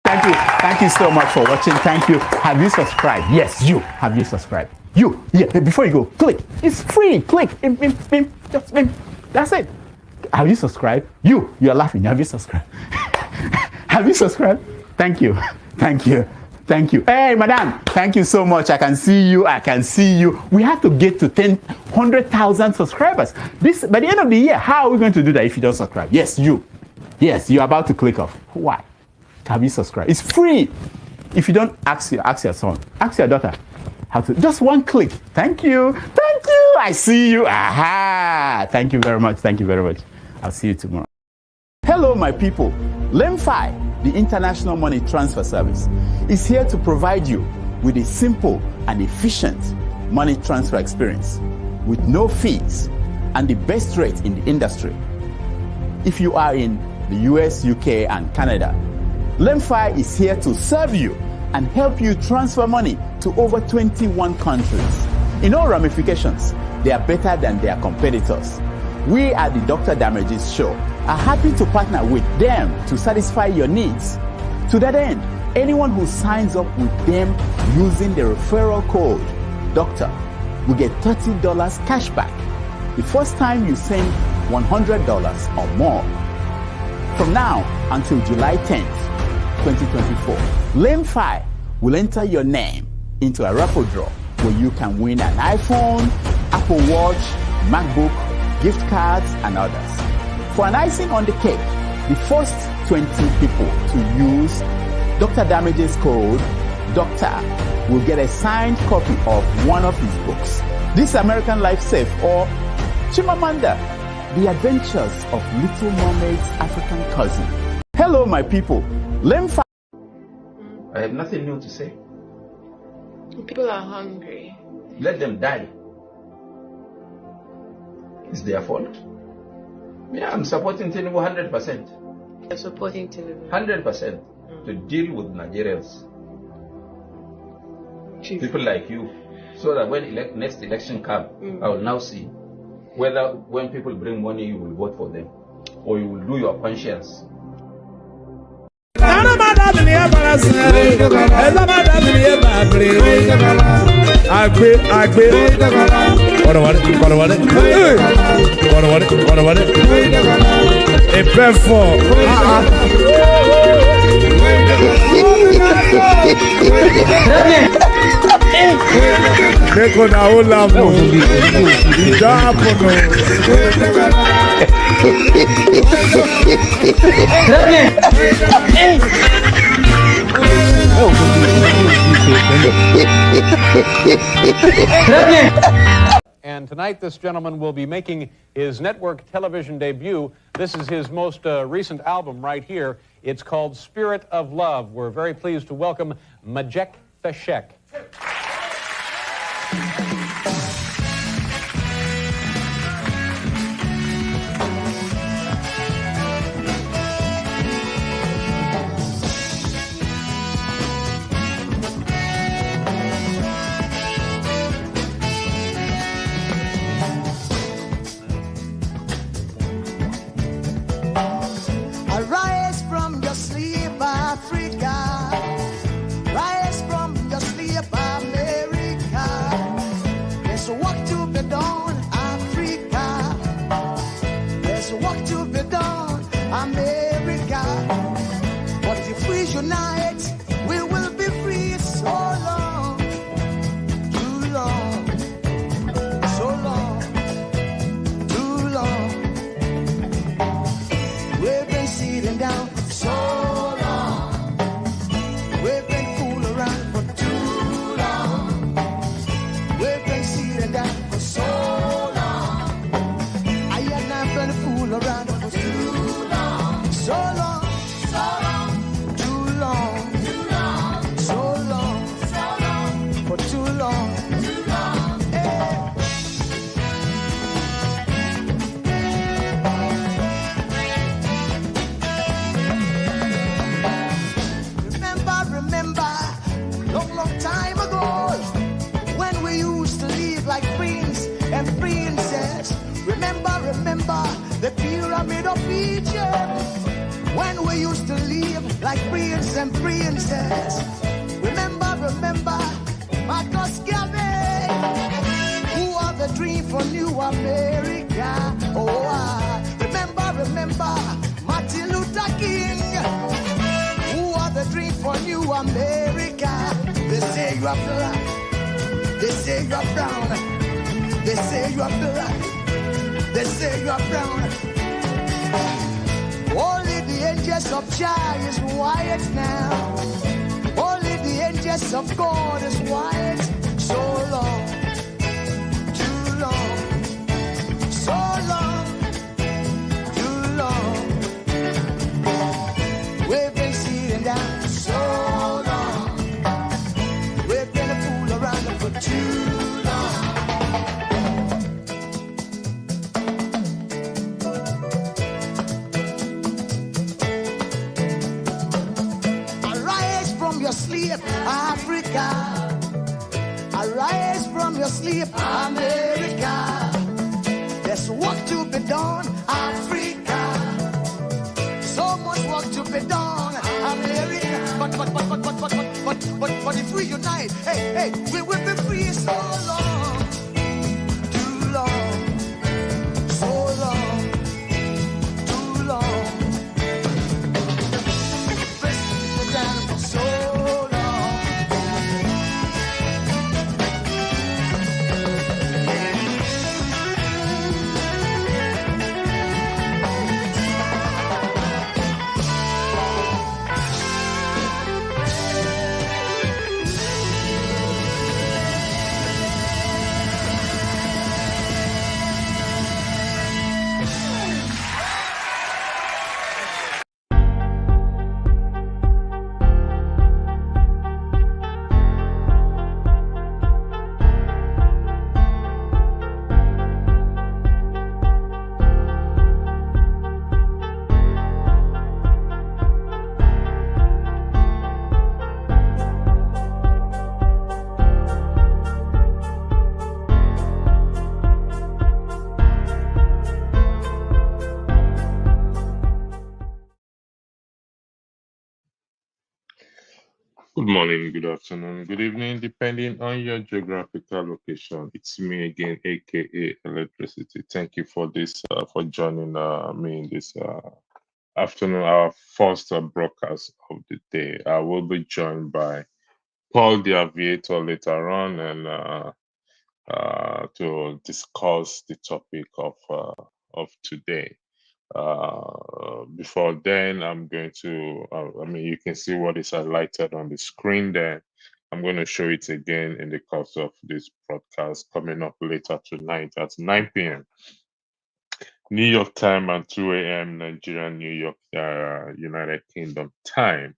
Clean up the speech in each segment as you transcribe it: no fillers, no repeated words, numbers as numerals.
Thank you. Thank you so much for watching. Thank you. Have you subscribed? Yes, you. Have you subscribed? You. Yeah, before you go, click. It's free. Click. Just that's it. Have you subscribed? You are laughing. Have you subscribed? Have you subscribed? Thank you. Thank you. Thank you. Hey, madam. Thank you so much. I can see you. I can see you. We have to get to 100,000 subscribers. This by the end of the year. How are we going to do that if you don't subscribe? Yes, you. Yes, you're about to click off. Why? Have you subscribed? It's free. If you don't, ask your son, ask your daughter how to. Just one click. Thank you. Thank you. I see you. Aha. Thank you very much. Thank you very much. I'll see you tomorrow. Hello, my people. LEMFI, the International Money Transfer Service, is here to provide you with a simple and efficient money transfer experience with no fees and the best rate in the industry. If you are in the US, UK, and Canada, LEMFI is here to serve you and help you transfer money to over 21 countries. In all ramifications, they are better than their competitors. We at the Dr. Damages Show are happy to partner with them to satisfy your needs. To that end, anyone who signs up with them using the referral code DOCTOR will get $30 cash back the first time you send $100 or more. From now until July 10th, 2024, LEMFI will enter your name into a raffle draw where you can win an iPhone, Apple Watch, MacBook, gift cards, and others. For an icing on the cake, the first 20 people to use Dr. Damage's code, DOCTOR, will get a signed copy of one of his books, This American Life Safe or Chimamanda, The Adventures of Little Mermaid's African Cousin. Hello, my people. LEMFI. I have nothing new to say. People are hungry. Let them die. It's their fault. Yeah, I'm supporting Tinubu 100%. You're supporting Tinubu 100% to deal with Nigerians. Chief. People like you. So that when next election comes, I will now see whether when people bring money, you will vote for them or you will do your conscience. And tonight, this gentleman will be making his network television debut. This is his most recent album right here. It's called Spirit of Love. We're very pleased to welcome Majek Feshek. Arise from your sleep, Africa. Rise from your sleep, America. There's work to be done, Africa. There's work to be done, America. But if we unite, we will be free. So long, too long, so long, too long. We've been sitting down so long. We've been fooling around for too long. We've been sitting down for so long. I have not been fooling around for too long. So long, so long, too long, too long, so long, for too long, too long. Hey. Remember, long time ago, when we used to live like prince and princess. Remember, the pyramid of Egypt. when we used to live like prince and princess. Remember, remember, Marcus Garvey, who are the dream for New America. Oh, remember, remember, Martin Luther King, who are the dream for New America. They say you are black, they say you are brown, they say you are black, they say you are brown. Only the angels of Jah is white now. Only the angels of God is white. So long, too long, so long, too long. We've been sitting down so long. We've been a fool around for too long. Arise from your sleep, Africa. Arise from your sleep, America. There's work to be done, Africa. So much work to be done, America. But if we unite, hey, we will be free so long, too long, so long, too long. Press it down for so long. Good morning, good afternoon, good evening, depending on your geographical location. It's me again, aka Electricity. Thank you for this, for joining me in this afternoon, our first broadcast of the day. I will be joined by Paul the Aviator later on, and to discuss the topic of today. Before then, I'm going to, you can see what is highlighted on the screen there. I'm going to show it again in the course of this broadcast coming up later tonight at 9 p.m. New York time and 2 a.m. Nigerian, New York, United Kingdom time.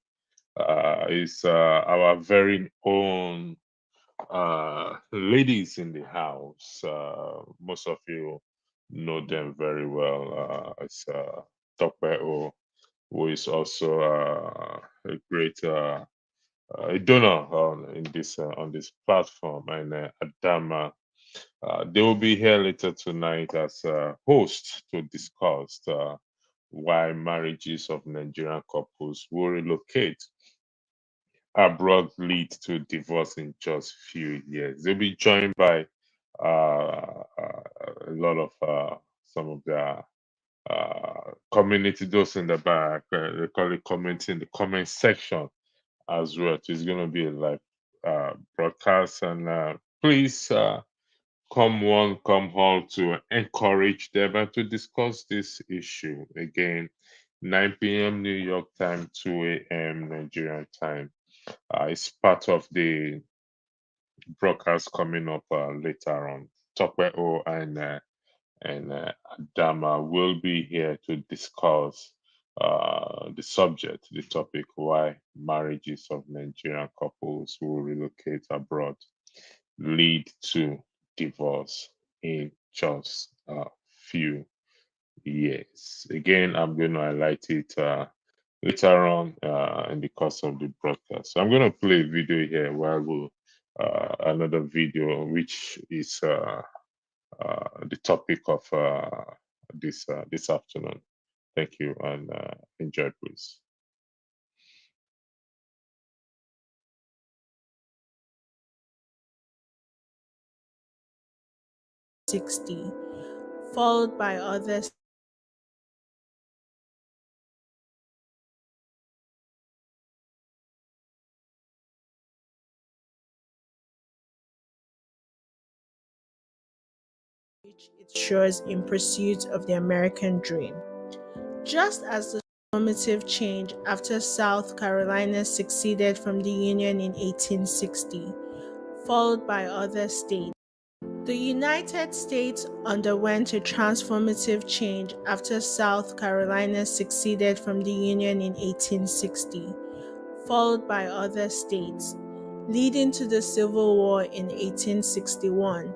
Is our very own ladies in the house. Most of you know them very well. It's Tokwe, who is also a great a donor on this platform, and Adama. They will be here later tonight as hosts to discuss why marriages of Nigerian couples will relocate abroad lead to divorce in just few years. They'll be joined by a lot of some of their community, those in the back, they call it community in the comment section as well. So it's going to be a live broadcast, and please come one, come all to encourage them and to discuss this issue. Again, 9 p.m. New York time, 2 a.m. Nigerian time. It's part of the broadcast coming up later on. Tokwe and Adama will be here to discuss the subject, the topic, why marriages of Nigerian couples who relocate abroad lead to divorce in just a few years. Again, I'm going to highlight it later on in the course of the broadcast. So I'm going to play a video here while we'll another video, which is the topic of this afternoon. Thank you, and enjoy, please. '60, followed by others reach its shores in pursuit of the American dream. Just as the transformative change after South Carolina seceded from the Union in 1860, followed by other states, the United States underwent a transformative change after South Carolina seceded from the Union in 1860, followed by other states, leading to the Civil War in 1861.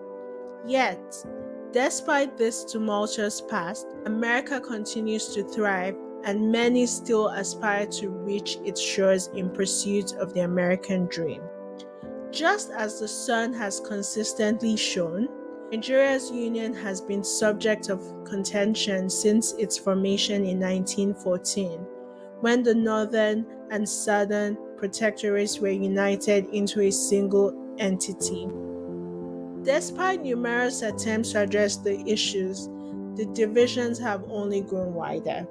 Yet, despite this tumultuous past, America continues to thrive, and many still aspire to reach its shores in pursuit of the American dream. Just as the sun has consistently shone, Nigeria's union has been subject of contention since its formation in 1914, when the northern and southern protectorates were united into a single entity. Despite numerous attempts to address the issues, the divisions have only grown wider.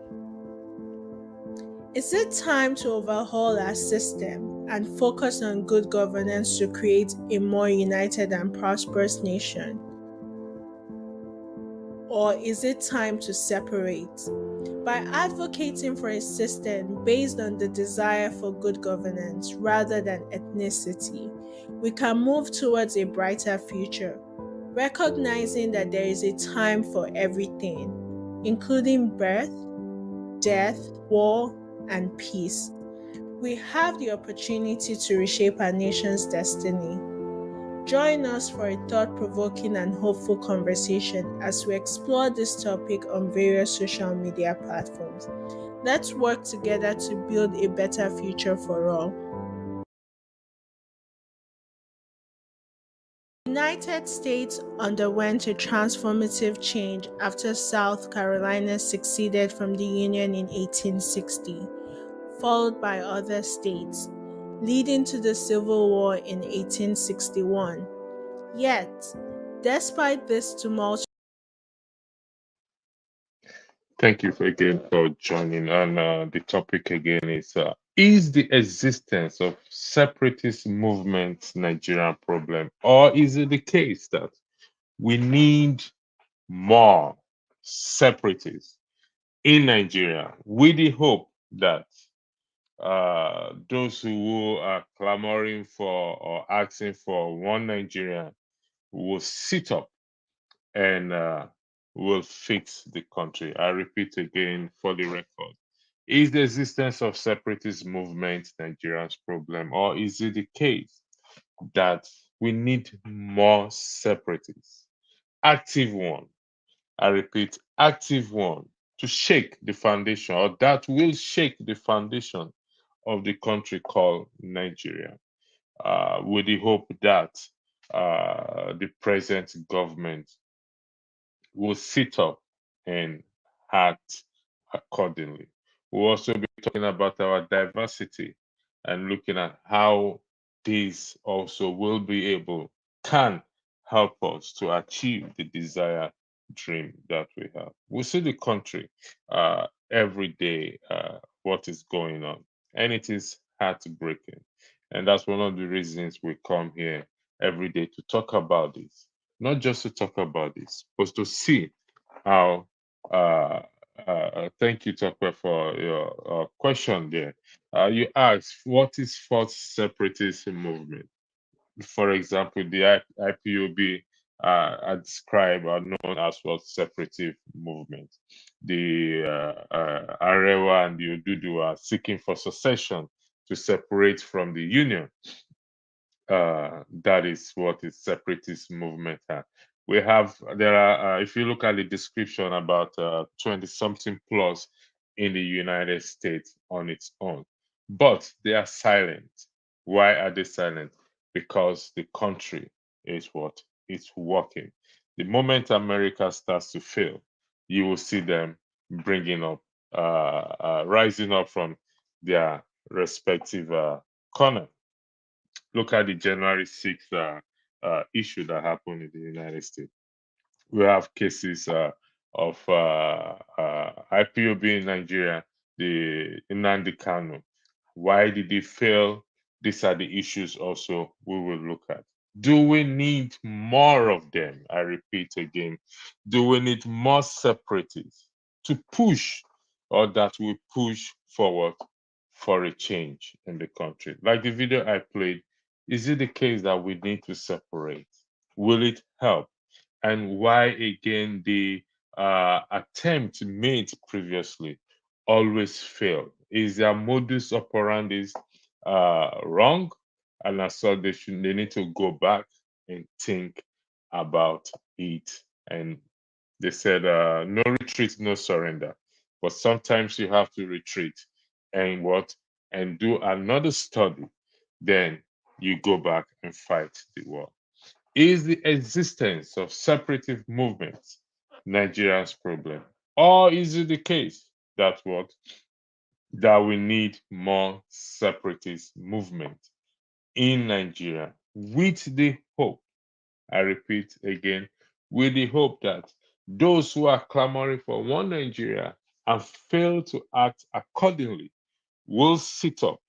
Is it time to overhaul our system and focus on good governance to create a more united and prosperous nation? Or is it time to separate? By advocating for a system based on the desire for good governance rather than ethnicity, we can move towards a brighter future, recognizing that there is a time for everything, including birth, death, war, and peace. We have the opportunity to reshape our nation's destiny. Join us for a thought-provoking and hopeful conversation as we explore this topic on various social media platforms. Let's work together to build a better future for all. The United States underwent a transformative change after South Carolina seceded from the Union in 1860, followed by other states, leading to the Civil War in 1861. Yet, despite this tumult, Thank you again for joining. And the topic again is the existence of separatist movement Nigerian problem, or is it the case that we need more separatists in Nigeria with the hope that those who are clamoring for or asking for one Nigeria will sit up and will fix the country? I repeat again for the record. Is the existence of separatist movement Nigeria's problem, or is it the case that we need more separatists? Active one, I repeat, active one to shake the foundation, or that will shake the foundation of the country called Nigeria, with the hope that the present government will sit up and act accordingly. We'll also be talking about our diversity and looking at how this also will be able, can help us to achieve the desired dream that we have. We see the country every day, what is going on, and it is heartbreaking. And that's one of the reasons we come here every day to talk about this. Not just to talk about this, but to see how. Thank you, Tokwe, for your question there. You asked, what is fourth separatist movement? For example, the IPOB are described or known as what separatist movement. The Arewa and the Odudu are seeking for secession to separate from the Union. That is what is separatist movement are. There are, if you look at the description, about 20 something plus in the United States on its own, but they are silent. Why are they silent? Because the country is what is working. The moment America starts to fail, you will see them bringing up rising up from their respective corner. Look at the January 6th issue that happened in the United States. We have cases of IPOB in Nigeria, the Nnamdi Kanu. Why did he fail? These are the issues also we will look at. Do we need more of them? I repeat again, do we need more separatists to push, or that we push forward for a change in the country? Like the video I played, is it the case that we need to separate? Will it help? And why again the attempt made previously always fail? Is their modus operandi wrong? And as such, they need to go back and think about it. And they said, no retreat, no surrender. But sometimes you have to retreat and what? And do another study. Then you go back and fight the war. Is the existence of separatist movements Nigeria's problem? Or is it the case that what? That we need more separatist movement in Nigeria with the hope, I repeat again, with the hope that those who are clamoring for one Nigeria and fail to act accordingly will sit up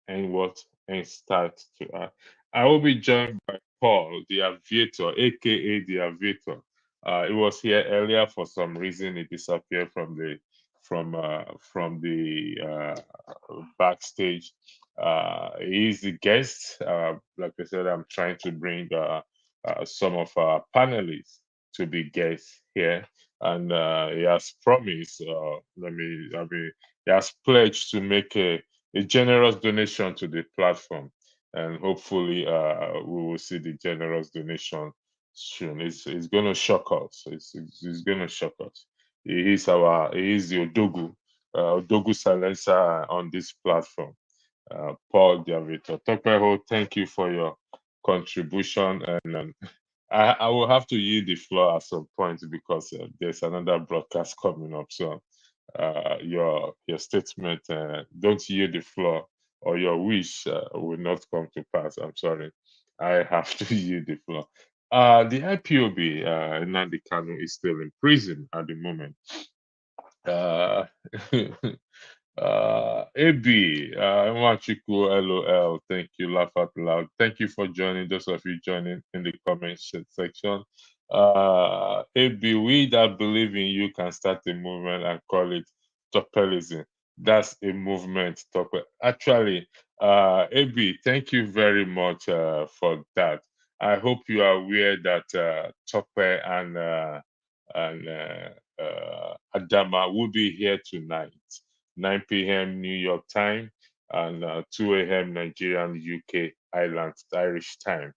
and what? And start to act. I will be joined by Paul, the aviator, aka the aviator. He was here earlier. For some reason, he disappeared from the backstage. He's the guest. Like I said, I'm trying to bring some of our panelists to be guests here, and he has promised. He has pledged to make a generous donation to the platform, and hopefully we will see the generous donation soon. It's going to shock us. It's going to shock us. He is the Odogu silencer on this platform. Paul Diavito. Topeho, thank you for your contribution, and I will have to yield the floor at some point because there's another broadcast coming up. So your statement, don't yield the floor, or your wish will not come to pass. I'm sorry, I have to yield the floor. The IPOB, Nnamdi Kanu, is still in prison at the moment. AB, Nwachukwu, LOL, thank you, laugh out loud. Thank you for joining, those of you joining in the comment section. AB, we that believe in you can start a movement and call it Topelism. That's a movement, Tope. Actually, AB, thank you very much for that. I hope you are aware that Tope and Adama will be here tonight. 9 p.m. New York time and 2 a.m. Nigerian, UK, Ireland, Irish time.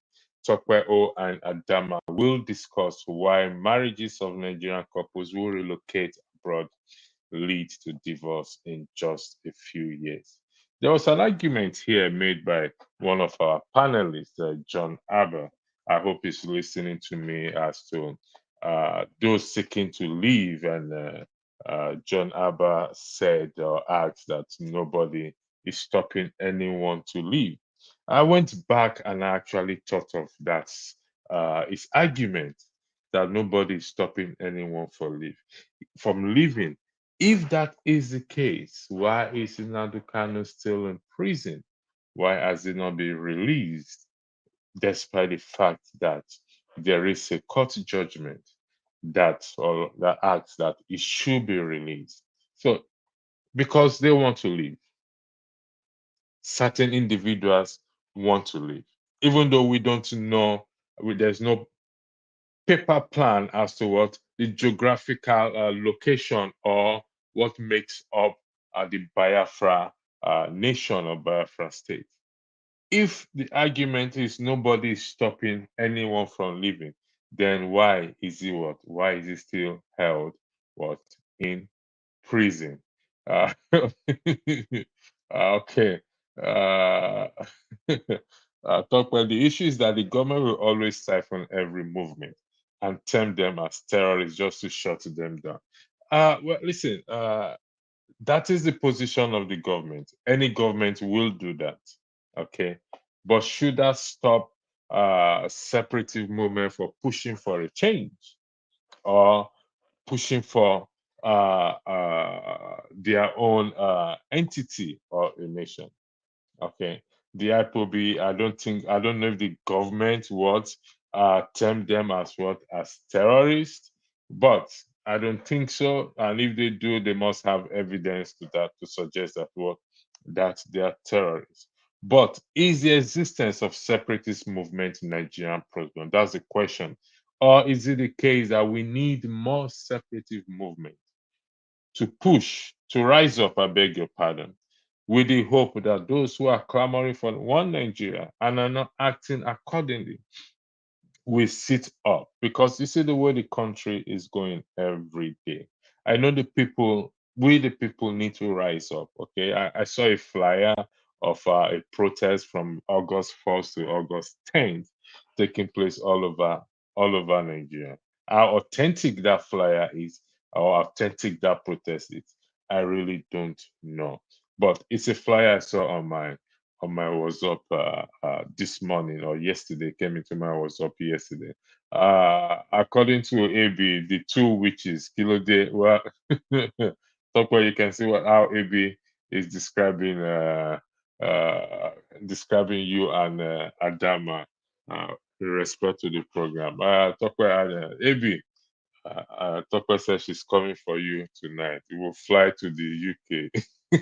Tokwe and Adama will discuss why marriages of Nigerian couples will relocate abroad lead to divorce in just a few years. There was an argument here made by one of our panelists, John Aber. I hope he's listening to me, as to those seeking to leave, and John Aber said or asked that nobody is stopping anyone to leave. I went back and I actually thought of that his argument that nobody is stopping anyone from leaving. If that is the case, why is Nnamdi Kanu still in prison? Why has he not been released, despite the fact that there is a court judgment that asks that he should be released? So, because they want to leave, certain individuals want to leave, even though we don't know, there's no paper plan as to what the geographical location or what makes up the Biafra nation or Biafra state. If the argument is nobody is stopping anyone from leaving, then why is he what? Why is he still held what in prison? Okay. Talk about the issue is that the government will always siphon every movement and term them as terrorists just to shut them down. Well, listen, that is the position of the government. Any government will do that. Okay. But should that stop separatist movement for pushing for a change or pushing for their own entity or a nation? Okay. The IPOB, I don't know if the government would term them as what, as terrorists, but I don't think so. And if they do, they must have evidence to that to suggest that what, that they are terrorists. But is the existence of separatist movement in Nigerian problem? That's the question. Or is it the case that we need more separatist movement to push, to rise up, I beg your pardon, with the hope that those who are clamoring for one Nigeria and are not acting accordingly will sit up? Because you see the way the country is going every day. I know the people, we the people need to rise up. Okay, I saw a flyer of a protest from August 1st to August 10th taking place all over Nigeria. How authentic that flyer is, how authentic that protest is, I really don't know. But it's a flyer I saw on my WhatsApp this morning or yesterday. Came into my WhatsApp yesterday. According to AB, the two witches, Kilode, well, talk where you can see what how AB is describing you and Adama in respect to the program. Talk where AB. Tokwe says she's coming for you tonight. We will fly to the UK.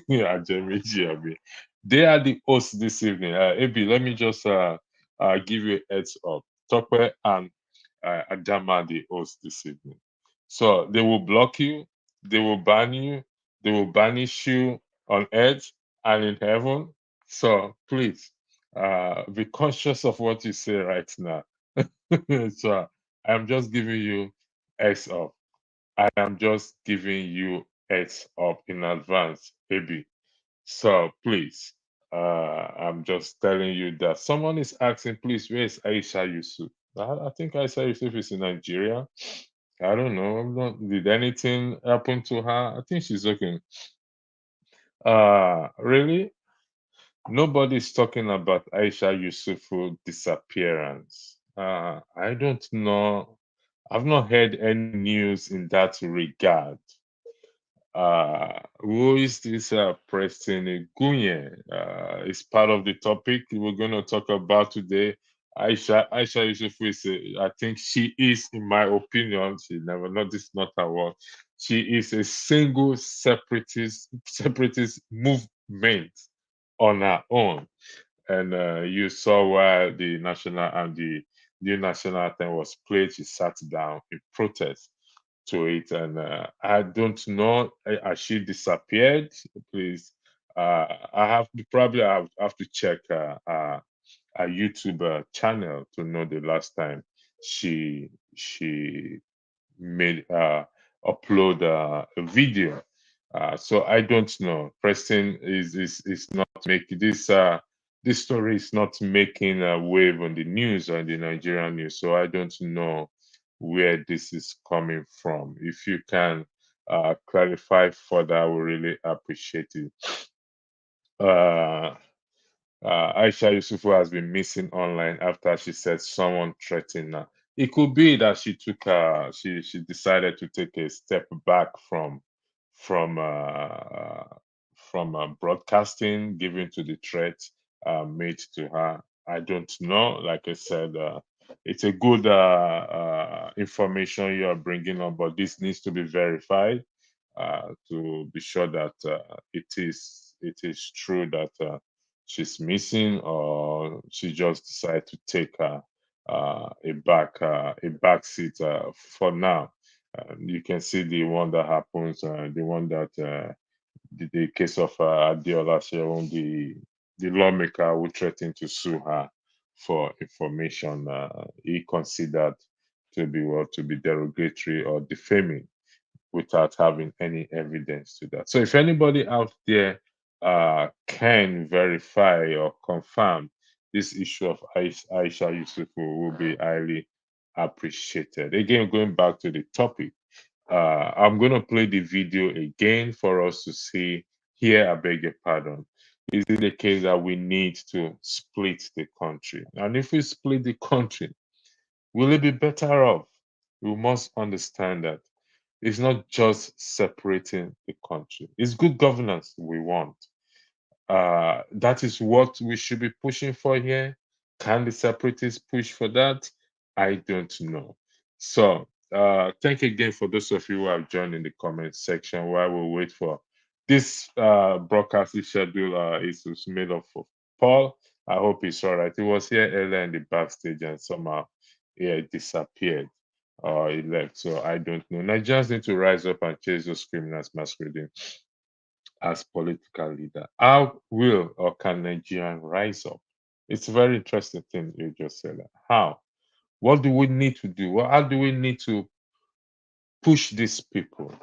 Ajemiji Abi. They are the hosts this evening. Abi, let me just give you a heads up. Tokwe and Adama are the hosts this evening. So they will block you, they will ban you, they will banish you on earth and in heaven. So please be conscious of what you say right now. So I'm just giving you heads up. I am just giving you heads up in advance, baby. So please, I'm just telling you that someone is asking, please, where is Aisha Yusuf? I think Aisha Yusuf is in Nigeria. I don't know. Did anything happen to her? I think she's okay. Really? Nobody's talking about Aisha Yusufu disappearance. I don't know. I've not heard any news in that regard. Who is this Preston Gunye? Is part of the topic we're going to talk about today. Aisha Yusufu is, I think she is, in my opinion, she never, not this, not her word. She is a single separatist movement on her own. And you saw while the national and the new national anthem was played, she sat down in protest to it. And I don't know, has she disappeared? Please, I have to probably have to check a YouTube channel to know the last time she made upload a video. So I don't know. Preston is not making this. This story is not making a wave on the news or the Nigerian news. So I don't know where this is coming from. If you can clarify further, I would really appreciate it. Uh, Aisha Yusufu has been missing online after she said someone threatened her. It could be that she took she decided to take a step back from uh, broadcasting, given to the threat made to her. I don't know. Like I said, it's a good information you are bringing up, but this needs to be verified to be sure that it is true that she's missing, or she just decided to take a back seat for now. You can see the one that happens, the one that the case of Adiola Sheron, the lawmaker who threatened to sue her for information he considered to be derogatory or defaming without having any evidence to that. So if anybody out there can verify or confirm this issue of Aisha Yusufu, will be highly appreciated. Again, going back to the topic, I'm going to play the video again for us to see. Here, I beg your pardon. Is it the case that we need to split the country? And if we split the country, will it be better off? We must understand that it's not just separating the country. It's good governance we want. That is what we should be pushing for here. Can the separatists push for that? I don't know. So, thank you again for those of you who have joined in the comment section while we wait for this broadcasting schedule. Is made up of Paul. I hope he's all right. He was here earlier in the backstage and somehow he disappeared or he left. So I don't know. Nigerians need to rise up and chase those criminals masquerading as political leader. How will or can Nigerian rise up? It's a very interesting thing you just said. How? What do we need to do? How do we need to push these people?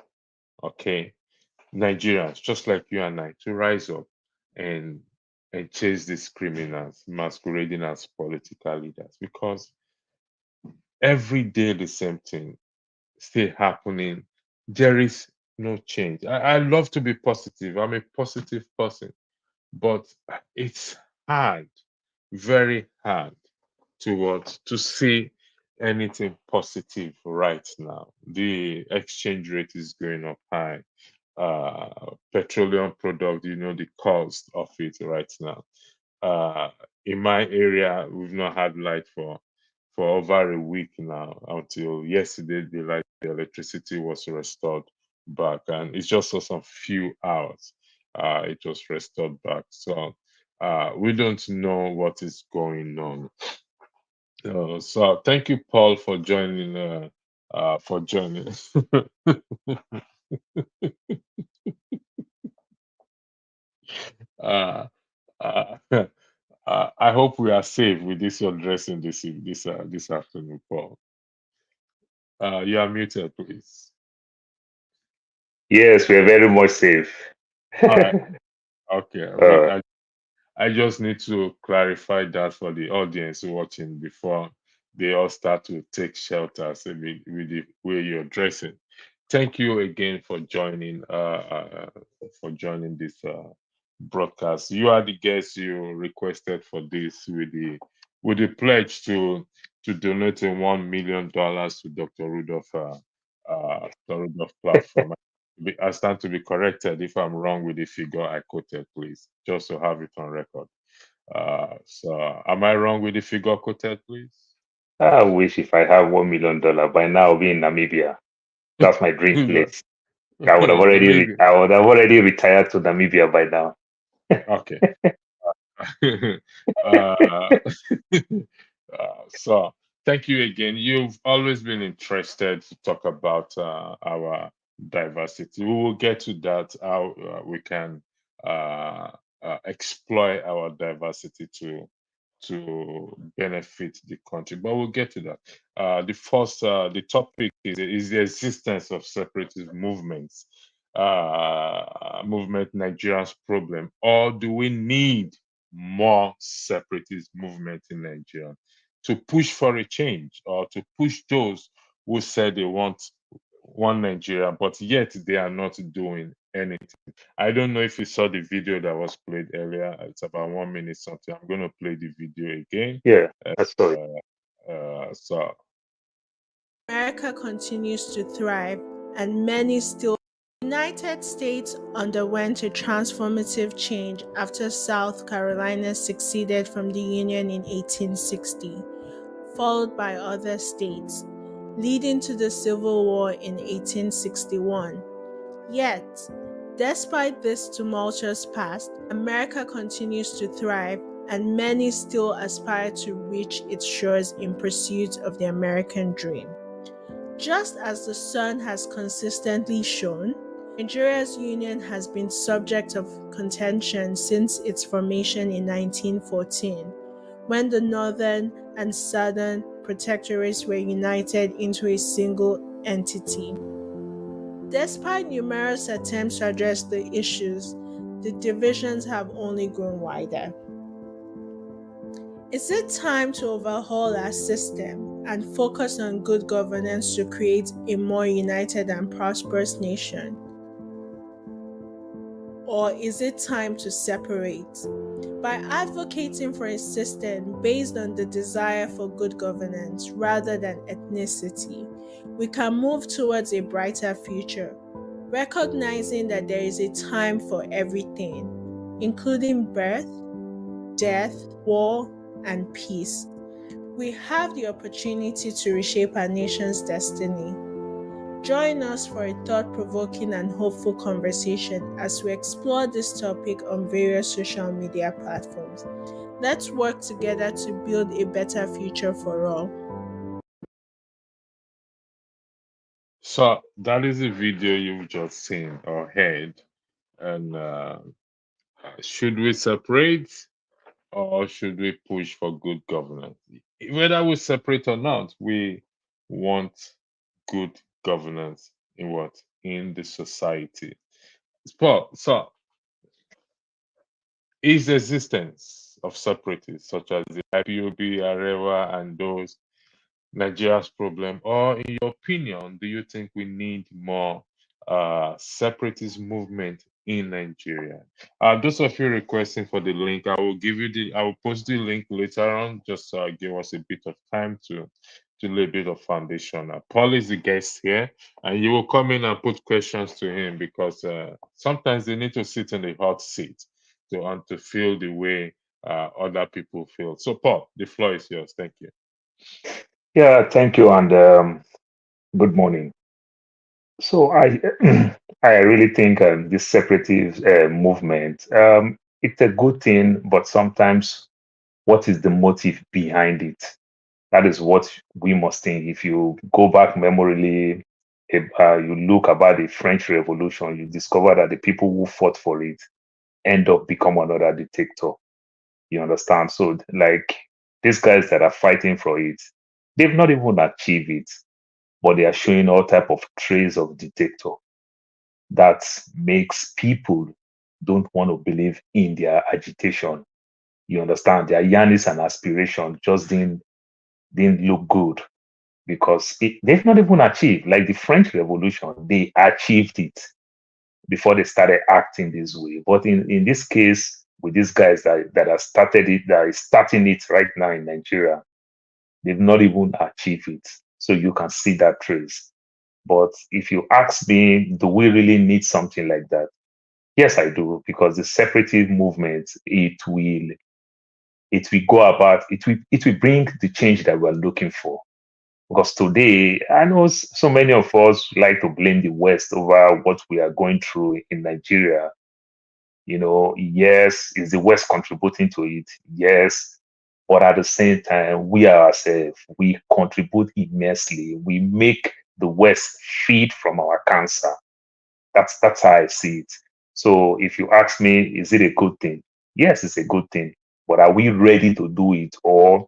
Okay, Nigerians, just like you and I, to rise up and chase these criminals masquerading as political leaders, because every day the same thing still happening. There is no change. I love to be positive. I'm a positive person, but it's hard, very hard to see anything positive right now. The exchange rate is going up high. Petroleum product, the cost of it right now. In my area, we've not had light for over a week now. Until yesterday, the electricity was restored back, and it's just for some few hours. It was restored back. So we don't know what is going on. So thank you, Paul, for joining. For joining. uh, uh, I hope we are safe with this your dressing this afternoon, Paul. You are muted, please. Yes, we are very much safe. All right. Okay. I just need to clarify that for the audience watching before they all start to take shelter with the way you're dressing. Thank you again for joining this broadcast. You are the guest you requested for this with the pledge to donate $1 million to Dr. Rudolph platform. I stand to be corrected if I'm wrong with the figure I quoted, please, just to have it on record. So am I wrong with the figure quoted, please? I wish if I have $1 million by now, I'll be in Namibia. That's my dream place. I would have already retired to Namibia by now. Okay. uh, so thank you again. You've always been interested to talk about our diversity. We will get to that, how we can exploit our diversity to benefit the country, but we'll get to that. The topic is the existence of separatist movements, movement Nigeria's problem, or do we need more separatist movement in Nigeria to push for a change, or to push those who said they want one Nigeria, but yet they are not doing anything? I don't know if you saw the video that was played earlier. It's about 1 minute something. I'm going to play the video again. Yeah, that's sorry. So America continues to thrive, and many still. The United States underwent a transformative change after South Carolina seceded from the Union in 1860, followed by other states, leading to the Civil War in 1861. Yet, despite this tumultuous past, America continues to thrive, and many still aspire to reach its shores in pursuit of the American dream. Just as the sun has consistently shone, Nigeria's union has been subject of contention since its formation in 1914, when the northern and southern protectorates were united into a single entity. Despite numerous attempts to address the issues, the divisions have only grown wider. Is it time to overhaul our system and focus on good governance to create a more united and prosperous nation? Or is it time to separate? By advocating for a system based on the desire for good governance rather than ethnicity, we can move towards a brighter future, recognizing that there is a time for everything, including birth, death, war, and peace. We have the opportunity to reshape our nation's destiny. Join us for a thought-provoking and hopeful conversation as we explore this topic on various social media platforms. Let's work together to build a better future for all. So that is the video you've just seen or heard. And should we separate or should we push for good governance? Whether we separate or not, we want good governance in what? In the society. So is existence of separatists such as the IPOB, Areva, and those Nigeria's problem, or in your opinion, do you think we need more separatist movement in Nigeria? Those of you requesting for the link, I will post the link later on, just give us a bit of time to lay a bit of foundation. Paul is the guest here, and you will come in and put questions to him because sometimes they need to sit in the hot seat to feel the way other people feel. So, Paul, the floor is yours. Thank you. Yeah, thank you, and good morning. So I I really think this separatist movement it's a good thing, but sometimes what is the motive behind it? That is what we must think. If you go back memorially, you look about the French Revolution, you discover that the people who fought for it end up become another dictator. You understand? So like these guys that are fighting for it, they've not even achieved it, but they are showing all type of traits of dictator that makes people don't want to believe in their agitation. You understand? Their yearnings and aspiration just didn't look good because they've not even achieved. Like the French Revolution, they achieved it before they started acting this way. But in this case, with these guys that have started it, that is starting it right now in Nigeria, they've not even achieved it. So you can see that trace. But if you ask me, do we really need something like that? Yes, I do, because the separatist movement, it will go about, it will bring the change that we're looking for. Because today, I know so many of us like to blame the West over what we are going through in Nigeria. You know, yes, is the West contributing to it? Yes. But at the same time, we ourselves, we contribute immensely. We make the West feed from our cancer. That's how I see it. So if you ask me, is it a good thing? Yes, it's a good thing. But are we ready to do it, or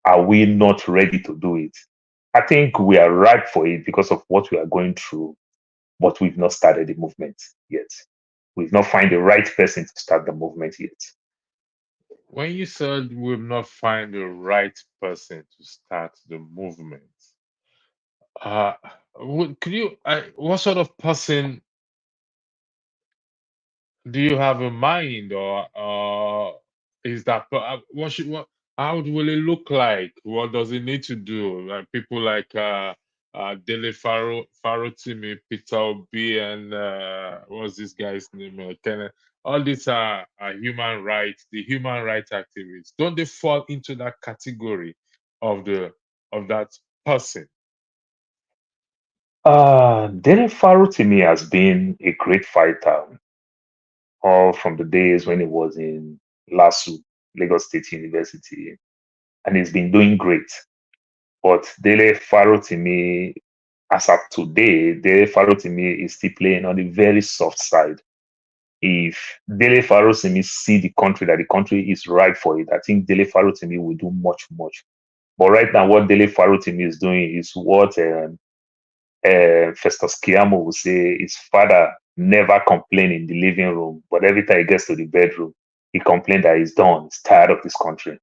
are we not ready to do it? I think we are ripe for it because of what we are going through, but we've not started the movement yet. We've not found the right person to start the movement yet. When you said we've not find the right person to start the movement, uh, could you? What sort of person do you have in mind, or is that what? How will it look like? What does it need to do? Like people like Dele Farotimi, Peter Obi, and what's this guy's name? Kenneth. All these are human rights, the human rights activists. Don't they fall into that category of that person? Dele Farotimi has been a great fighter all from the days when he was in LASU, Lagos State University, and he's been doing great. But Dele Farotimi, as of today, Dele Farotimi is still playing on the very soft side. If Dele Farotimi see the country that the country is right for it, I think Dele Farotimi will do much, much. But right now, what Dele Farotimi is doing is what Festus Keyamo will say his father never complained in the living room, but every time he gets to the bedroom, he complained that he's done, he's tired of this country.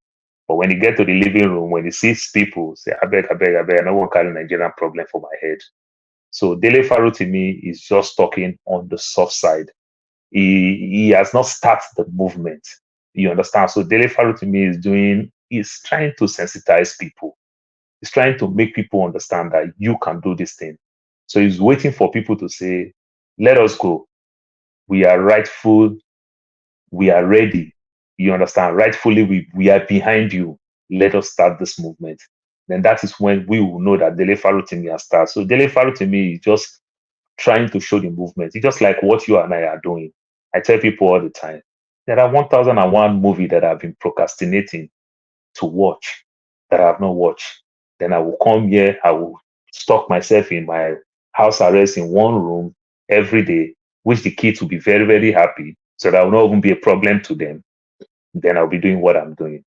But when you get to the living room, when he sees people, say, I beg, I don't want to carry Nigerian problem for my head. So Dele Faru to me is just talking on the soft side. He has not started the movement. You understand? So Dele Faru to me is trying to sensitize people. He's trying to make people understand that you can do this thing. So he's waiting for people to say, let us go. We are rightful. We are ready. You understand? Rightfully, we are behind you. Let us start this movement. Then that is when we will know that Dele Faru to me has started. So Dele Faru to me is just trying to show the movement. It's just like what you and I are doing. I tell people all the time, there are 1001 movies that I've been procrastinating to watch that I have not watched. Then I will come here, I will stock myself in my house arrest in one room every day, which the kids will be very, very happy. So that will not even be a problem to them. Then I'll be doing what I'm doing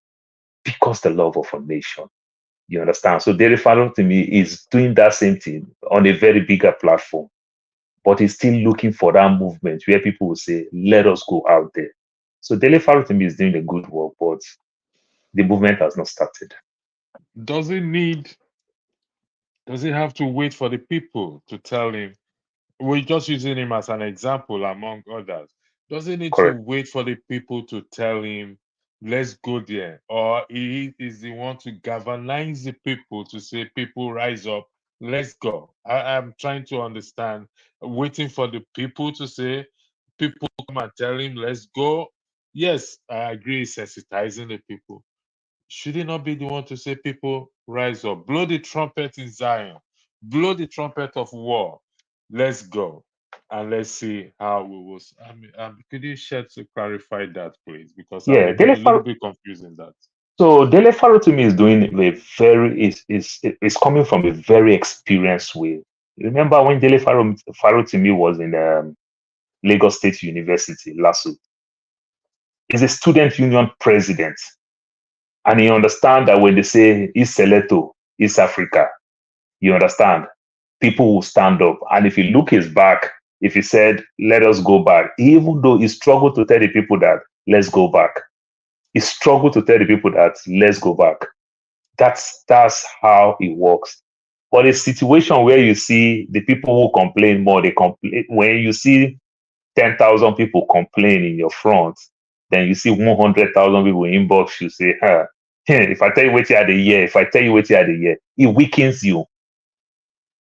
because the love of a nation. You understand? So Dele Faru to me is doing that same thing on a very bigger platform, but he's still looking for that movement where people will say, let us go out there. So Dele Faru to me is doing a good work, but the movement has not started. Does it need? Does he have to wait for the people to tell him? We're just using him as an example among others. Does he need to Correct. wait for the people to tell him, let's go there? Or he is the one to galvanize the people to say, people rise up, let's go? I'm trying to understand. Waiting for the people to say, people come and tell him, let's go. Yes, I agree, sensitizing the people. Should he not be the one to say, people rise up, blow the trumpet in Zion, blow the trumpet of war, let's go, and let's see how we will. I mean, could you share to clarify that, please? Because I'm Yeah, a Dele little Faru. bit confused in that. So Dele Faru to me is doing a very is coming from a very experienced way. Remember when Faru to me was in Lagos State University, LASU. He's a student union president, and he understand that when they say East Seleto, East Africa, you understand, people will stand up. And if you look his back, if he said, let us go back, even though he struggled to tell the people that let's go back, he struggled to tell the people that let's go back. That's how it works. But a situation where you see the people who complain more, they complain when you see 10,000 people complain in your front, then you see 100,000 people inbox you say, if I tell you what you had a year, if I tell you what you had a year, it weakens you.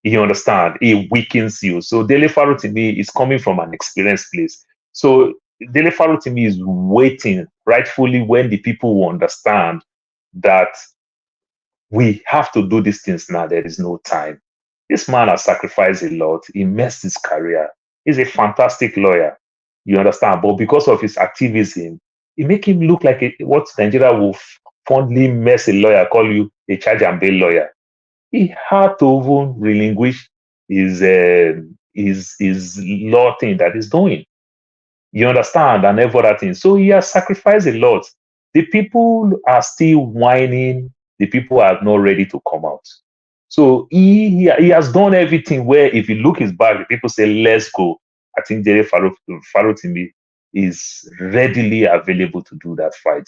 You understand? It weakens you. So Dele Faru to me is coming from an experienced place. So Dele Faru to me is waiting rightfully when the people will understand that we have to do these things now. There is no time. This man has sacrificed a lot. He messed his career. He's a fantastic lawyer. You understand? But because of his activism, it make him look like what Nigeria will fondly mess a lawyer, call you a charge and bail lawyer. He had to even relinquish his law thing that he's doing. You understand? And every other thing. So he has sacrificed a lot. The people are still whining. The people are not ready to come out. So he has done everything where if you look his back, the people say, let's go. I think Jerry Faru to me is readily available to do that fight.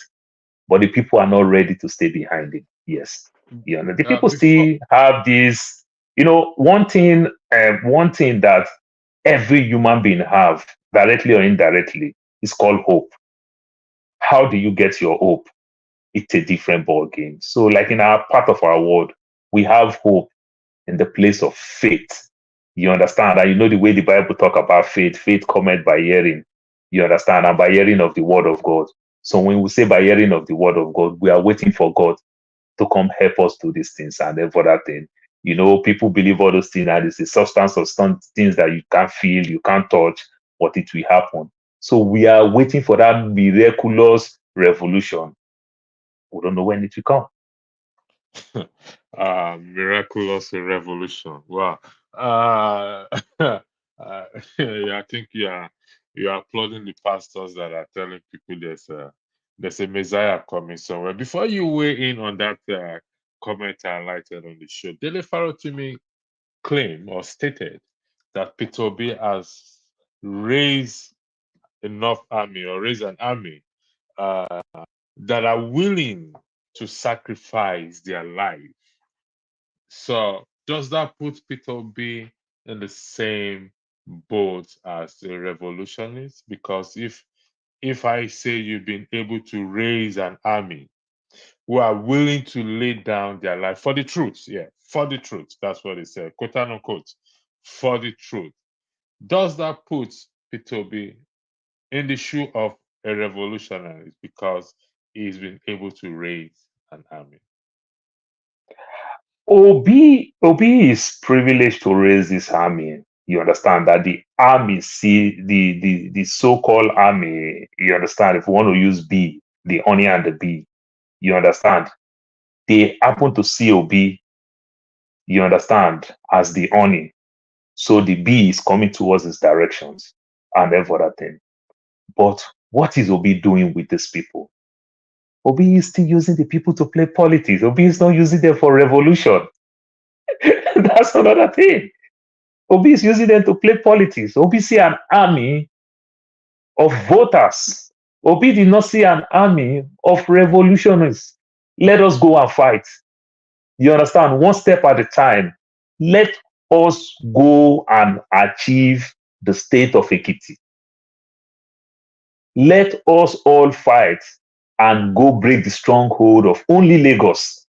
But the people are not ready to stay behind him. Yes. You know, the people Before still have this, one thing that every human being have, directly or indirectly, is called hope. How do you get your hope? It's a different ball game. So, like in our part of our world, we have hope in the place of faith. You understand? And you know the way the Bible talk about faith. Faith cometh by hearing. You understand? And by hearing of the word of God. So when we say by hearing of the word of God, we are waiting for God to come help us do these things and every other thing. You know, people believe all those things and it's a substance of some things that you can't feel, you can't touch, but it will happen. So we are waiting for that miraculous revolution. We don't know when it will come. miraculous revolution. Wow. Uh, yeah, I think you are applauding the pastors that are telling people there's a Messiah coming somewhere. Before you weigh in on that comment I highlighted on the show, Dele Faru to me claimed or stated that Peter Obi has raised enough army or raised an army uh, that are willing to sacrifice their life. So does that put Peter Obi in the same boat as a revolutionist? Because if I say you've been able to raise an army who are willing to lay down their life for the truth, yeah, for the truth, that's what it said, quote unquote, for the truth. Does that put Peter Obi in the shoe of a revolutionary because he's been able to raise an army? Obi is privileged to raise this army. You understand that the army, see the so-called army, you understand, if you want to use B, the honey and the bee, you understand, they happen to see Obi, you understand, as the honey. So the bee is coming towards his directions and every other thing. But what is Obi doing with these people? Obi is still using the people to play politics. Obi is not using them for revolution. That's another thing. Obi is using them to play politics. Obi see an army of voters. Obi did not see an army of revolutionaries. Let us go and fight. You understand? One step at a time. Let us go and achieve the state of Ekiti. Let us all fight and go break the stronghold of only Lagos.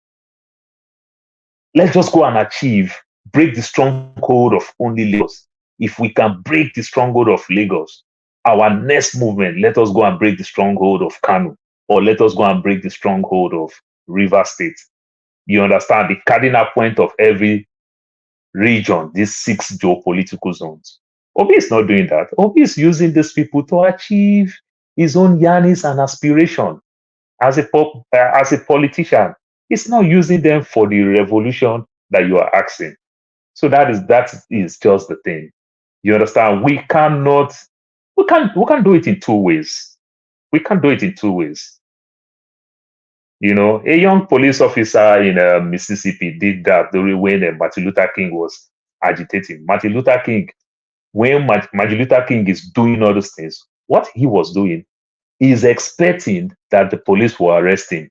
Let's just go and achieve, break the stronghold of only Lagos. If we can break the stronghold of Lagos, our next movement, let us go and break the stronghold of Kano, or let us go and break the stronghold of River State. You understand the cardinal point of every region, these 6 geopolitical zones. Obi is not doing that. Obi is using these people to achieve his own yearnings and aspiration as a politician. It's not using them for the revolution that you are asking. So that is just the thing. You understand? We can't do it in 2 ways. We can't do it in 2 ways. You know, a young police officer in Mississippi did that during when Martin Luther King was agitating. Martin Luther King, when Martin Luther King is doing all those things, what he was doing is expecting that the police will arrest him.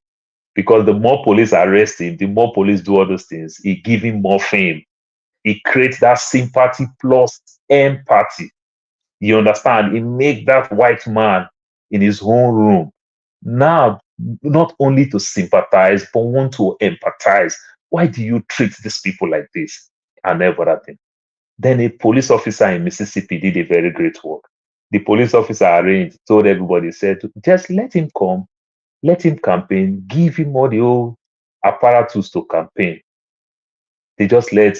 Because the more police arrest him, the more police do all those things, he give him more fame. He creates that sympathy plus empathy. You understand? He make that white man in his own room now not only to sympathize, but want to empathize. Why do you treat these people like this? And everything. Then a police officer in Mississippi did a very great work. The police officer arranged, told everybody, said, just let him come, let him campaign, give him all the old apparatus to campaign. They just let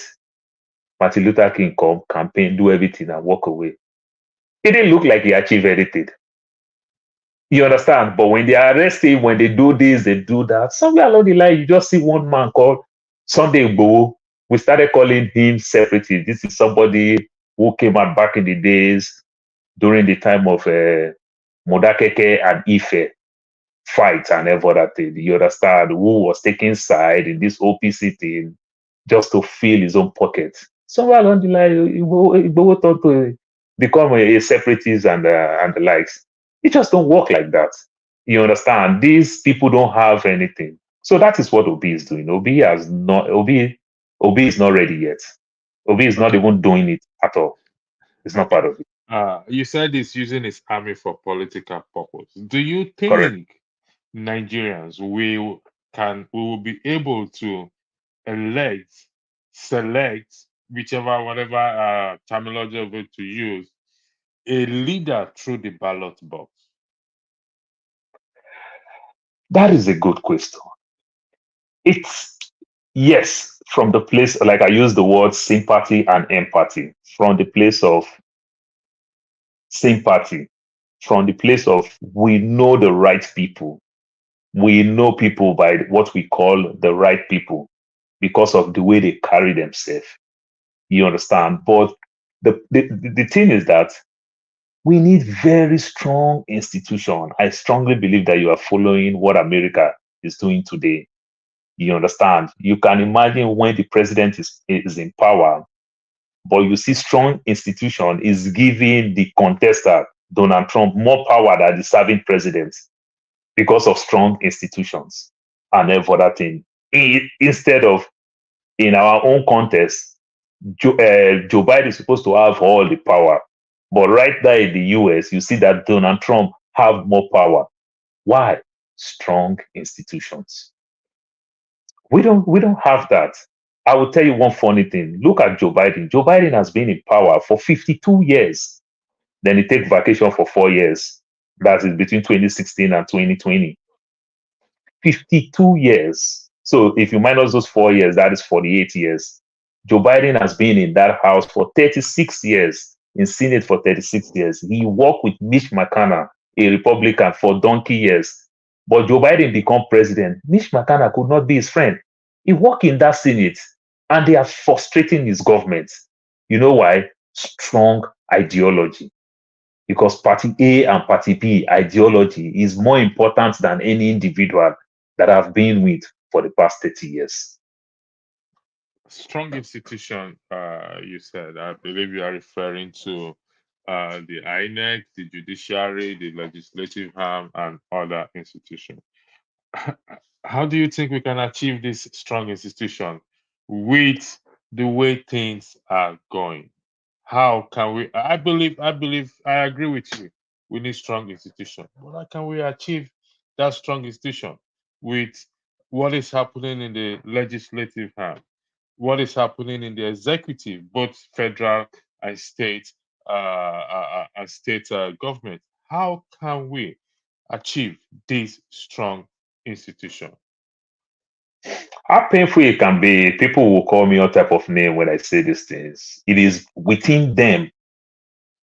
Martin Luther King come, campaign, do everything, and walk away. It didn't look like he achieved anything. You understand? But when they arrest him, when they do this, they do that, somewhere along the line, you just see one man called Sunday Igboho. We started calling him Separatist. This is somebody who came out back in the days during the time of Modakeke and Ife fight and every other thing. You understand? Who was taking side in this OPC thing just to fill his own pocket. Somewhere along the line, Igboho thought to become a separatist and the likes. It just don't work like that. You understand? These people don't have anything. So that is what Obi is doing. Obi is not ready yet. Obi is not even doing it at all. It's not part of it. You said he's using his army for political purpose. Do you Correct. think Nigerians will be able to select whatever terminology of it to use, a leader through the ballot box? That is a good question. It's yes, from the place, like I use the word sympathy and empathy, from the place of sympathy, from the place of we know the right people. We know people by what we call the right people because of the way they carry themselves. You understand? But the thing is that we need very strong institution. I strongly believe that you are following what America is doing today. You understand? You can imagine when the president is in power, but you see strong institution is giving the contestant, Donald Trump, more power than the serving president because of strong institutions. and every other thing. Instead of in our own context, Joe Biden is supposed to have all the power. But right there in the US, you see that Donald Trump have more power. Why? Strong institutions. We don't have that. I will tell you one funny thing. Look at Joe Biden. Joe Biden has been in power for 52 years. Then he take vacation for 4 years. That is between 2016 and 2020. 52 years. So if you minus those 4 years, that is 48 years. Joe Biden has been in that house for 36 years, in Senate for 36 years. He worked with Mitch McConnell, a Republican, for donkey years. But Joe Biden become president. Mitch McConnell could not be his friend. He worked in that Senate, and they are frustrating his government. You know why? Strong ideology. Because Party A and Party B ideology is more important than any individual that I've been with for the past 30 years. Strong institution, you said. I believe you are referring to the INEC, the judiciary, the legislative arm, and other institutions. How do you think we can achieve this strong institution with the way things are going? How can we? I agree with you. We need strong institution. But how can we achieve that strong institution with what is happening in the legislative arm, what is happening in the executive, both federal and state government? How can we achieve this strong institution? How painful it can be, people will call me all type of name when I say these things. It is within them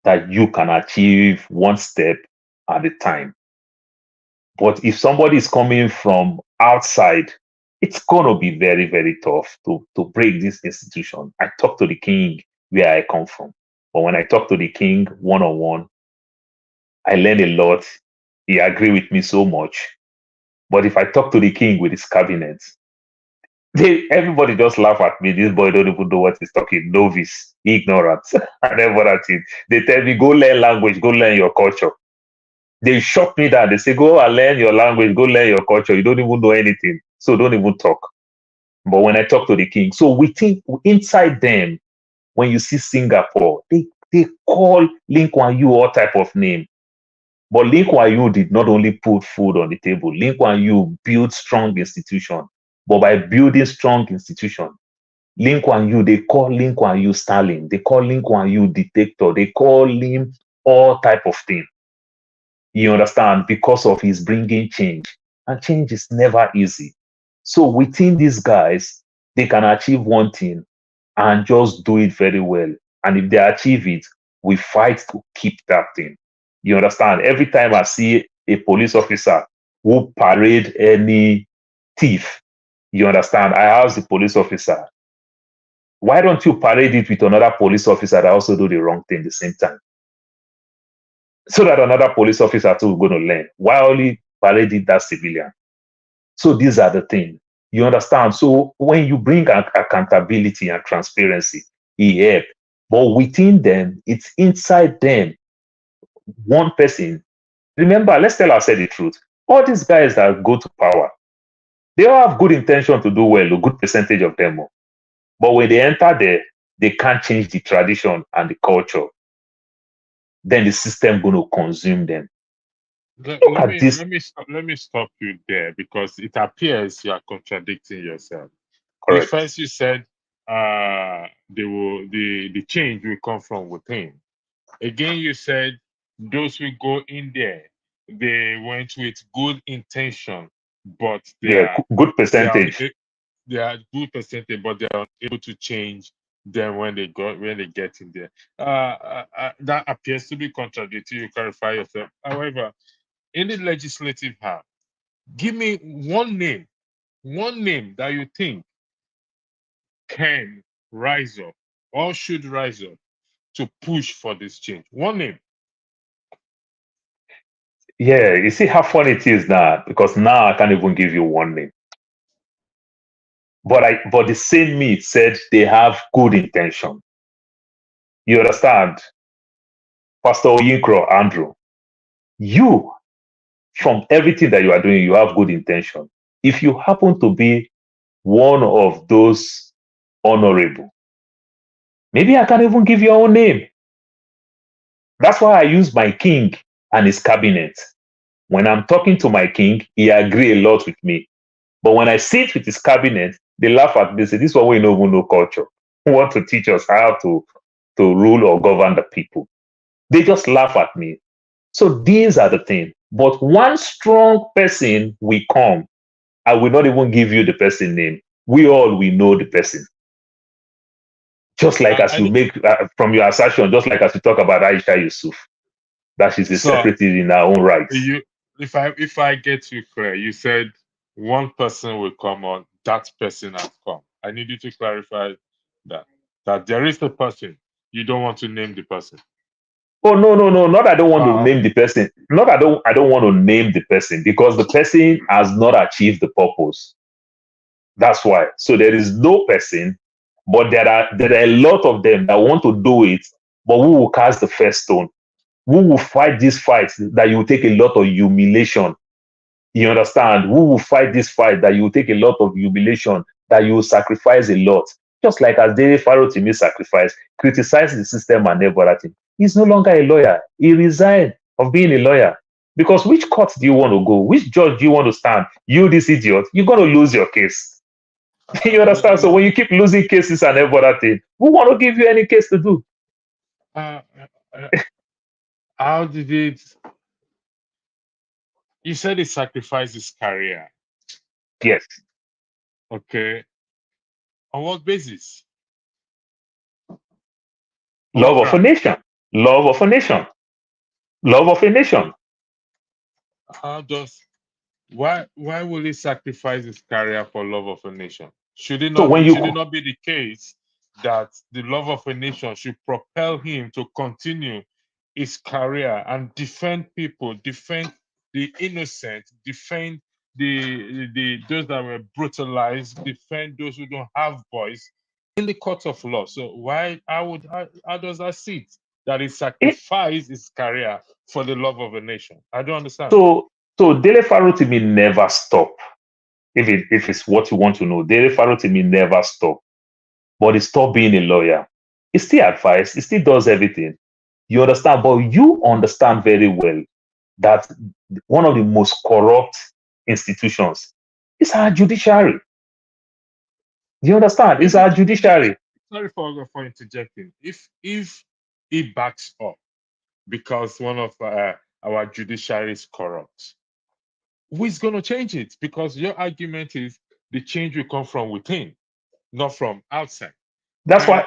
that you can achieve one step at a time. But if somebody is coming from outside, it's going to be very, very tough to break this institution. I talk to the king where I come from. But when I talk to the king one on one, I learn a lot. He agree with me so much. But if I talk to the king with his cabinet, everybody just laugh at me. This boy don't even know what he's talking. Novice, ignorant, and everything. They tell me, go learn language, go learn your culture. They shut me down. They say, go and learn your language, go learn your culture. You don't even know anything. So don't even talk. But when I talk to the king, so we think inside them, when you see Singapore, they call Lee Kuan Yew all type of name. But Lee Kuan Yew did not only put food on the table. Lee Kuan Yew built strong institution. But by building strong institution, Lee Kuan Yew, they call Lee Kuan Yew Stalin. They call Lee Kuan Yew dictator. They call him all type of thing. You understand? Because of his bringing change. And change is never easy. So within these guys, they can achieve one thing and just do it very well. And if they achieve it, we fight to keep that thing. You understand? Every time I see a police officer who parade any thief, you understand? I ask the police officer, why don't you parade it with another police officer that also do the wrong thing at the same time? So that another police officer too is going to learn. Why only parade it that civilian? So these are the things. You understand? So when you bring accountability and transparency, it helps. But within them, it's inside them. One person. Remember, let's tell ourselves the truth. All these guys that go to power, they all have good intention to do well, a good percentage of them. But when they enter there, they can't change the tradition and the culture. Then the system going to consume them. Let me stop you there, because it appears you are contradicting yourself. Correct. First you said the change will come from within. Again, you said those who go in there, they went with good intention, but good percentage. They are good percentage, but they are able to change them when they get in there. That appears to be contradictory. You clarify yourself. However, in the legislative arm, give me one name that you think can rise up or should rise up to push for this change. One name. Yeah, you see how funny it is now, because now I can't even give you one name. But the same me said they have good intention. You understand? Pastor Oyinkro, Andrew, you, from everything that you are doing, you have good intention. if you happen to be one of those honorable, maybe I can't even give your own name. That's why I use my king and his cabinet. When I'm talking to my king, he agree a lot with me. But when I sit with his cabinet, they laugh at me. They say, this one we don't even know culture. Who want to teach us how to rule or govern the people? They just laugh at me. So these are the things. But one strong person will come. I will not even give you the person name. We all will know the person. Just like as you make from your assertion, just like as you talk about Aisha Yesufu, that she's a separatist in her own right. If I get you clear, you said one person will come on, that person has come. I need you to clarify that there is a person. You don't want to name the person. Oh no, not I don't want to name the person. Not I don't want to name the person because the person has not achieved the purpose. That's why. So there is no person, but there are a lot of them that want to do it, but who will cast the first stone? Who will fight this fight that you will take a lot of humiliation? You understand? Who will fight this fight that you will take a lot of humiliation, that you will sacrifice a lot? Just like as David Pharaoh to me sacrificed, criticized the system and everything. He's no longer a lawyer. He resigned of being a lawyer. Because which court do you want to go? Which judge do you want to stand? You, this idiot, you're going to lose your case. You understand? So when you keep losing cases and everything, who want to give you any case to do? How did it? You said he sacrificed his career. Yes. Okay. On what basis? Love of a nation. Love of a nation. Love of a nation. Why will he sacrifice his career for love of a nation? Should it So not be the case that the love of a nation should propel him to continue his career and defend people, defend the innocent, defend the those that were brutalized, defend those who don't have voice in the court of law? So how does that sit that he sacrificed his career for the love of a nation? I don't understand. So Dele Pharaoh to me never stop. If it's what you want to know, Dele Pharaoh to me never stop. But he stopped being a lawyer. He still advises, he still does everything. You understand? But you understand very well that one of the most corrupt institutions is our judiciary. Do you understand? It's our judiciary. Sorry for interjecting. If he backs up because one of our judiciary is corrupt, who is going to change it? Because your argument is the change will come from within, not from outside. That's why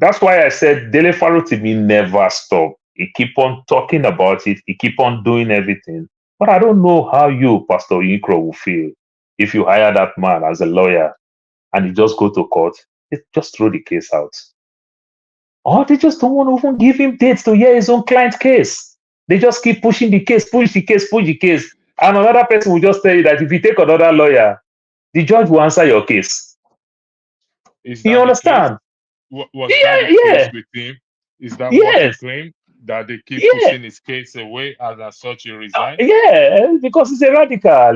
I said Dele Pharaoh to me never stop. He keep on talking about it. He keep on doing everything. But I don't know how you, Pastor Yinkro, will feel if you hire that man as a lawyer and he just go to court. They just throw the case out. Or they just don't want to even give him dates to hear his own client case. They just keep pushing the case, push the case. And another person will just tell you that if you take another lawyer, the judge will answer your case. You understand? Was that the case with him? Is that what he claimed? That they keep pushing his case away and as such he resigned? Yeah, because he's a radical. I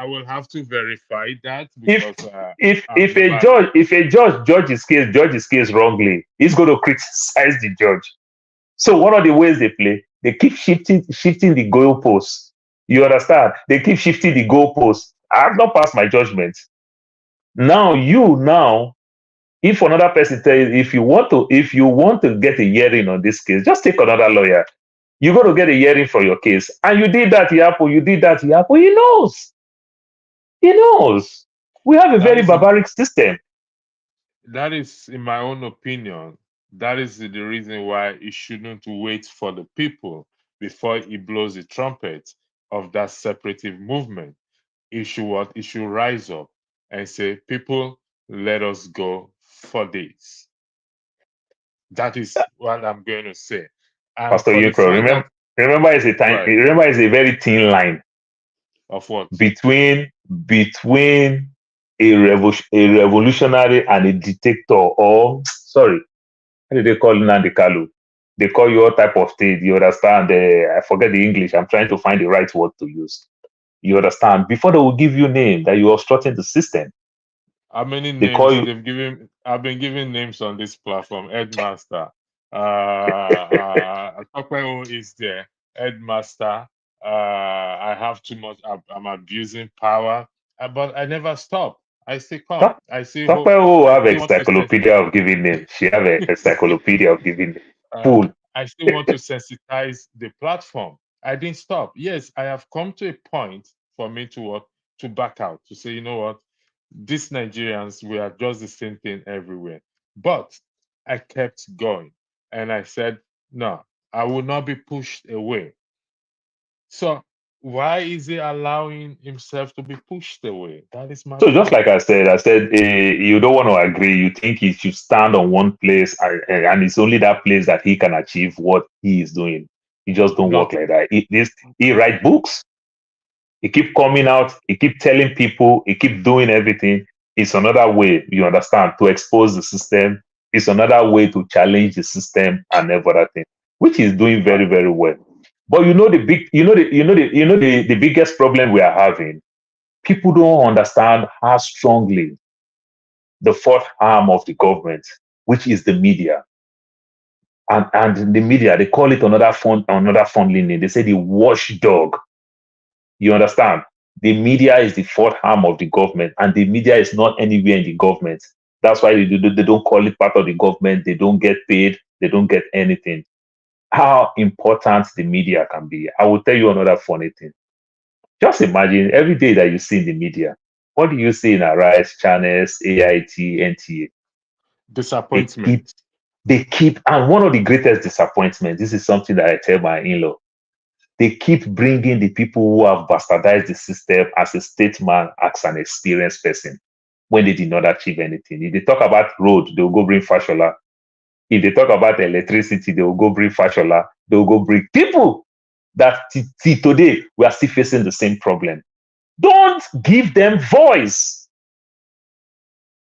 will have to verify that because if a judge judges case wrongly, he's going to criticize the judge. So one of the ways they play, they keep shifting the goalposts. You understand? They keep shifting the goalposts. I have not passed my judgment. Now, if another person tells you if you want to get a hearing on this case, just take another lawyer. You're going to get a hearing for your case. And you did that, Yapo. He knows. He knows. We have a very barbaric system. That is, in my own opinion, that is the reason why he shouldn't wait for the people before he blows the trumpet of that separatist movement. He should rise up and say, people, let us go for this. That is what I'm going to say. And Pastor Yukro, remember it's a very thin line. Of what? Between a revolutionary and a dictator, or sorry, how do they call Nnamdi Kanu? They call you all type of state. You understand? I forget the English. I'm trying to find the right word to use. You understand? Before they will give you name that you are obstructing the system. How many They call names you they've given? I've been given names on this platform. Headmaster. Tokwe is there. Headmaster. I have too much. I'm abusing power, but I never stop. I still come. Talk I still Talk hope. who I have still want to sense. encyclopedia of giving name. She have a encyclopedia of giving name. Uh, Full. I still want to sensitize the platform. I didn't stop. Yes, I have come to a point for me to what to back out to say, you know what, these Nigerians, we are just the same thing everywhere. But I kept going, and I said, no, I will not be pushed away. So why is he allowing himself to be pushed away? That is my So just point. like I said, you don't want to agree. You think he should stand on one place, and it's only that place that he can achieve what he is doing. He just don't work Not like that. He write books. He keep coming out. He keep telling people. He keep doing everything. It's another way, you understand, to expose the system. It's another way to challenge the system and every other thing, which is doing very, right. very well. But you know the big, the biggest problem we are having. People don't understand how strongly the fourth arm of the government, which is the media, and the media, they call it another fondly name. They say the watchdog. You understand? The media is the fourth arm of the government, and the media is not anywhere in the government. That's why they don't call it part of the government. They don't get paid. They don't get anything. How important the media can be. I will tell you another funny thing. Just imagine every day that you see in the media, what do you see in Arise, channels, AIT, NTA? They keep, Disappointment. and one of the greatest disappointments, this is something that I tell my in law, they keep bringing the people who have bastardized the system as a statesman, as an experienced person, when they did not achieve anything. If they talk about road, they'll go bring Fashola. If they talk about electricity, they will go bring Fashola. They will go bring people that today we are still facing the same problem. Don't give them voice.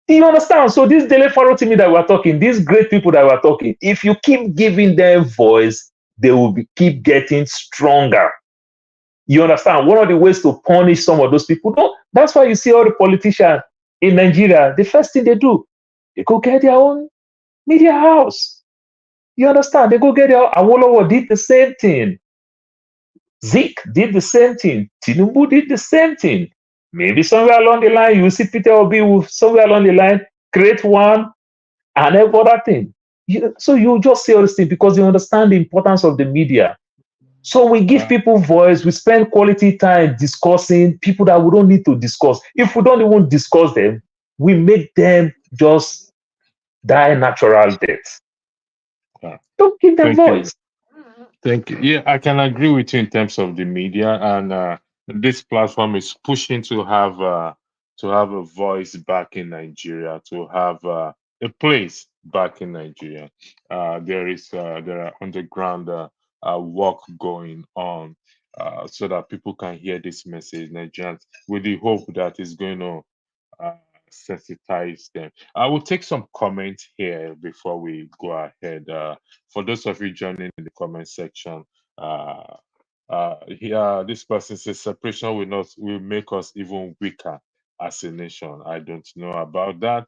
Do you understand? So this Dele Farotimi that we're talking, these great people that we're talking, if you keep giving them voice, they will keep getting stronger. You understand? One of the ways to punish some of those people, no, that's why you see all the politicians in Nigeria, the first thing they do, they go get their own media house. You understand? They go get their Awolowo did the same thing. Zeke did the same thing. Tinubu did the same thing. Maybe somewhere along the line, you will see Peter Obi will somewhere along the line create one and every other thing. So you just say all these things because you understand the importance of the media. So we give Uh, people voice. We spend quality time discussing people that we don't need to discuss. If we don't even discuss them, we make them just die natural death. uh, Don't give them thank you. voice. Thank you. Yeah, I can agree with you in terms of the media, and this platform is pushing to have a voice back in Nigeria, to have a place back in Nigeria. There are underground work going on, so that people can hear this message, Nigerians, with the hope that it's going to uh, sensitize them. I will take some comments here before we go ahead. For those of you joining in the comment section, uh, here this person says separation will make us even weaker as a nation. I don't know about that.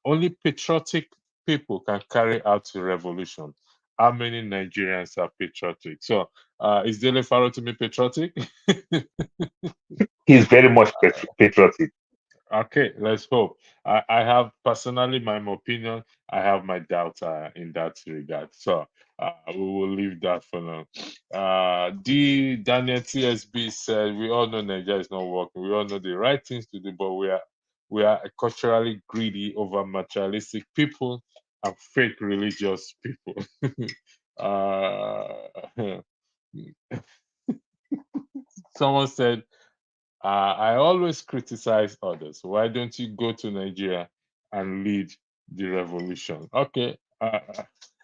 Only patriotic people can carry out a revolution. How many Nigerians are patriotic? So, is Dele Faro to be patriotic? He's very much patriotic. Okay, let's hope. I have personally my opinion. I have my doubts in that regard. So we will leave that for now. D Daniel TSB said, "We all know Nigeria is not working. We all know the right things to do, but we are a culturally greedy, over materialistic people and fake religious people." uh, Someone said, I always criticize others. Why don't you go to Nigeria and lead the revolution? Okay.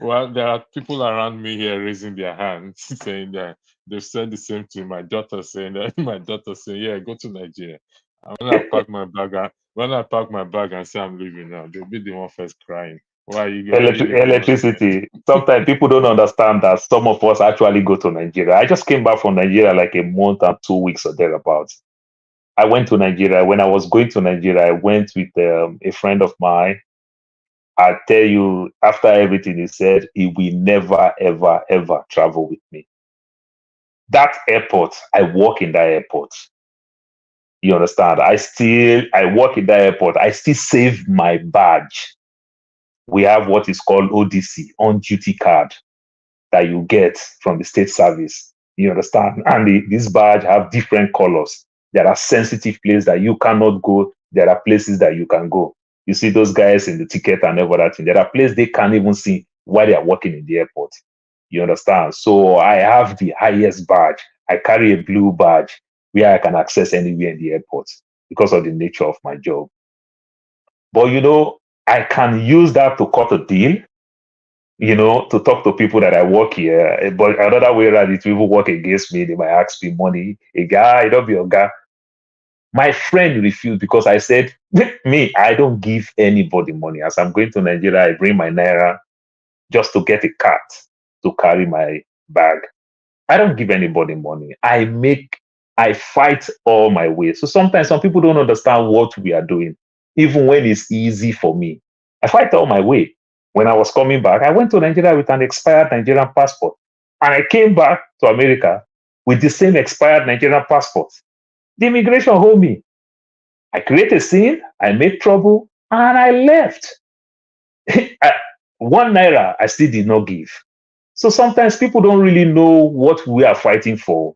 Well, there are people around me here raising their hands, saying that they've said the same thing. My daughter saying that. My daughter saying, "Yeah, go to Nigeria." And when I pack my bag, and say I'm leaving now, they'll be the one first crying. Why you get you live in London? Electricity. Sometimes people don't understand that some of us actually go to Nigeria. I just came back from Nigeria like a month and 2 weeks or thereabouts. I went to Nigeria. When I was going to Nigeria, I went with a friend of mine. I tell you, after everything he said, he will never, ever, ever travel with me. That airport, I work in that airport. You understand? I work in that airport. I still save my badge. We have what is called ODC, on duty card, that you get from the state service. You understand? And this badge have different colors. There are sensitive places that you cannot go. There are places that you can go. You see those guys in the ticket and everything. There are places they can't even see while they are working in the airport. You understand? So I have the highest badge. I carry a blue badge where I can access anywhere in the airport because of the nature of my job. But I can use that to cut a deal, to talk to people that I work here. But another way around, it will even work against me. They might ask me money. A guy, don't be a guy. My friend refused because I said, me, I don't give anybody money. As I'm going to Nigeria, I bring my naira just to get a cart to carry my bag. I don't give anybody money. I fight all my way. So sometimes some people don't understand what we are doing, even when it's easy for me. I fight all my way. When I was coming back, I went to Nigeria with an expired Nigerian passport. And I came back to America with the same expired Nigerian passport. The immigration hold me. I created a scene, I made trouble, and I left. 1 naira, I still did not give. So sometimes people don't really know what we are fighting for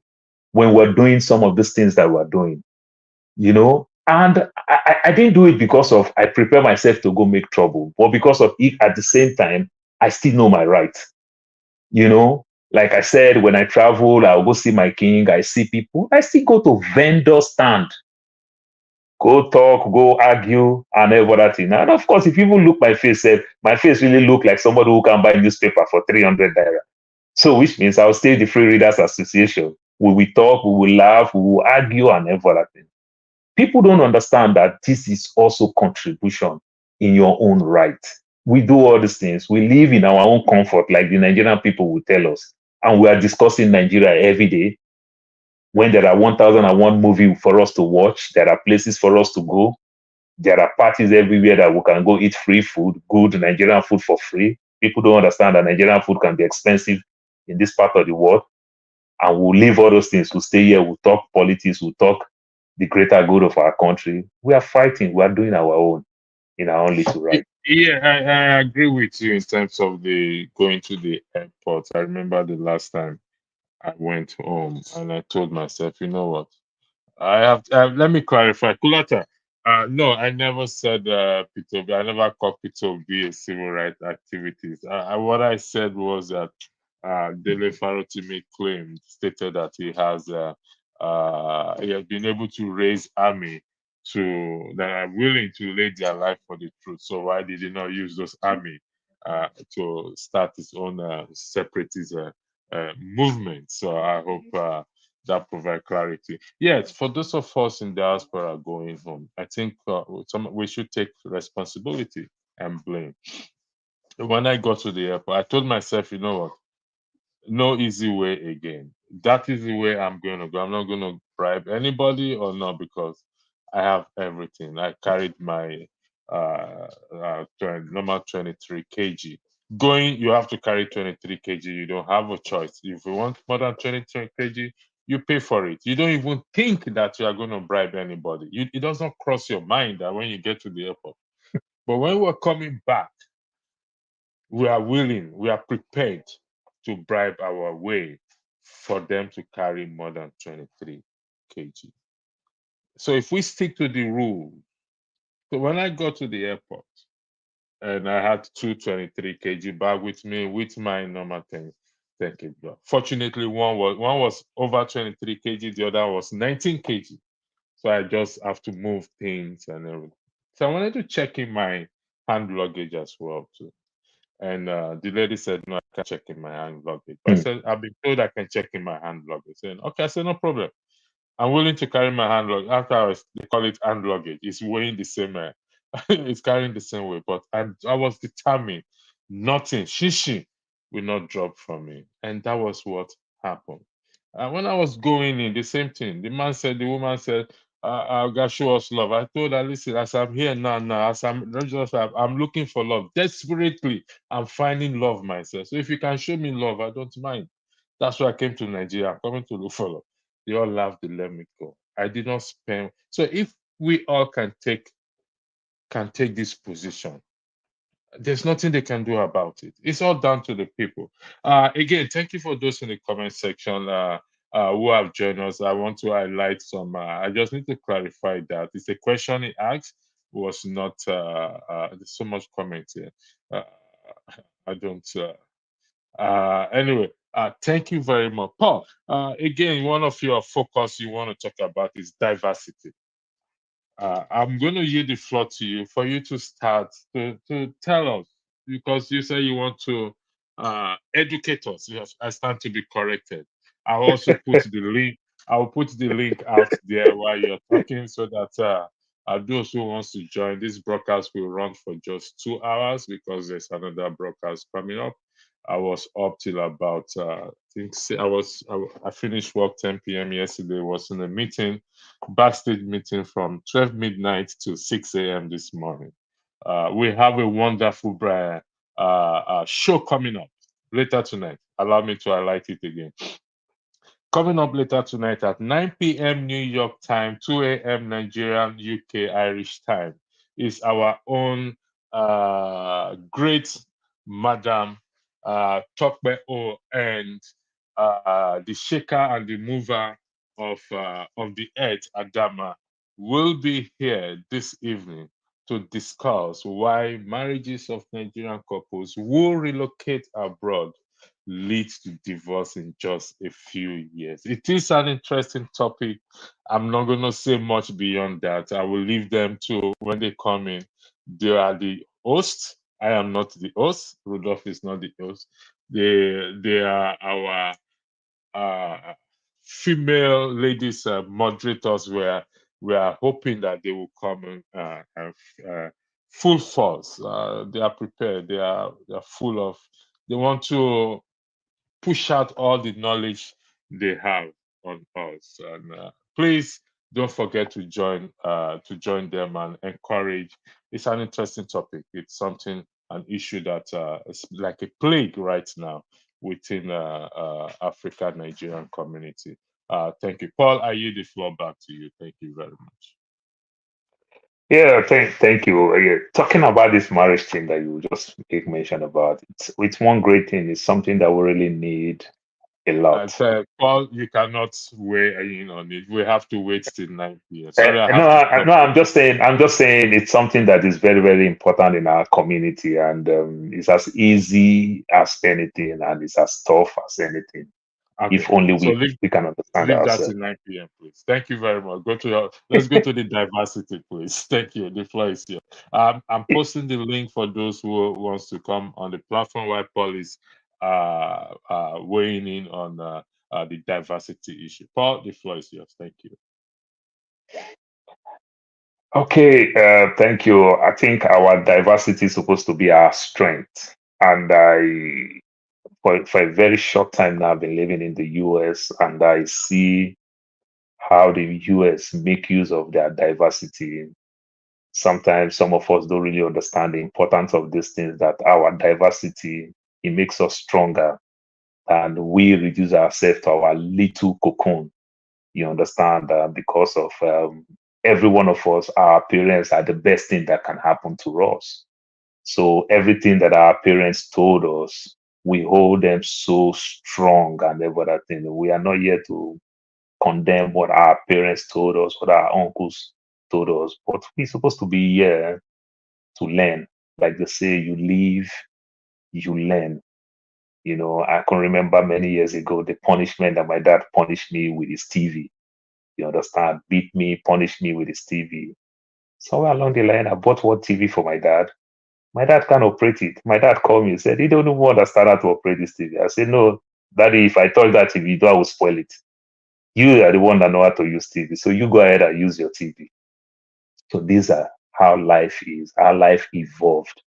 when we're doing some of these things that we're doing, And I didn't do it because of I prepare myself to go make trouble, but because of it at the same time, I still know my right. Like I said, when I travel, I'll go see my king, I see people, I still go to vendor stand, go talk, go argue, and everything. And of course, if you even look my face, my face really look like somebody who can buy newspaper for 300 naira. So which means I'll stay the Free Readers Association. We will talk, we will laugh, we will argue, and everything. People don't understand that this is also contribution in your own right. We do all these things. We live in our own comfort, like the Nigerian people will tell us. And we are discussing Nigeria every day. When there are 1001 movie for us to watch, there are places for us to go. There are parties everywhere that we can go eat free food, good Nigerian food for free. People don't understand that Nigerian food can be expensive in this part of the world. And we'll leave all those things. We'll stay here, we'll talk politics, we'll talk the greater good of our country. We are fighting, we are doing our own in our own little right. Yeah, I agree with you in terms of the going to the airport. I remember the last time I went home and I told myself, you know what? I have let me clarify. Kulata, no, I never said P2B. I never called P2B a civil rights activities. What I said was that Dele Farotimi stated that he has been able to raise army that are willing to lay their life for the truth. So why did he not use those army to start his own separatist movement? So I hope that provide clarity. Yes, for those of us in diaspora going home, I think we should take responsibility and blame. When I got to the airport, I told myself, you know what? No easy way again. That is the way I'm going to go. I'm not going to bribe anybody or not because I have everything. I carried my normal 23 kg. Going, you have to carry 23 kg. You don't have a choice. If you want more than 23 kg, you pay for it. You don't even think that you are going to bribe anybody. It doesn't cross your mind that when you get to the airport. But when we're coming back, we are willing, we are prepared to bribe our way for them to carry more than 23 kg. So if we stick to the rule, so when I got to the airport and I had two 23 kg bag with me with my normal 10 kg. Fortunately, one was over 23 kg, the other was 19 kg. So I just have to move things and everything. So I wanted to check in my hand luggage as well too. And the lady said, no, I can't check in my hand luggage. But I said, I've been told I can check in my hand luggage. Saying, okay, I said, no problem. I'm willing to carry my hand luggage. After they call it hand luggage, it's weighing the same it's carrying the same way. But I was determined, nothing, shishi will not drop from me. And that was what happened. When I was going in, the same thing. The woman said, God show us love. I told her, listen, as I'm here now, as I'm not just, I'm looking for love. Desperately, I'm finding love myself. So if you can show me love, I don't mind. That's why I came to Nigeria. I'm coming to look for love. They all laughed, they let me go. I did not spend. So if we all can take this position, there's nothing they can do about it. It's all down to the people. Again, thank you for those in the comment section who have joined us. I want to highlight some. I just need to clarify that it's a question he asked was not. There's so much comment here. Uh, I don't. Anyway, thank you very much, Paul. Again, one of your focus you want to talk about is diversity. I'm going to yield the floor to you for you to start to tell us, because you say you want to educate us. Yes, I stand to be corrected. I'll also put the link. I'll put the link out there while you're talking, so that those who wants to join this broadcast will run for just 2 hours, because there's another broadcast coming up. I was up till about I think I finished work 10 p.m. yesterday. Was in a meeting, backstage meeting from 12 midnight to 6 a.m. this morning. We have a wonderful show coming up later tonight. Allow me to highlight it again. Coming up later tonight at 9 p.m. New York time, 2 a.m. Nigerian, UK, Irish time is our own great Madam Tokbe O, and the shaker and the mover of the earth, Adama, will be here this evening to discuss why marriages of Nigerian couples who relocate abroad leads to divorce in just a few years. It is an interesting topic. I'm not going to say much beyond that. I will leave them to when they come in. They are the host. I am not the host. Rudolph is not the host. They are our female ladies moderators. Where we are hoping that they will come in full force. They are prepared. They are full of. They want to push out all the knowledge they have on us. And please don't forget to join them and encourage. It's an interesting topic. It's something, an issue that is like a plague right now within Africa Nigerian community. Thank you, Paul. I yield the floor back to you. Thank you very much. Yeah, thank you. Talking about this marriage thing that you just make mention about, it's one great thing. It's something that we really need a lot. Paul, you cannot weigh in on it. We have to wait till 9 p.m. Sorry, I No, have to stop. no, I'm just saying it's something that is very, very important in our community, and it's as easy as anything, and it's as tough as anything. Okay. If only So we can understand leave that ourselves. till 9 p.m., please. Thank you very much. Let's go to the diversity, please. Thank you. The floor is here. I'm posting the link for those who wants to come on the platform while Paul is weighing in on the diversity issue. Paul, the floor is yours. Thank you. Okay, thank you. I think our diversity is supposed to be our strength, and for a very short time now, I've been living in the US, and I see how the US make use of their diversity. Sometimes some of us don't really understand the importance of these things, that our diversity, it makes us stronger, and we reduce ourselves to our little cocoon. You understand? Because of every one of us, our parents are the best thing that can happen to us. So everything that our parents told us, we hold them so strong and everything. We are not here to condemn what our parents told us, what our uncles told us, but we're supposed to be here to learn. Like they say, you live, you learn. You know, I can remember many years ago the punishment that my dad punished me with his TV. You understand? Beat me, punish me with his TV. Somewhere along the line, I bought one TV for my dad. My dad can't operate it. My dad called me and said, he don't even understand how to operate this TV. I said, no, daddy, if I touch that TV, I will spoil it. You are the one that know how to use TV. So you go ahead and use your TV. So these are how life is, how life evolved.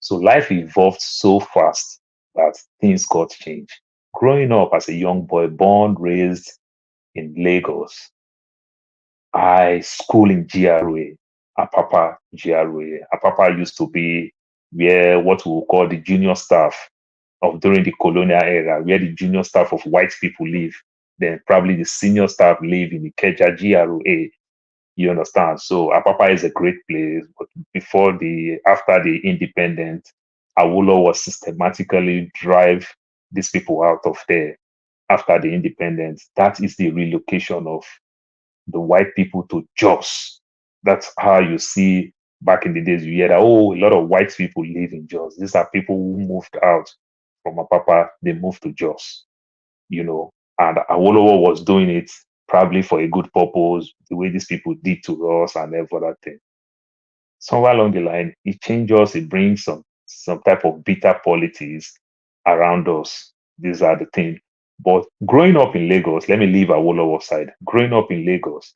So life evolved so fast that things got changed. Growing up as a young boy, born, raised in Lagos, I school in GRA, Apapa GRA. Apapa used to be where what we would call the junior staff of during the colonial era, where the junior staff of white people live. Then probably the senior staff live in Ikeja GRA. You understand? So Apapa is a great place, but after the independence, Awolowo was systematically drive these people out of there after the independence. That is the relocation of the white people to Jos. That's how you see back in the days, you hear that, oh, a lot of white people live in Jos. These are people who moved out from Apapa, they moved to Jos, and Awolowo was doing it probably for a good purpose, the way these people did to us and every other thing. Somewhere along the line, it changes, it brings some type of bitter politics around us. These are the things. But growing up in Lagos, let me leave Awolowo side. Growing up in Lagos,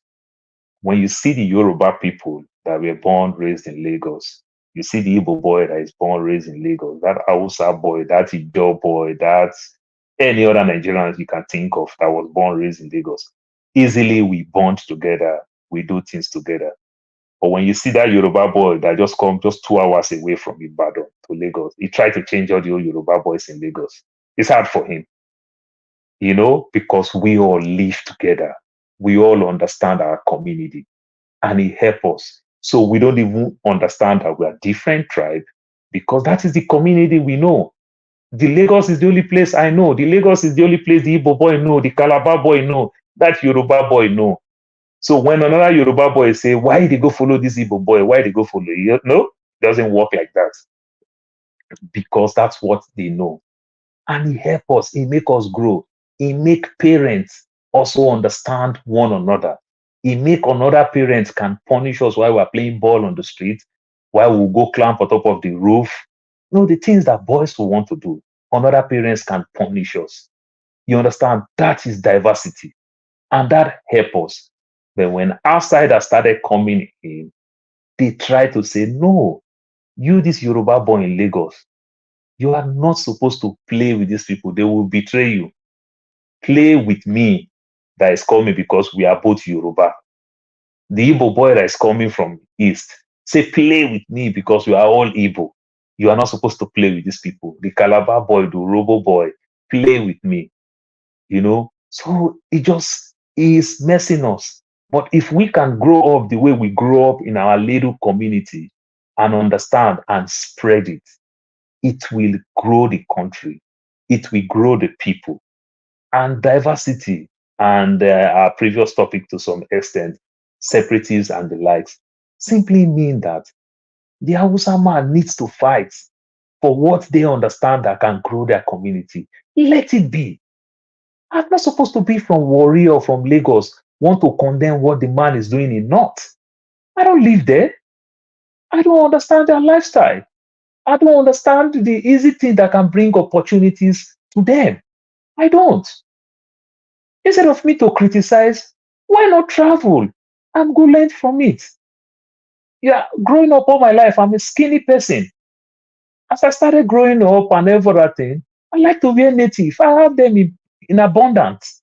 when you see the Yoruba people that were born, raised in Lagos, you see the Igbo boy that is born, raised in Lagos, that Hausa boy, that Ido boy, that any other Nigerians you can think of that was born, raised in Lagos. Easily we bond together, we do things together. But when you see that Yoruba boy that just come just 2 hours away from Ibadan to Lagos, he tried to change all the old Yoruba boys in Lagos. It's hard for him, because we all live together. We all understand our community and it helps us. So we don't even understand that we are different tribe because that is the community we know. The Lagos is the only place I know. The Lagos is the only place the Igbo boy know, the Calabar boy know, that Yoruba boy know. So when another Yoruba boy say, why they go follow this Igbo boy? Why they go follow you? No, it doesn't work like that. Because that's what they know. And it helps us, it make us grow. It make parents also understand one another. It make another parents can punish us while we're playing ball on the street, while we go climb on top of the roof. The things that boys will want to do, another parents can punish us. You understand? That is diversity. And that helps us. But when outsiders started coming in, they try to say, no, you, this Yoruba boy in Lagos, you are not supposed to play with these people. They will betray you. Play with me that is coming because we are both Yoruba. The Igbo boy that is coming from East, say, play with me because we are all Igbo. You are not supposed to play with these people. The Calabar boy, the Robo boy, play with me. So it just is messing us. But if we can grow up the way we grow up in our little community and understand and spread it, it will grow the country. It will grow the people. And diversity and our previous topic to some extent, separatists and the likes, simply mean that the Hausa man needs to fight for what they understand that can grow their community. Let it be. I'm not supposed to be from Warri or from Lagos, want to condemn what the man is doing in North. I don't live there. I don't understand their lifestyle. I don't understand the easy thing that can bring opportunities to them. I don't. Instead of me to criticize, why not travel and go learn from it? Yeah, growing up all my life, I'm a skinny person. As I started growing up and everything, I like to wear native. I have them in abundance.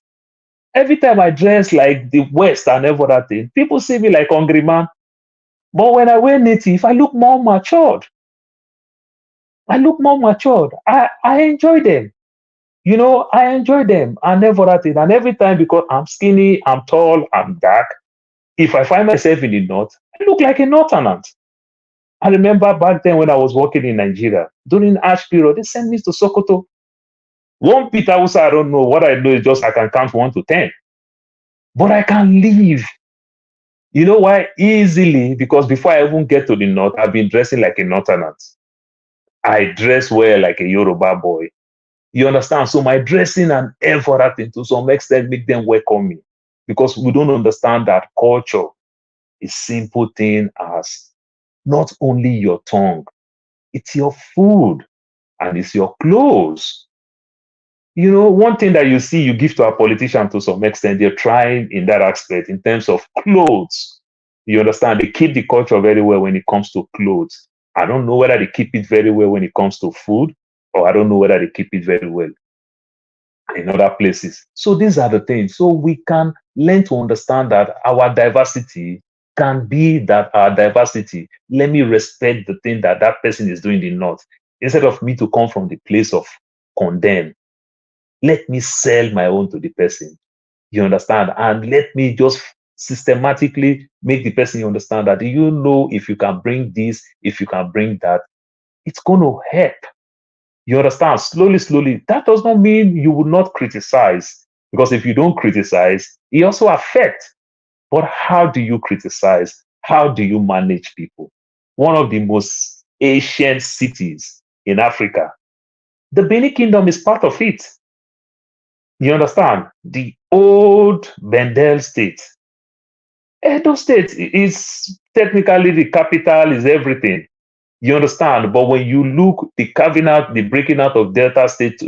Every time I dress like the West and everything, people see me like hungry man. But when I wear native, I look more matured. I enjoy them. I enjoy them and everything. And every time, because I'm skinny, I'm tall, I'm dark, if I find myself in the North, I look like a Northernant. I remember back then when I was working in Nigeria, during Ash period, they sent me to Sokoto. One bit I don't know. What I know is just I can count 1 to 10. But I can live. You know why? Easily, because before I even get to the North, I've been dressing like a Northernant. I dress well like a Yoruba boy. You understand? So my dressing and everything to some extent make them welcome me. Because we don't understand that culture is simple thing as not only your tongue, it's your food and it's your clothes. One thing that you see you give to a politician to some extent, they're trying in that aspect in terms of clothes. You understand? They keep the culture very well when it comes to clothes. I don't know whether they keep it very well when it comes to food, or I don't know whether they keep it very well in other places. So these are the things. So we can learn to understand that our diversity can be that our diversity. Let me respect the thing that that person is doing in the north. Instead of me to come from the place of condemn, let me sell my own to the person. You understand? And let me just systematically make the person understand that, you know, if you can bring this, if you can bring that, it's going to help. You understand? Slowly, slowly. That does not mean you will not criticize, because if you don't criticize, it also affects. But how do you criticize? How do you manage people? One of the most ancient cities in Africa, the Benin Kingdom is part of it. You understand? The old Bendel state. Edo State is technically the capital, is everything. You understand? But when you look, the carving out, the breaking out of Delta State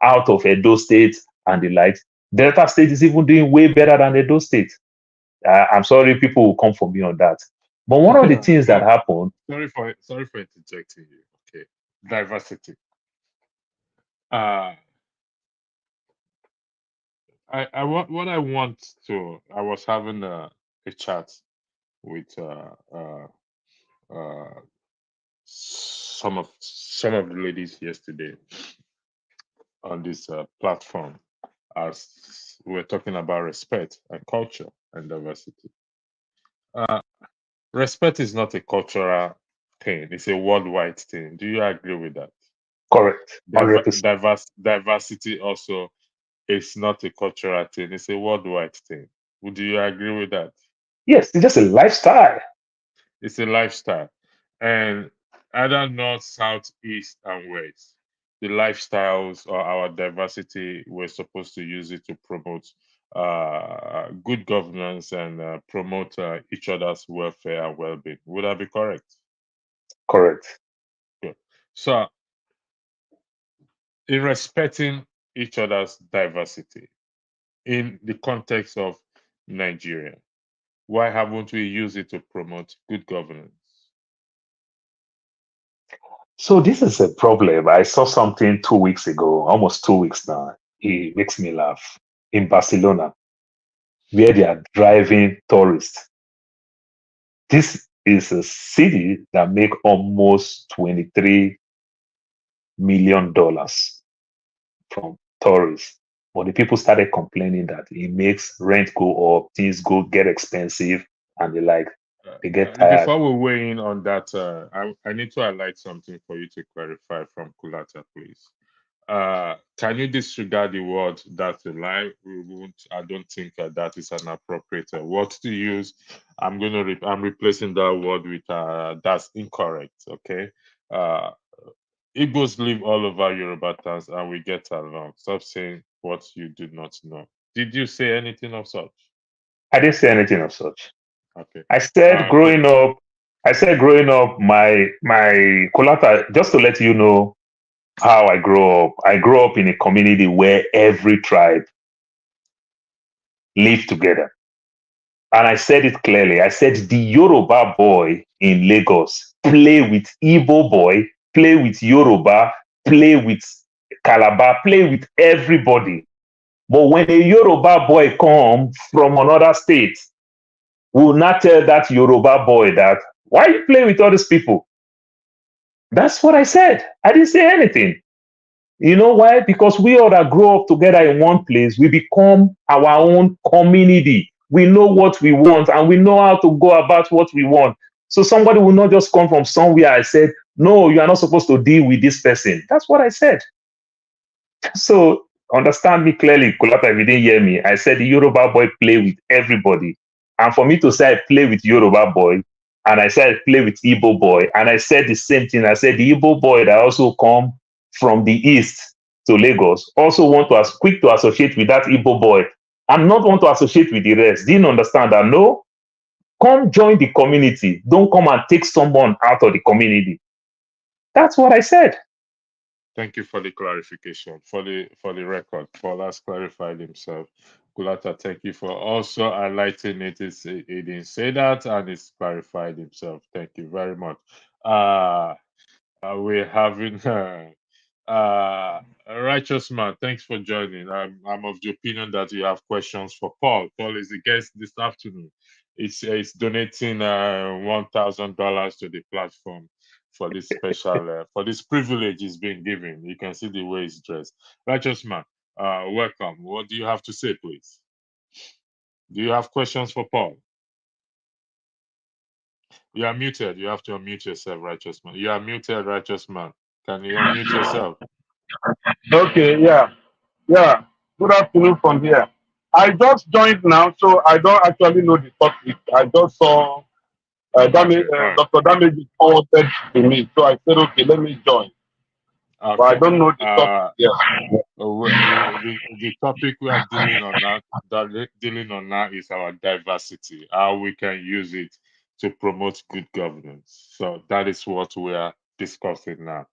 out of Edo State and the likes, Delta State is even doing way better than Edo State. I'm sorry, people will come for me on that. But one of the things that happened. Sorry for interjecting you. Okay, diversity. I want what I want to. I was having a chat with some of the ladies yesterday on this platform, as we're talking about respect and culture and diversity. Respect is not a cultural thing; it's a worldwide thing. Do you agree with that? Correct. 100%. Diversity also is not a cultural thing; it's a worldwide thing. Would you agree with that? Yes, it's just a lifestyle. It's a lifestyle, and either north, south, east, and west, the lifestyles or our diversity, we're supposed to use it to promote good governance and promote each other's welfare and well-being. Would that be correct? Correct. Good. So, in respecting each other's diversity in the context of Nigeria, why haven't we used it to promote good governance? So this is a problem. I saw something 2 weeks ago, almost 2 weeks now. It makes me laugh. In Barcelona, where they are driving tourists. This is a city that make almost $23 million from tourists. But the people started complaining that it makes rent go up, things go get expensive, and they get tired. Before we weigh in on that, I need to highlight something for you to clarify from Kulata, please. Can you disregard the word "that's a lie"? We won't. I don't think that is an appropriate word to use. I'm I'm replacing that word with "that's incorrect." Okay. Igbos live all over Yoruba towns, and we get along. Stop saying what you do not know. Did you say anything of such? I didn't say anything of such. Okay. I said growing up, my Kolata, just to let you know how I grew up. I grew up in a community where every tribe lived together. And I said it clearly. I said the Yoruba boy in Lagos play with Igbo boy, play with Yoruba, play with Calabar, play with everybody. But when a Yoruba boy come from another state, will not tell that Yoruba boy that, why you play with all these people? That's what I said. I didn't say anything. You know why? Because we all that grow up together in one place, we become our own community. We know what we want and we know how to go about what we want. So somebody will not just come from somewhere. I said, no, you are not supposed to deal with this person. That's what I said. So understand me clearly, Kulata, if you didn't hear me. I said the Yoruba boy play with everybody. And for me to say I play with Yoruba boy, and I said I play with Igbo boy, and I said the same thing. I said the Igbo boy that also come from the east to Lagos also want to quick to associate with that Igbo boy and not want to associate with the rest. Didn't understand that? No, come join the community. Don't come and take someone out of the community. That's what I said. Thank you for the clarification. For the record, Paul has clarified himself. Kulata, thank you for also highlighting it. He didn't say that and it's clarified himself. Thank you very much. We're having a righteous man. Thanks for joining. I'm of the opinion that you have questions for Paul. Paul is the guest this afternoon. It's donating $1,000 to the platform for this special for this privilege is being given. You can see the way he's dressed. Righteous man, welcome. What do you have to say, please? Do you have questions for Paul? You are muted. You have to unmute yourself, righteous man. You are muted, righteous man. Can you unmute yourself? Okay, yeah. Yeah. Good afternoon from here. I just joined now, so I don't actually know the topic. I just saw Okay, all right. Dr. Damage forwarded to me. So I said, okay, let me join. But I Okay. don't know the topic. Yeah. The topic we are dealing on now is our diversity, how we can use it to promote good governance. So that is what we are discussing now.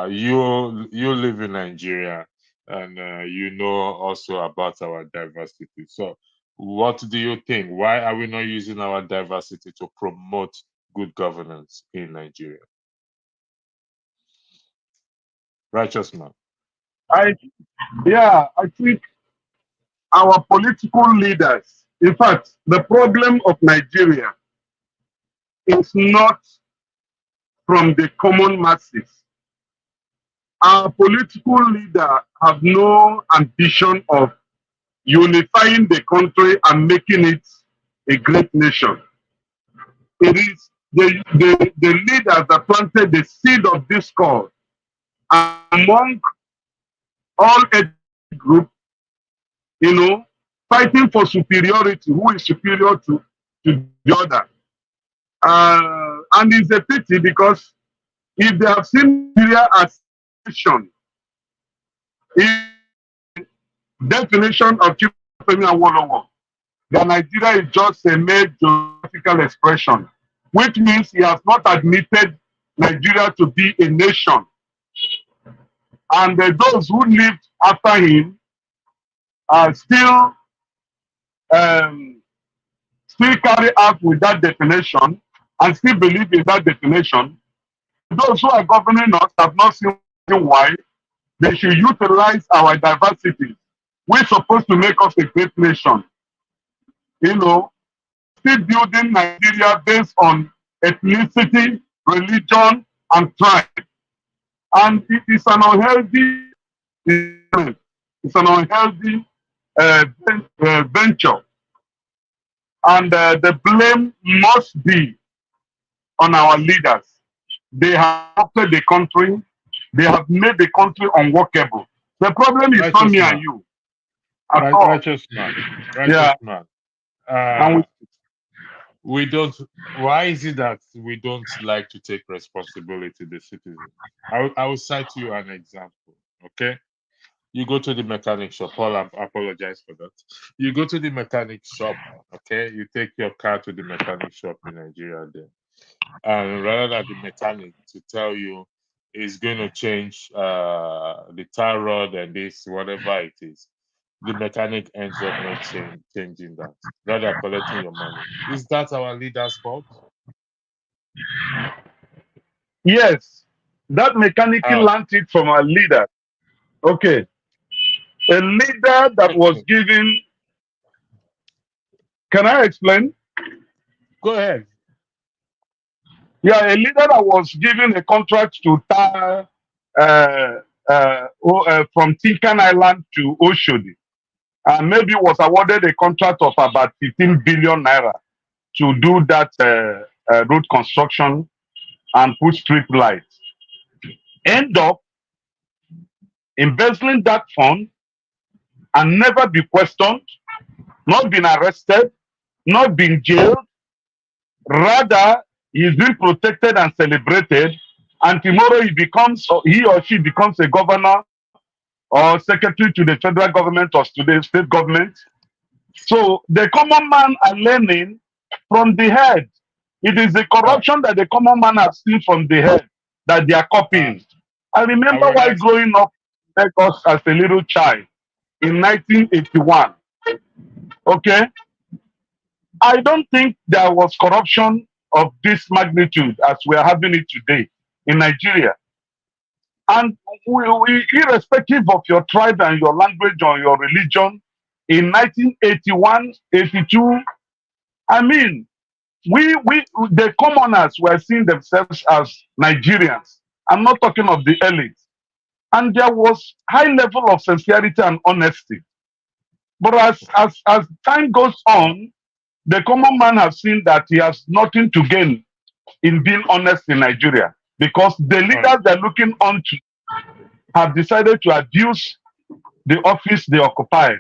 You live in Nigeria, and you know also about our diversity. So what do you think? Why are we not using our diversity to promote good governance in Nigeria? Righteous man. I think our political leaders, in fact, the problem of Nigeria is not from the common masses. Our political leaders have no ambition of unifying the country and making it a great nation. It is the leaders that planted the seed of discord among all ethnic groups, fighting for superiority, who is superior to the other. And it's a pity because if they have seen Nigeria as a nation, in definition of Chief Awolowo, that Nigeria is just a mere geographical expression, which means he has not admitted Nigeria to be a nation. And those who lived after him are still carry out with that definition and still believe in that definition. Those who are governing us have not seen why they should utilize our diversity. We're supposed to make us a great nation. Still building Nigeria based on ethnicity, religion, and tribe. And it is an unhealthy it's an unhealthy venture. And the blame must be on our leaders. They have corrupted the country. They have made the country unworkable. The problem is not me and you. Righteous man. We don't. Why is it that we don't like to take responsibility, the citizens? I will cite you an example. Okay, you go to the mechanic shop. Paul, I apologize for that. You go to the mechanic shop. Okay, you take your car to the mechanic shop in Nigeria, then, and rather than the mechanic to tell you is going to change the tar rod and this whatever it is, the mechanic ends up not changing that, rather collecting your money. Is that our leader's fault? Yes, that mechanic learned it from our leader. Okay, a leader that was given. Can I explain? Go ahead. Yeah, a leader that was given a contract to tar from Tinkan Island to Oshodi, and maybe was awarded a contract of about 15 billion naira to do that road construction and put street lights. End up embezzling that fund and never be questioned, not been arrested, not been jailed. Rather, he's been protected and celebrated, and tomorrow he or she becomes a governor or secretary to the federal government or to the state government. So the common man are learning from the head. It is the corruption that the common man has seen from the head that they are copying. I remember while growing up in Lagos as a little child in 1981, Okay, I don't think there was corruption of this magnitude as we are having it today in Nigeria. And irrespective of your tribe and your language or your religion, in 1981, 82, I mean, the commoners were seeing themselves as Nigerians. I'm not talking of the elite. And there was high level of sincerity and honesty. But as time goes on, the common man has seen that he has nothing to gain in being honest in Nigeria, because the leaders they're looking onto have decided to abuse the office they occupy.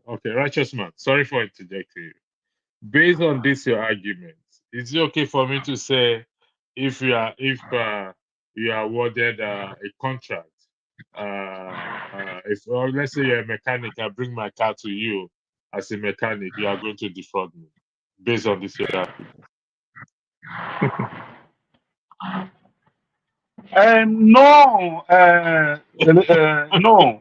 Okay, righteous man. Sorry for interjecting you. Based on this your argument, is it okay for me to say if you are awarded a contract, if let's say you're a mechanic, I bring my car to you as a mechanic, you are going to defraud me based on this your argument? No, no.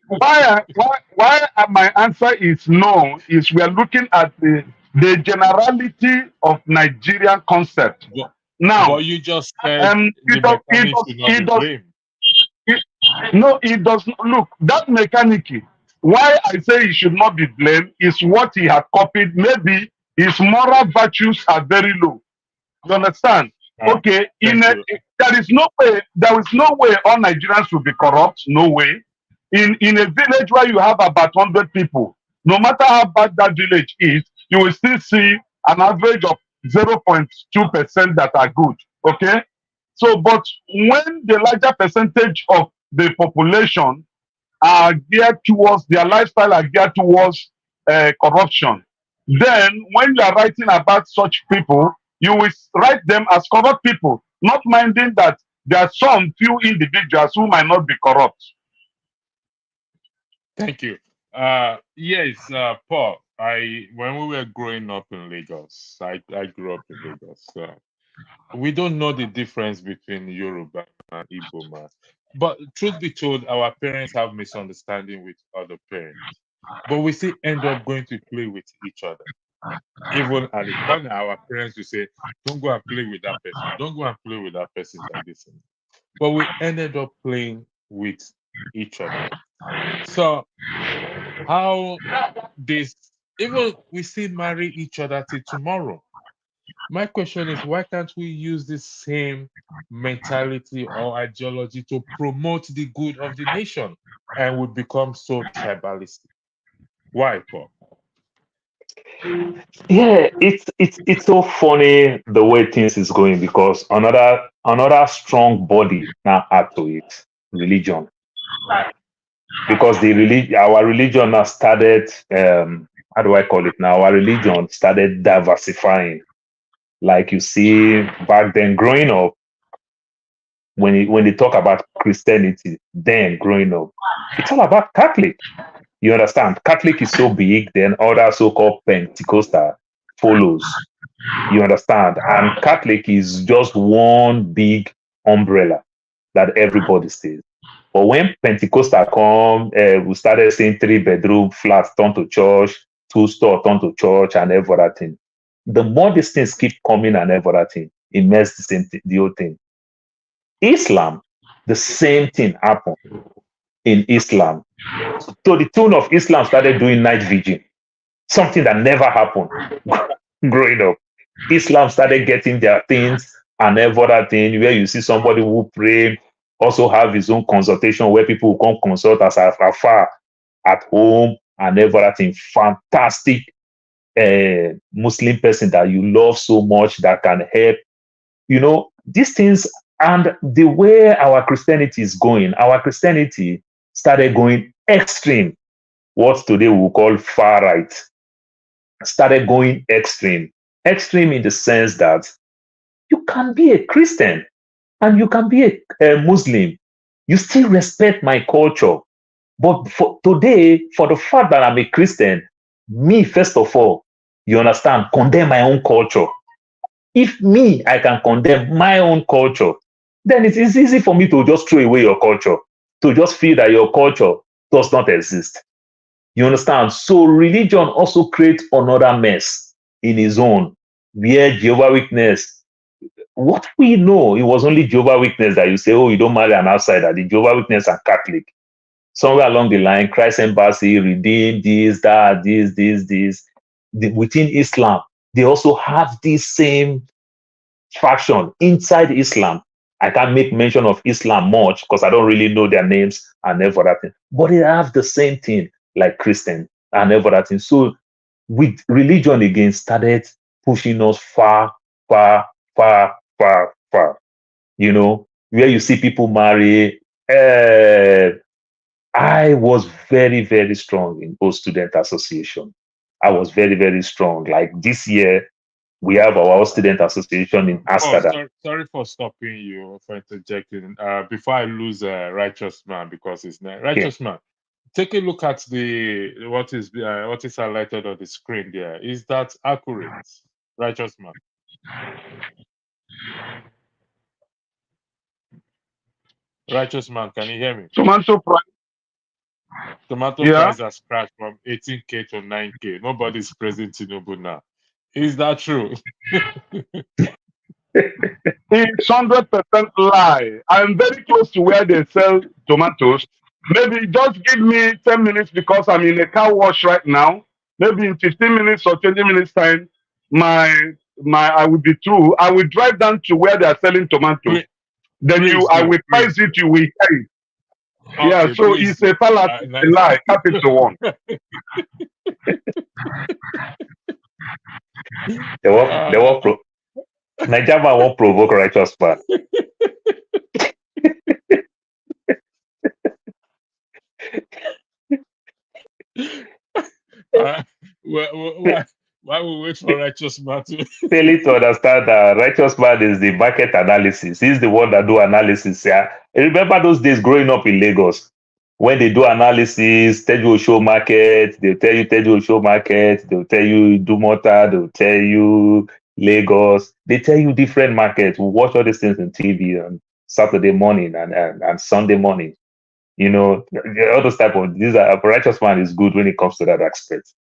Why my answer is no is we are looking at the generality of Nigerian concept. Now, but you just said the mechanic should not be blamed. No, it does not. Look, that mechanic, why I say he should not be blamed is what he had copied. Maybe his moral virtues are very low. You understand? Okay, there is no way all Nigerians will be corrupt. No way. In a village where you have about 100 people, no matter how bad that village is, you will still see an average of 0.2% that are good. Okay? So, but when the larger percentage of the population are geared towards, their lifestyle are geared towards corruption, then when you are writing about such people, you will write them as corrupt people, not minding that there are some few individuals who might not be corrupt. Thank you. Yes, Paul, when we were growing up in Lagos, I grew up in Lagos. We don't know the difference between Yoruba and Igbo man. But truth be told, our parents have misunderstanding with other parents. But we still end up going to play with each other. Even at the corner, our parents will say, don't go and play with that person. Don't go and play with that person like this. But we ended up playing with each other. So how this, even we still marry each other till tomorrow. My question is, why can't we use the same mentality or ideology to promote the good of the nation, and we become so tribalistic? Why, Paul? Yeah, it's so funny the way things is going, because another strong body now add to it, religion. Because our religion now started, how do I call it now? Our religion started diversifying. Like you see back then growing up, when they talk about Christianity, then growing up, it's all about Catholic. You understand? Catholic is so big, then other so-called Pentecostal follows. You understand? And Catholic is just one big umbrella that everybody sees. But when Pentecostal come, we started seeing 3-bedroom flats turn to church, 2-store turn to church, and everything. The more these things keep coming and everything, it makes the same thing, the whole thing. Islam, the same thing happened in Islam. So the tune of Islam started doing night vigil, something that never happened growing up. Islam started getting their things and everything, where you see somebody who pray, also have his own consultation where people will come consult as afar at home and everything. Fantastic Muslim person that you love so much that can help. You know, these things, and the way our Christianity is going, our Christianity started going extreme. What today we call far right. Started going extreme. Extreme in the sense that you can be a Christian and you can be a Muslim. You still respect my culture. But for today, for the fact that I'm a Christian, me, first of all, you understand, condemn my own culture. If me, I can condemn my own culture, then it is easy for me to just throw away your culture, to just feel that your culture does not exist. You understand? So religion also creates another mess in its own, where Jehovah Witness, what we know, it was only Jehovah Witness that you say, oh, you don't marry an outsider. The Jehovah Witness are Catholic. Somewhere along the line, Christ Embassy, Redeem, this, that, this. Within Islam, they also have this same faction inside Islam. I can't make mention of Islam much because I don't really know their names and every other thing. But they have the same thing like Christian and every other thing. So with religion again started pushing us far, far, far, far, far. You know, where you see people marry. I was very, very strong in both student association. I was very, very strong. Like this year, we have our student association in Oh, Amsterdam. sorry for stopping you, for interjecting. Before I lose Righteous Man, because it's not Yeah. Righteous Man. Take a look at the what is highlighted on the screen there. Is that accurate, Righteous Man? Righteous Man, can you hear me? Tomato price. Tomato Yeah. price has crashed from 18K to 9K. Nobody's praising Tinubu now. Is that true? It's 100% lie. I'm very close to where they sell tomatoes. Maybe just give me 10 minutes because I'm in a car wash right now. Maybe in 15 minutes or 20 minutes time, I will be through. I will drive down to where they are selling tomatoes. Then I will price it, you will hear it. Yeah, Okay, so please it's a fallacy, a lie, capital one. Niger man won't provoke Righteous Man. Why we wait for Righteous Man to Failing to understand that Righteous Man is the market analysis. He's the one that do analysis. Yeah. Remember those days growing up in Lagos when they do analysis, Teju show market, they'll tell you Teju show market, they'll tell you Dumota, they'll tell you Lagos, they tell you different markets. We watch all these things on TV on Saturday morning and Sunday morning. You know, all those type of these are Righteous Man is good when it comes to that aspect.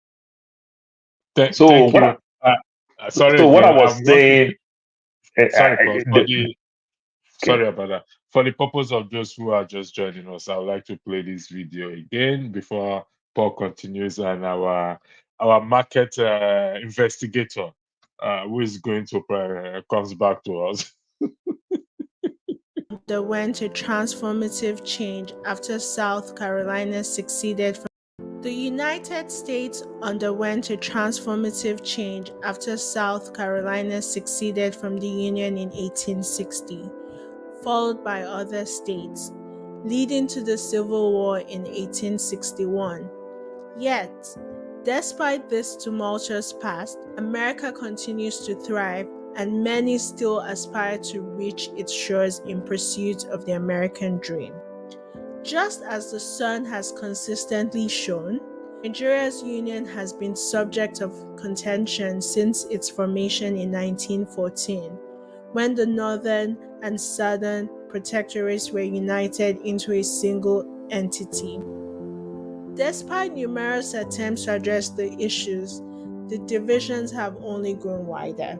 Thank So you. Sorry so what I again. was saying, Sorry about that. For the purpose of those who are just joining us, I would like to play this video again before Paul continues, and our market investigator, who is going to comes back to us. Underwent a transformative change after South Carolina seceded from the United States underwent a transformative change after South Carolina seceded from the Union in 1860, followed by other states, leading to the Civil War in 1861. Yet, despite this tumultuous past, America continues to thrive, and many still aspire to reach its shores in pursuit of the American dream. Just as the sun has consistently shone, Nigeria's union has been subject of contention since its formation in 1914, when the northern and southern protectorates were united into a single entity. Despite numerous attempts to address the issues, the divisions have only grown wider.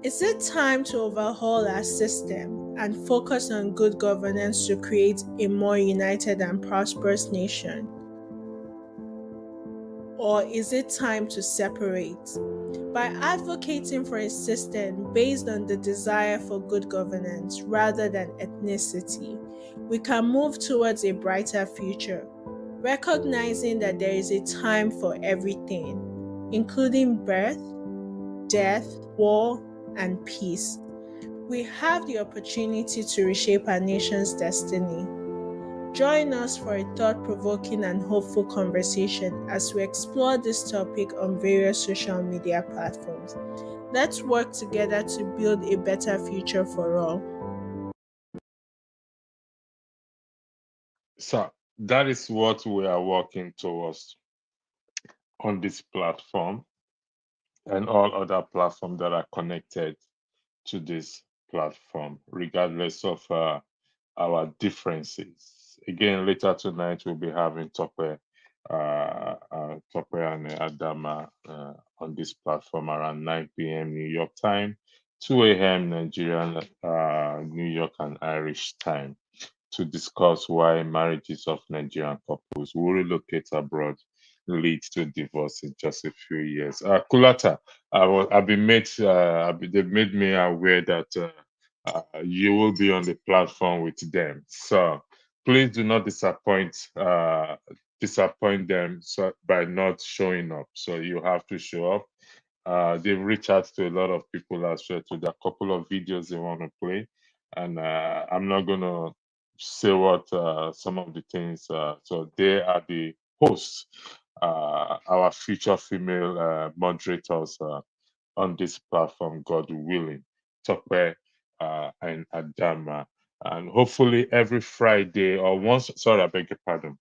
Is it time to overhaul our system and focus on good governance to create a more united and prosperous nation? Or is it time to separate? By advocating for a system based on the desire for good governance rather than ethnicity, we can move towards a brighter future, recognizing that there is a time for everything, including birth, death, war, and peace. We have the opportunity to reshape our nation's destiny. Join us for a thought-provoking and hopeful conversation as we explore this topic on various social media platforms. Let's work together to build a better future for all. So that is what we are working towards on this platform and all other platforms that are connected to this platform, regardless of our differences. Again, later tonight we'll be having Tope Tope and Adama on this platform around 9 p.m. New York time, 2 a.m. Nigerian, New York and Irish time, to discuss why marriages of Nigerian couples who relocate abroad lead to divorce in just a few years. Kulata, I've been made, they've made me aware that you will be on the platform with them. So please do not disappoint them by not showing up. So you have to show up. They've reached out to a lot of people as well to the couple of videos they want to play, and I'm not gonna say what some of the things. So they are the hosts, our future female moderators on this platform, God willing, Tope and Adama, and hopefully every Friday or once. Sorry, I beg your pardon.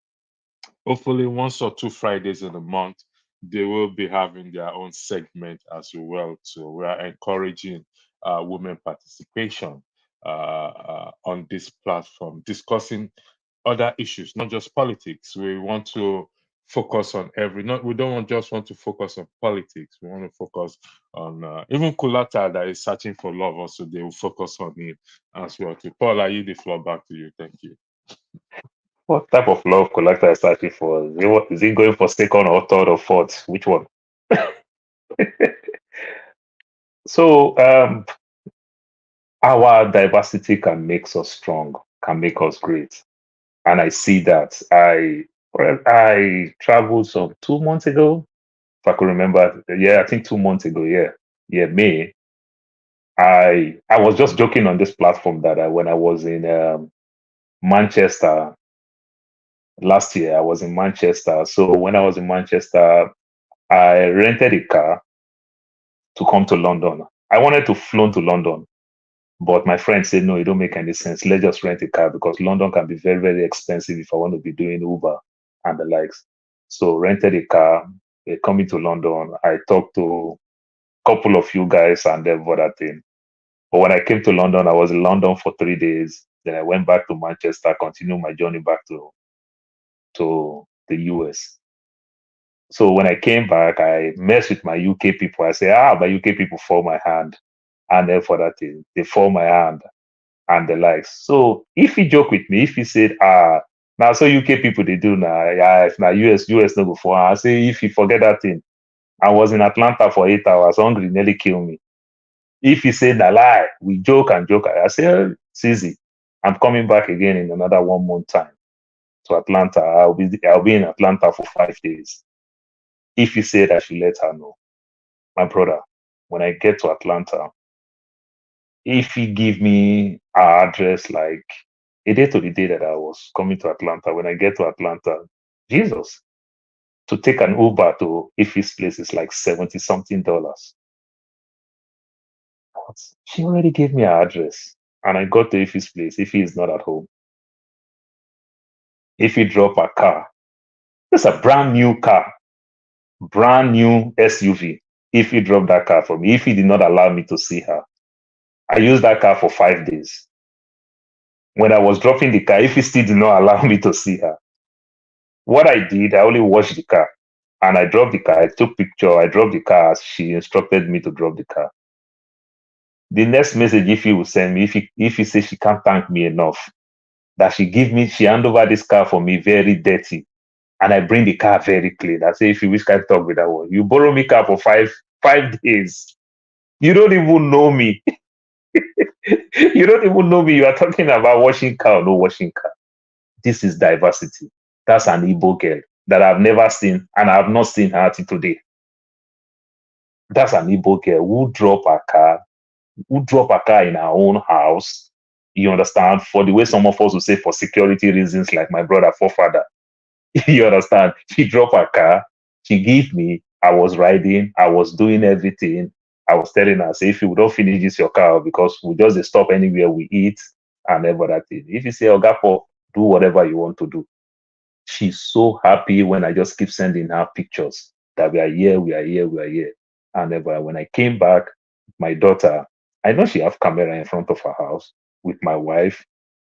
Hopefully, once or two Fridays in a month, they will be having their own segment as well. So we are encouraging women participation on this platform, discussing other issues, not just politics. We want to focus on we don't just want to focus on politics. We want to focus on even Kulata that is searching for love. Also, they will focus on it as well. To Paul, I yield the floor back to you. Thank you. What type of love collector is searching for? Is he going for second or third or fourth? Which one? So our diversity can make us strong, can make us great. And I see that. I traveled some 2 months ago, if I could remember. Yeah, I think 2 months ago. Yeah, May. I was just joking on this platform that when I was in Manchester last year, I was in Manchester. So when I was in Manchester, I rented a car to come to London. I wanted to flown to London, but my friend said, no, it don't make any sense. Let's just rent a car because London can be very, very expensive if I want to be doing Uber and the likes. So rented a car, coming to London. I talked to a couple of you guys and then for that thing. But when I came to London, I was in London for 3 days. Then I went back to Manchester, continued my journey back to the US. So when I came back, I messed with my UK people. I say, my UK people fall my hand. And then for that thing, they fall my hand and the likes. So if he joke with me, if he said, now so UK people they do now, yeah, if now US no go for, I say if you forget that thing, I was in Atlanta for 8 hours, hungry, nearly kill me. If he said a lie, we joke and joke. I say, it's easy. I'm coming back again in another 1 month time to Atlanta. I'll be in Atlanta for 5 days. If he said I should let her know, my brother, when I get to Atlanta, if he give me our address like a day to the day that I was coming to Atlanta, when I get to Atlanta, Jesus, to take an Uber to Ife's place is like $70 something. But she already gave me her address. And I got to Ife's place. Ife is not at home. Ife drop a car. It's a brand new car, brand new SUV. Ife dropped that car for me. Ife did not allow me to see her. I used that car for 5 days. When I was dropping the car, Ife still did not allow me to see her. What I did, I only washed the car. And I dropped the car. I took picture. I dropped the car as she instructed me to drop the car. The next message Ify will send me, if says she can't thank me enough, that she hand over this car for me very dirty. And I bring the car very clean. I say, if you wish I talk with that one, you borrow me car for five days. You don't even know me. You don't even know me. You are talking about washing car or no washing car. This is diversity. That's an Igbo girl that I've never seen, and I have not seen her till today. That's an Igbo girl who drop a car in her own house. You understand? For the way some of us will say for security reasons, like my brother forefather. You understand? She dropped her car. She gave me. I was riding. I was doing everything. I was telling her, say, if you don't finish this your car, because we just stop anywhere we eat and everything. If you say, Ogapo, do whatever you want to do. She's so happy when I just keep sending her pictures that we are here. And when I came back, my daughter, I know she have camera in front of her house with my wife.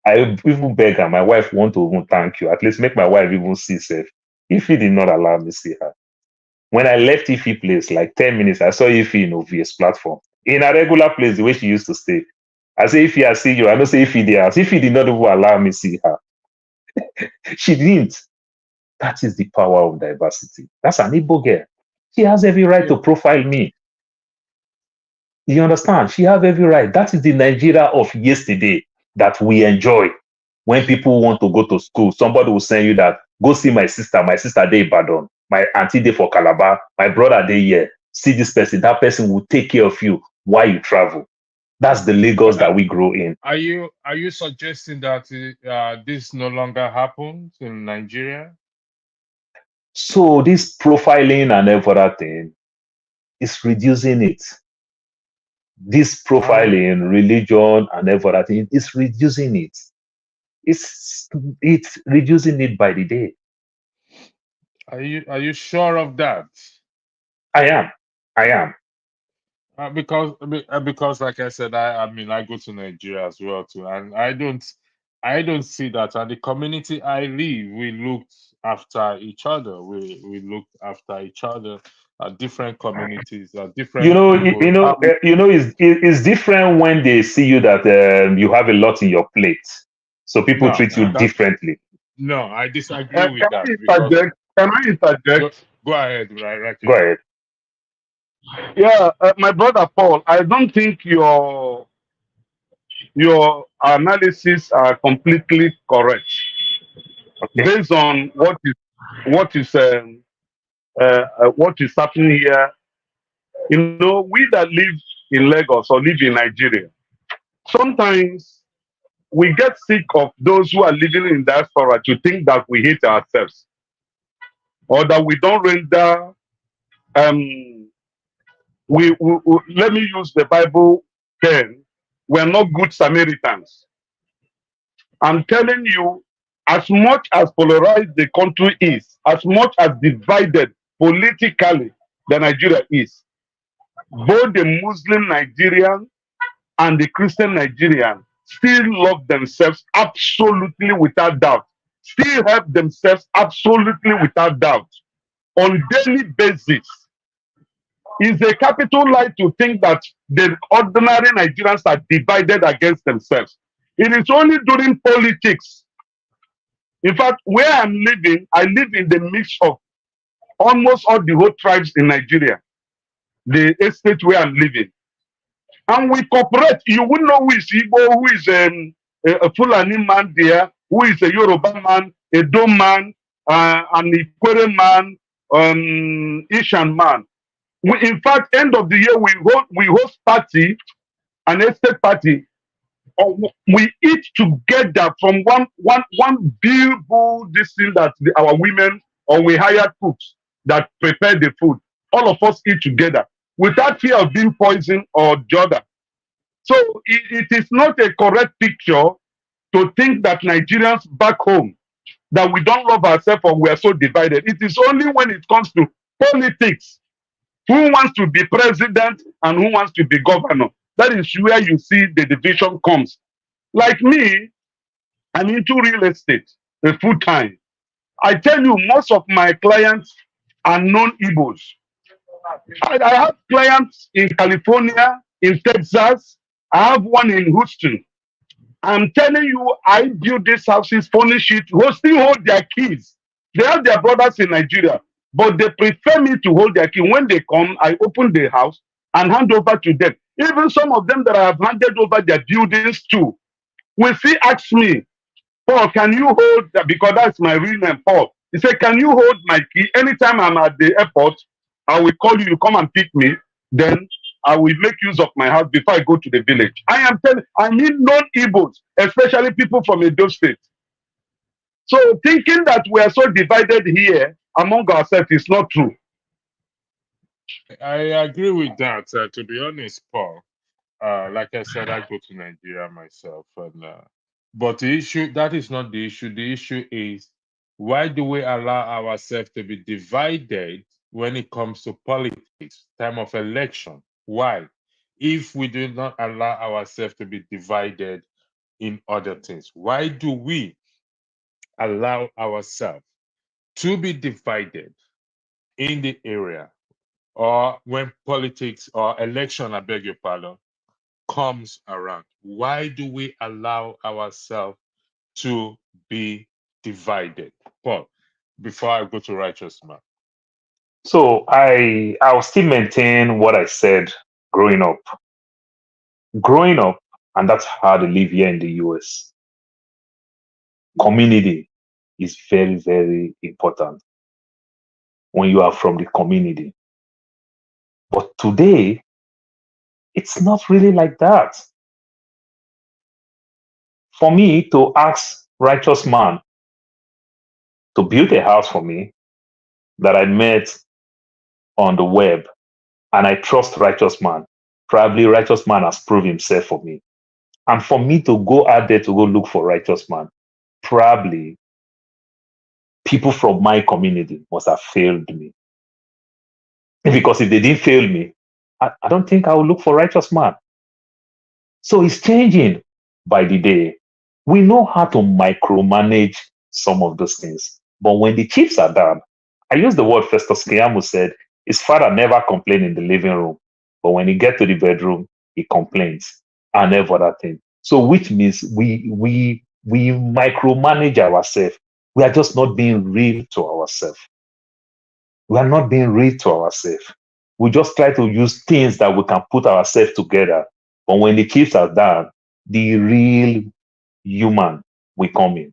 I even beg her, my wife want to even thank you. At least make my wife even see safe. Ife did not allow me see her. When I left Ife place, like 10 minutes, I saw Ife in OVS platform. In a regular place, the way she used to stay. I say, Ife, I see you. I don't say Ife there. Ife did not even allow me see her. She didn't. That is the power of diversity. That's an Igbo girl. She has every right to profile me. You understand? She has every right. That is the Nigeria of yesterday that we enjoy. When people want to go to school, somebody will send you that, go see my sister. My sister dey Ibadan. My auntie dey for Calabar. My brother dey here. See this person. That person will take care of you while you travel. That's the Lagos that we grow in. Are you suggesting that this no longer happens in Nigeria? So this profiling and everything is reducing it. This profiling, religion and everything is reducing it. It's reducing it by the day. Are you sure of that? I am. Because like I said, I mean I go to Nigeria as well too, and I don't see that. And the community I live, we looked after each other. We looked after each other. Different communities, different people. It's different when they see you that you have a lot in your plate, so people treat you differently. No, I disagree with that. Can I interject? Go ahead, right. Go ahead. Yeah, my brother Paul, I don't think your analysis are completely correct based on what is happening here. You know, we that live in Lagos or live in Nigeria, sometimes we get sick of those who are living in diaspora to think that we hate ourselves or that we don't render let me use the Bible term, we're not good Samaritans. I'm telling you, as much as polarized the country is, as much as divided politically the Nigeria is, both the Muslim Nigerian and the Christian Nigerian still love themselves absolutely without doubt, still help themselves absolutely without doubt on daily basis. It's a capital lie to think that the ordinary Nigerians are divided against themselves. It is only during politics. In fact, where I'm living, I live in the mix of almost all the whole tribes in Nigeria, the estate where I'm living. And we cooperate. You wouldn't know who is Igbo, who is a Fulani man there, who is a Yoruba man, a Dom man, an Ikwere man, Ishan man. In fact, end of the year, we host party, an estate party. We eat together from one beautiful this thing that our women, or we hired cooks that prepare the food. All of us eat together without fear of being poisoned or judged. So it is not a correct picture to think that Nigerians back home, that we don't love ourselves or we are so divided. It is only when it comes to politics, who wants to be president and who wants to be governor. That is where you see the division comes. Like me, I'm into real estate full time. I tell you, most of my clients are non-Igbos. I have clients in California, in Texas. I have one in Houston. I'm telling you, I build these houses, furnish it, who still hold their keys. They have their brothers in Nigeria, but they prefer me to hold their key. When they come, I open the house and hand over to them. Even some of them that I have handed over their buildings to will still ask me, Paul, can you hold that? Because that's my real name, Paul. He said, can you hold my key? Anytime I'm at the airport, I will call you, you come and pick me. Then I will make use of my house before I go to the village. I mean non-Igbos, especially people from Edo State. So thinking that we are so divided here among ourselves is not true. I agree with that. To be honest, Paul, like I said, I go to Nigeria myself, and but the issue, that is not the issue. The issue is, why do we allow ourselves to be divided when it comes to politics, time of election? Why? If we do not allow ourselves to be divided in other things, why do we allow ourselves to be divided in the area, or when politics or election, I beg your pardon, comes around? Why do we allow ourselves to be divided? Paul, before I go to righteous man. So I'll still maintain what I said growing up. Growing up, and that's how they live here in the US. Community is very, very important when you are from the community. But today, it's not really like that. For me to ask righteous man to build a house for me that I met on the web, and I trust righteous man, probably righteous man has proved himself for me. And for me to go out there to go look for righteous man, probably people from my community must have failed me. Because if they didn't fail me, I don't think I will look for righteous man. So it's changing by the day. We know how to micromanage some of those things. But when the chips are down, I use the word Festus Keyamo said, his father never complained in the living room. But when he gets to the bedroom, he complains and every other thing. So which means we micromanage ourselves. We are just not being real to ourselves. We are not being real to ourselves. We just try to use things that we can put ourselves together. But when the chips are down, the real human will come in.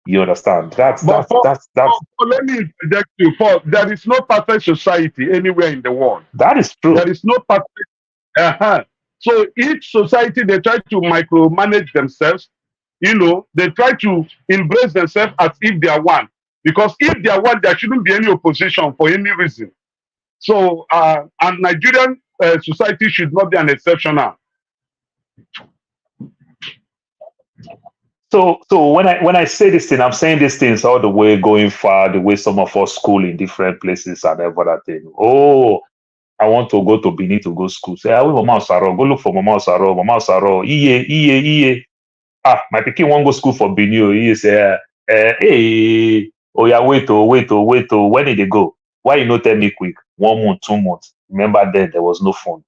You understand? That's Let me interject you. For there is no perfect society anywhere in the world. That is true. There is no perfect. So each society, they try to micromanage themselves. You know, they try to embrace themselves as if they are one. Because if they are one, there shouldn't be any opposition for any reason. So, and Nigerian society should not be an exception now. So when I say this thing, I'm saying these things all the way going far, the way some of us school in different places and every other thing. Oh, I want to go to Benin to go school. Say, ah, Mama Osaro, go look for Mama Osaro, Mama Osaro, iye. Ah, my pikin won't go school for Benin. He say, hey, oh yeah, wait. When did they go? Why you not tell me quick? 1 month, 2 months. Remember then there was no phone.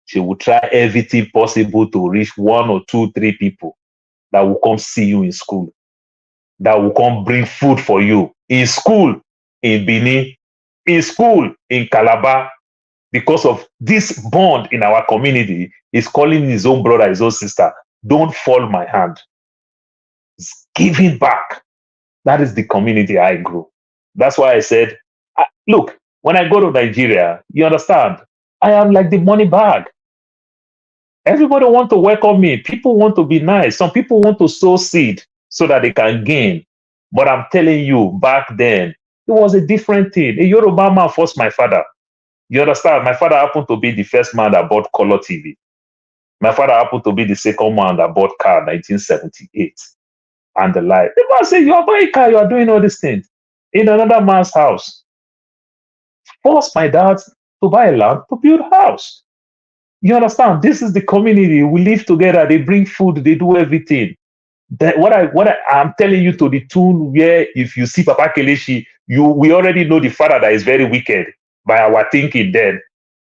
She would try everything possible to reach 1 or 2, 3 people that will come see you in school, that will come bring food for you in school in Benin, in school in Calabar, because of this bond in our community. Is calling his own brother, his own sister, don't fall my hand. It's giving back. That is the community I grew. That's why I said, look, when I go to Nigeria, you understand, I am like the money bag. Everybody want to welcome me. People want to be nice. Some people want to sow seed so that they can gain. But I'm telling you, back then, it was a different thing. A Yoruba man forced my father. You understand? My father happened to be the first man that bought color TV. My father happened to be the second man that bought car in 1978. And the like. The man said, you are buying a car, you are doing all these things. In another man's house. Forced my dad to buy a land to build a house. You understand? This is the community. We live together. They bring food. They do everything. What I'm telling you to the tune where if you see Papa Kelechi, we already know the father that is very wicked by our thinking. Then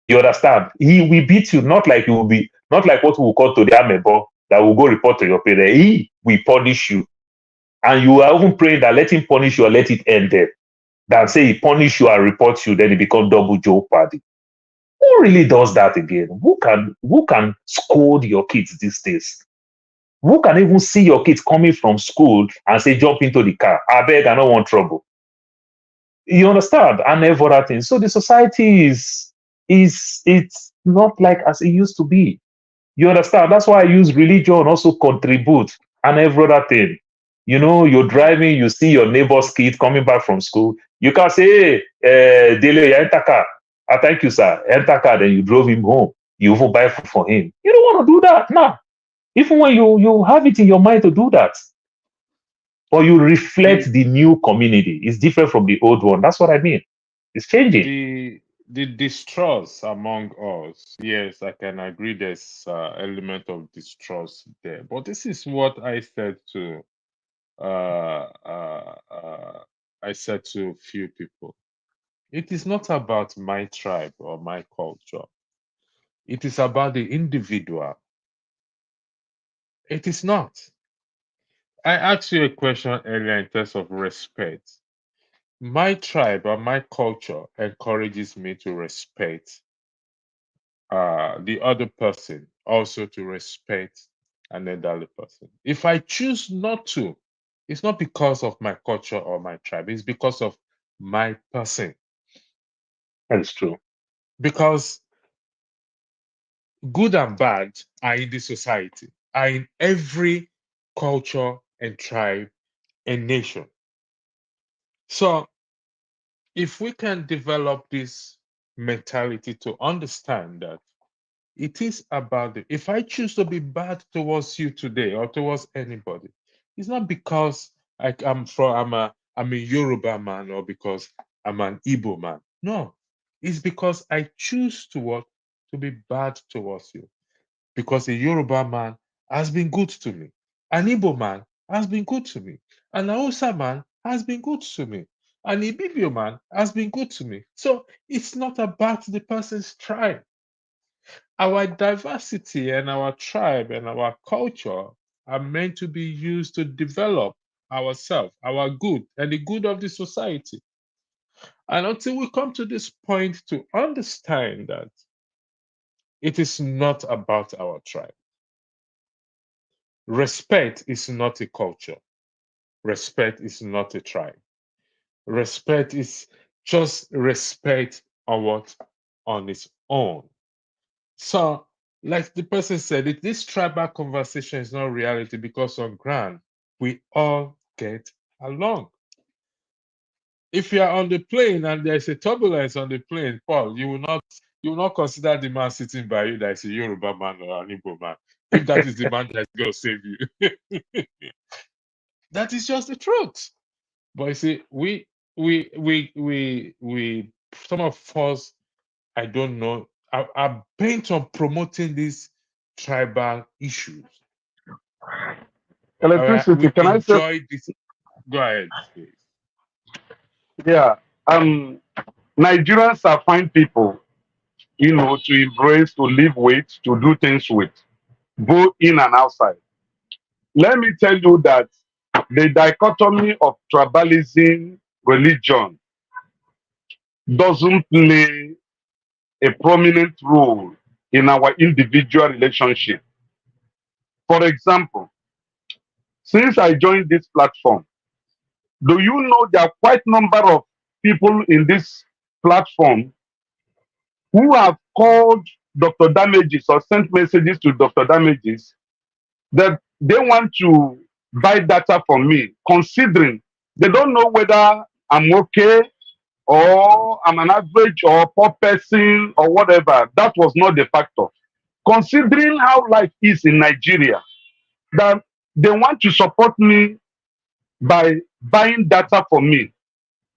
you understand? He will beat you, not like you will be, not like what we will call to the amebo that will go report to your parents. He will punish you, and you are even praying that let him punish you or let it end there. Than say he punish you and report you, then it become double jeopardy. Who really does that again? Who can scold your kids these days? Who can even see your kids coming from school and say, jump into the car? I beg, I don't want trouble. You understand? And every other thing. So the society it's not like as it used to be. You understand? That's why I use religion also contribute and every other thing. You know, you're driving, you see your neighbor's kid coming back from school. You can say, hey, Dele, enter car. Thank you, sir. Enter car, then you drove him home. You even buy food for him. You don't want to do that now. Even when you have it in your mind to do that. Or you reflect the new community. It's different from the old one. That's what I mean. It's changing. The distrust among us, yes, I can agree there's element of distrust there. But this is what I said to I said to a few people, it is not about my tribe or my culture. It is about the individual. It is not. I asked you a question earlier in terms of respect. My tribe or my culture encourages me to respect the other person, also to respect an elderly person. If I choose not to, it's not because of my culture or my tribe, it's because of my person. That is true. Because good and bad are in the society, are in every culture and tribe and nation. So if we can develop this mentality to understand that it is about the, if I choose to be bad towards you today or towards anybody, it's not because I'm a Yoruba man or because I'm an Igbo man. No, it's because I choose to what, to be bad towards you. Because a Yoruba man has been good to me. An Igbo man has been good to me. An Hausa man has been good to me. An Ibibio man has been good to me. So it's not about the person's tribe. Our diversity and our tribe and our culture are meant to be used to develop ourselves, our good, and the good of the society. And until we come to this point to understand that it is not about our tribe. Respect is not a culture. Respect is not a tribe. Respect is just respect on what? On its own. So, like the person said, this tribal conversation is not reality because on ground, we all get along. If you are on the plane and there's a turbulence on the plane, Paul, you will not consider the man sitting by you that is a Yoruba man or an Igbo man. If that is the man that's going to save you. That is just the truth. But you see, we some of us, I don't know, are bent on promoting these tribal issues. Electricity, We can I say, enjoy this. Go ahead, please. yeah, Nigerians are fine people, to embrace, to live with, to do things with, both in and outside. Let me tell you that the dichotomy of tribalism, religion, doesn't play a prominent role in our individual relationship. For example, since I joined this platform, do you know there are quite a number of people in this platform who have called Dr. Damages or sent messages to Dr. Damages that they want to buy data from me, considering they don't know whether I'm okay or I'm an average or poor person or whatever. That was not the factor. Considering how life is in Nigeria, that they want to support me by buying data from me.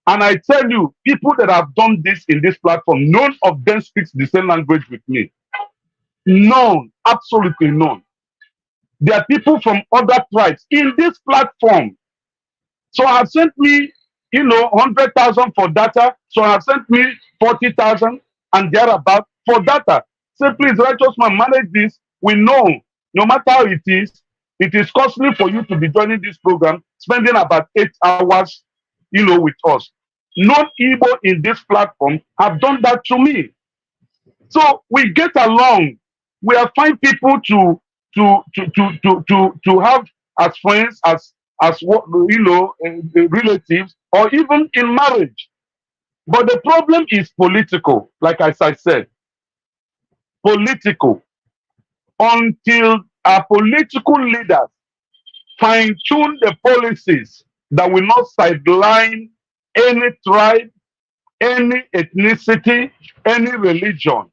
And I tell you, people that have done this in this platform, none of them speaks the same language with me. None, absolutely none. There are people from other tribes in this platform. So have sent me, 100,000 for data. So have sent me 40,000 and thereabout for data. Say, please, righteous man, manage this. We know, no matter how it is costly for you to be joining this program, spending about 8 hours, with us. Non-Igbo in this platform have done that to me. So we get along. We are fine people to have as friends, as what relatives, or even in marriage. But the problem is political, like as I said, political. Until our political leaders fine-tune the policies that will not sideline any tribe, any ethnicity, any religion,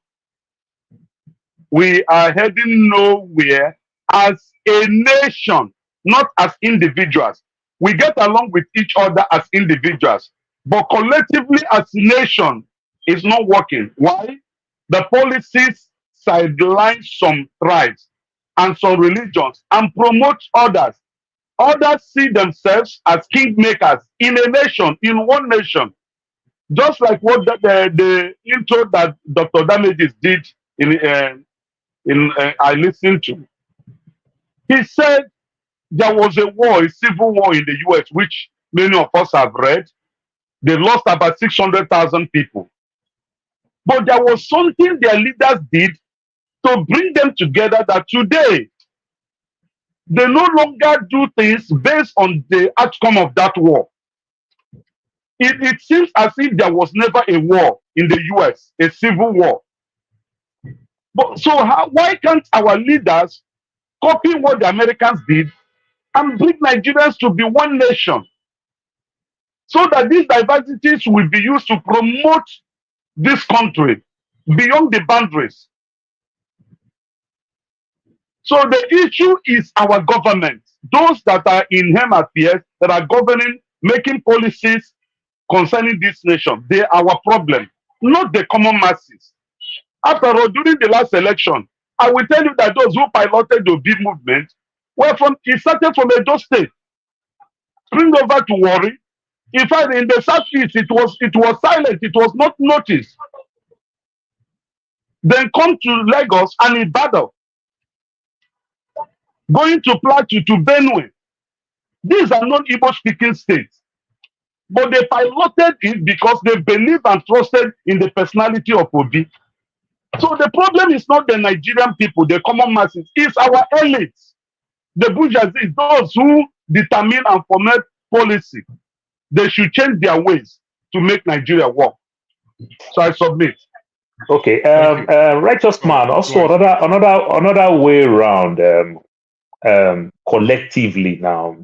we are heading nowhere as a nation, not as individuals. We get along with each other as individuals, but collectively as a nation, it's not working. Why? The policies sideline some tribes and some religions and promote others. Others see themselves as kingmakers in a nation, in one nation. Just like what the intro that Dr. Damages did I listened to. He said there was a war, a civil war in the US, which many of us have read. They lost about 600,000 people. But there was something their leaders did to bring them together that today they no longer do things based on the outcome of that war. It seems as if there was never a war in the US, a civil war. But so why can't our leaders copy what the Americans did and bring Nigerians to be one nation so that these diversities will be used to promote this country beyond the boundaries? So the issue is our government, those that are in unhappiest, that are governing, making policies concerning this nation. They are our problem, not the common masses. After all, during the last election, I will tell you that those who piloted the Obi movement were it started from Edo State, spring over to Warri. In fact, in the southeast, it was silent, it was not noticed. Then come to Lagos and Ibadan, going to Plateau, to Benue. These are not Igbo speaking states. But they piloted it because they believe and trusted in the personality of Obi. So the problem is not the Nigerian people, the common masses, it's our elites, the bourgeoisie, those who determine and formulate policy. They should change their ways to make Nigeria work. So I submit. Okay, righteous man. Also, another way around, collectively now,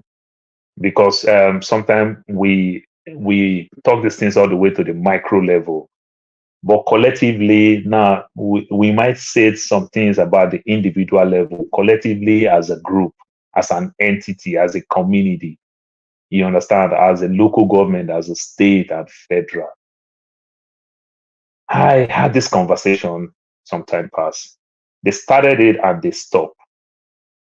because sometimes we talk these things all the way to the micro level, but collectively now we might say some things about the individual level, collectively as a group, as an entity, as a community. You understand, as a local government, as a state and federal. I had this conversation some time past. They started it and they stopped.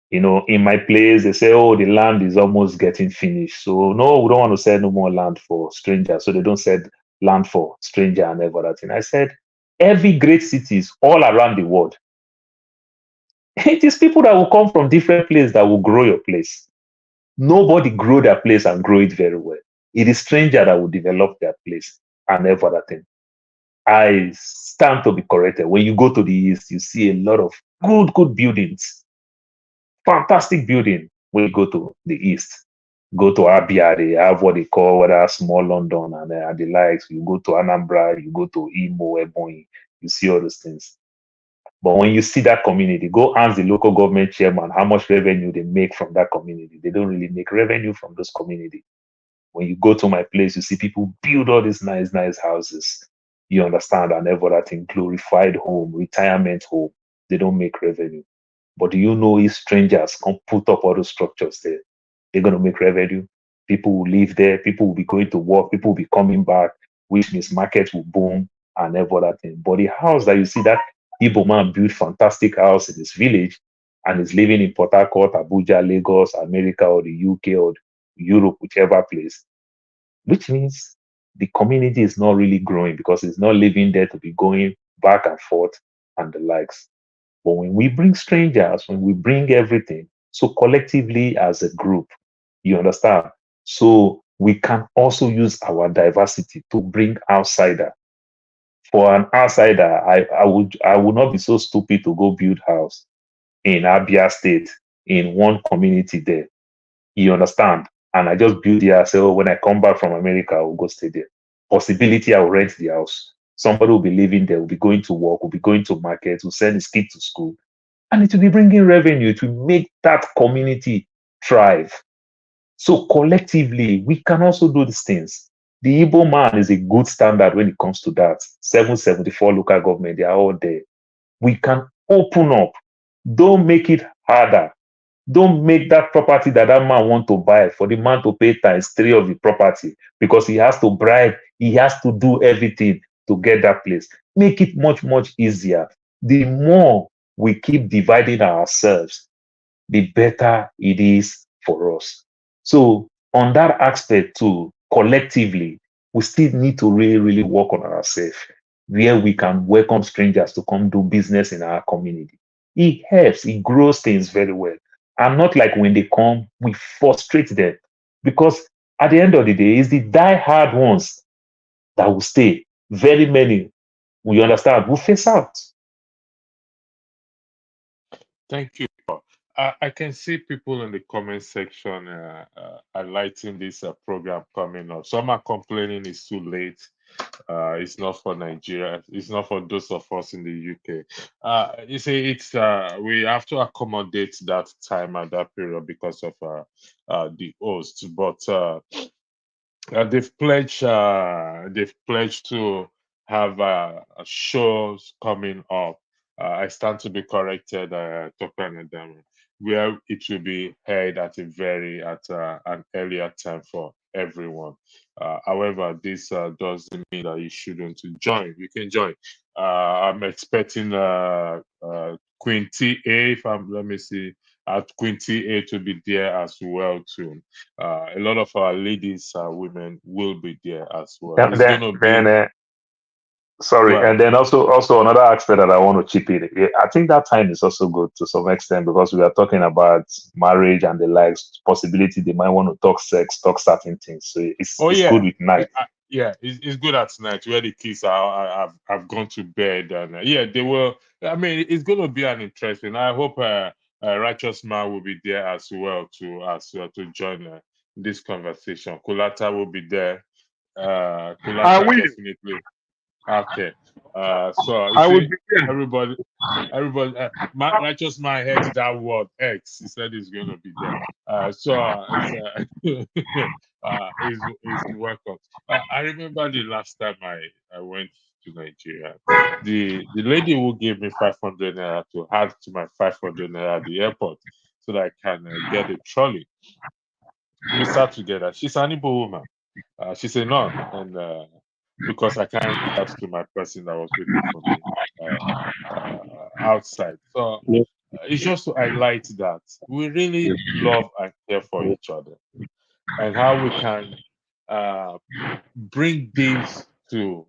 You know, in my place, they say, oh, the land is almost getting finished. So no, we don't want to sell no more land for strangers. So they don't sell land for stranger and every other thing. I said, every great cities all around the world, it is people that will come from different places that will grow your place. Nobody grow their place and grow it very well. It is stranger that will develop their place and every other thing. I stand to be corrected. When you go to the east, you see a lot of good buildings. Fantastic building. When you go to the east, go to Abia, they have what they call whether small London and the likes. You go to Anambra, you go to Imo, Ebonyi, you see all those things. But when you see that community, go ask the local government chairman how much revenue they make from that community. They don't really make revenue from those communities. When you go to my place, you see people build all these nice houses. You understand, and every other thing, glorified home, retirement home. They don't make revenue. But do you know if strangers come put up all those structures there, they're going to make revenue? People will live there, people will be going to work, people will be coming back, which means markets will boom and every other thing. But the house that you see, that Igbo man built fantastic house in his village and is living in Port Harcourt, Abuja, Lagos, America, or the UK or Europe, whichever place, which means the community is not really growing because it's not living there to be going back and forth and the likes. But when we bring strangers, when we bring everything, so collectively as a group, you understand? So we can also use our diversity to bring outsider. For an outsider, I would not be so stupid to go build house in Abia State in one community there. You understand? And I just build there. I say, oh, when I come back from America, I will go stay there. Possibility, I will rent the house. Somebody will be living there, will be going to work, will be going to market, will send his kid to school. And it will be bringing revenue. It will make that community thrive. So collectively, we can also do these things. The Igbo man is a good standard when it comes to that. 774 local government, they are all there. We can open up. Don't make it harder. Don't make that property that man want to buy for the man to pay ×3 of the property because he has to bribe, he has to do everything to get that place. Make it much easier. The more we keep dividing ourselves, the better it is for us. So on that aspect too, collectively, we still need to really, really work on ourselves, where we can welcome strangers to come do business in our community. It helps, it grows things very well. And not like when they come, we frustrate them. Because at the end of the day, it's the die-hard ones that will stay. Very many, we understand, will face out. Thank you. I can see people in the comment section highlighting this program coming up. Some are complaining it's too late. It's not for Nigeria. It's not for those of us in the UK. You see, it's we have to accommodate that time and that period because of the host. But they've pledged to have shows coming up. I stand to be corrected, Topan and Dami, where it will be held at an earlier time for everyone. However, this doesn't mean that you shouldn't join. You can join. I'm expecting Queen TA. Let me see. Queen TA to be there as well too. A lot of our ladies, women will be there as well. And It's then, gonna be. then Go sorry, ahead. and then also another aspect that I want to chip in. I think that time is also good to some extent because we are talking about marriage and the likes, possibility they might want to talk sex, talk certain things. So it's Oh it's yeah, good with night. yeah. It's good at night where the kids have gone to bed and yeah, they will. I mean, it's gonna be an interesting. I hope Righteous Man will be there as well to join this conversation. Kulata will be there. Kulata will. definitely. Okay. So you I will see, be there. everybody, Righteous Man heard that word X. He said he's going to be there. It's welcome. I remember the last time I went to Nigeria. The lady who gave me 500 naira to add to my 500 naira at the airport so that I can get a trolley. We sat together. She's an Igbo woman. She's a nun, and because I can't reach out to my person that was waiting for me outside. So it's just to highlight that we really love and care for each other, and how we can bring this to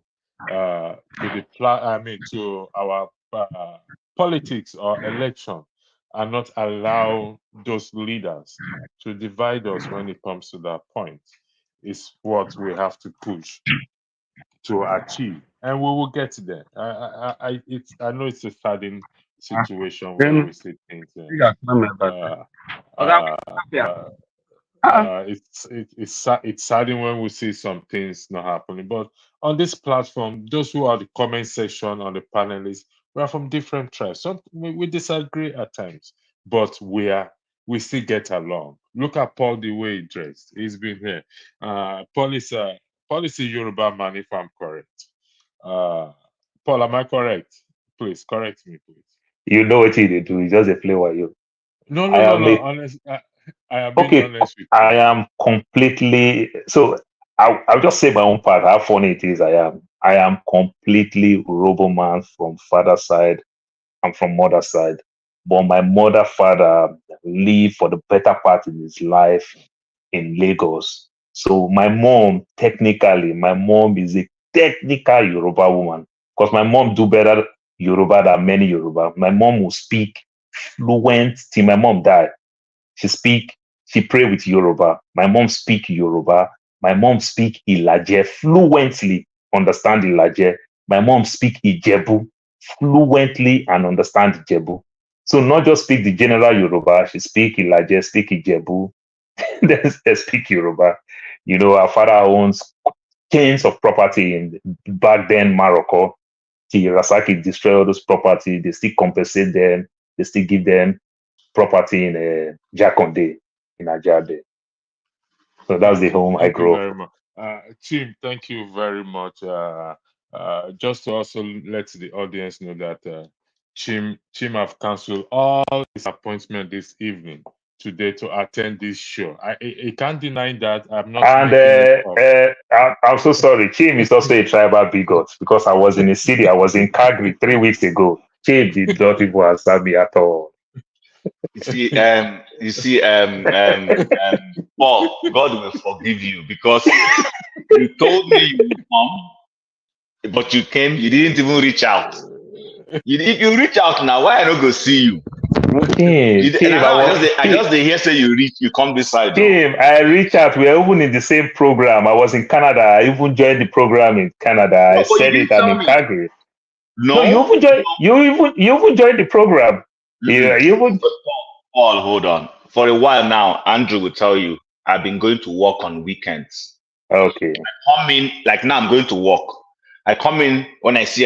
to our politics or election, and not allow those leaders to divide us when it comes to that point. Is what we have to push to achieve, and we will get there. I know it's a saddening situation when Then we see things. Okay. It's saddening when we see some things not happening. But on this platform, those who are the comment section on the panelists, we are from different tribes. So we disagree at times, but we still get along. Look at Paul, the way he dressed. He's been here. Paul is a Yoruba man, if I'm correct. Paul, am I correct? Please correct me, please. You know what they do. It's just a play with you. No. Honest, I am being Okay, honest with you. I am completely so. I'll just say my own part. How funny it is. I am completely Robo man from father's side. I'm from mother's side, but my mother father lived for the better part in his life in Lagos. So my mom is a technical Yoruba woman because my mom do better Yoruba than many Yoruba. My mom will speak fluent till my mom died. She pray with Yoruba. My mom speak Yoruba. My mom speak Ilaje fluently, understand Ilaje. My mom speak Ijebu fluently and understand Ijebu. So not just speak the general Yoruba, she speak Ilaje, speak Ijebu, then speak Yoruba. You know, our father owns chains of property in back then Morocco. Till Rasaki destroy all those property, they still compensate them, they still give them property in Jakonde in Ajade. So that's the home I Thank you grew up. very much. Tim, thank you very much. Just to also let the audience know that Chim have cancelled all his appointment this evening today to attend this show. I can't deny that. I'm not And making it up. I'm so sorry. Chim is also a tribal bigot because I was in a city. I was in Calgary 3 weeks ago. Chim did not even answer me at all. Paul, God will forgive you because you told me you would come, but you came, you didn't even reach out. If you reach out now, why I not go see you? Tim, I just hear say you come this side. Tim, I reached out. We are even in the same program. I was in Canada. I even joined the program in Canada. No, I said it. I'm in Calgary. No, you even joined the program. Yeah, you even. Paul, hold on. For a while now, Andrew will tell you I've been going to work on weekends. Okay. I come in like now. I'm going to work. I come in when I see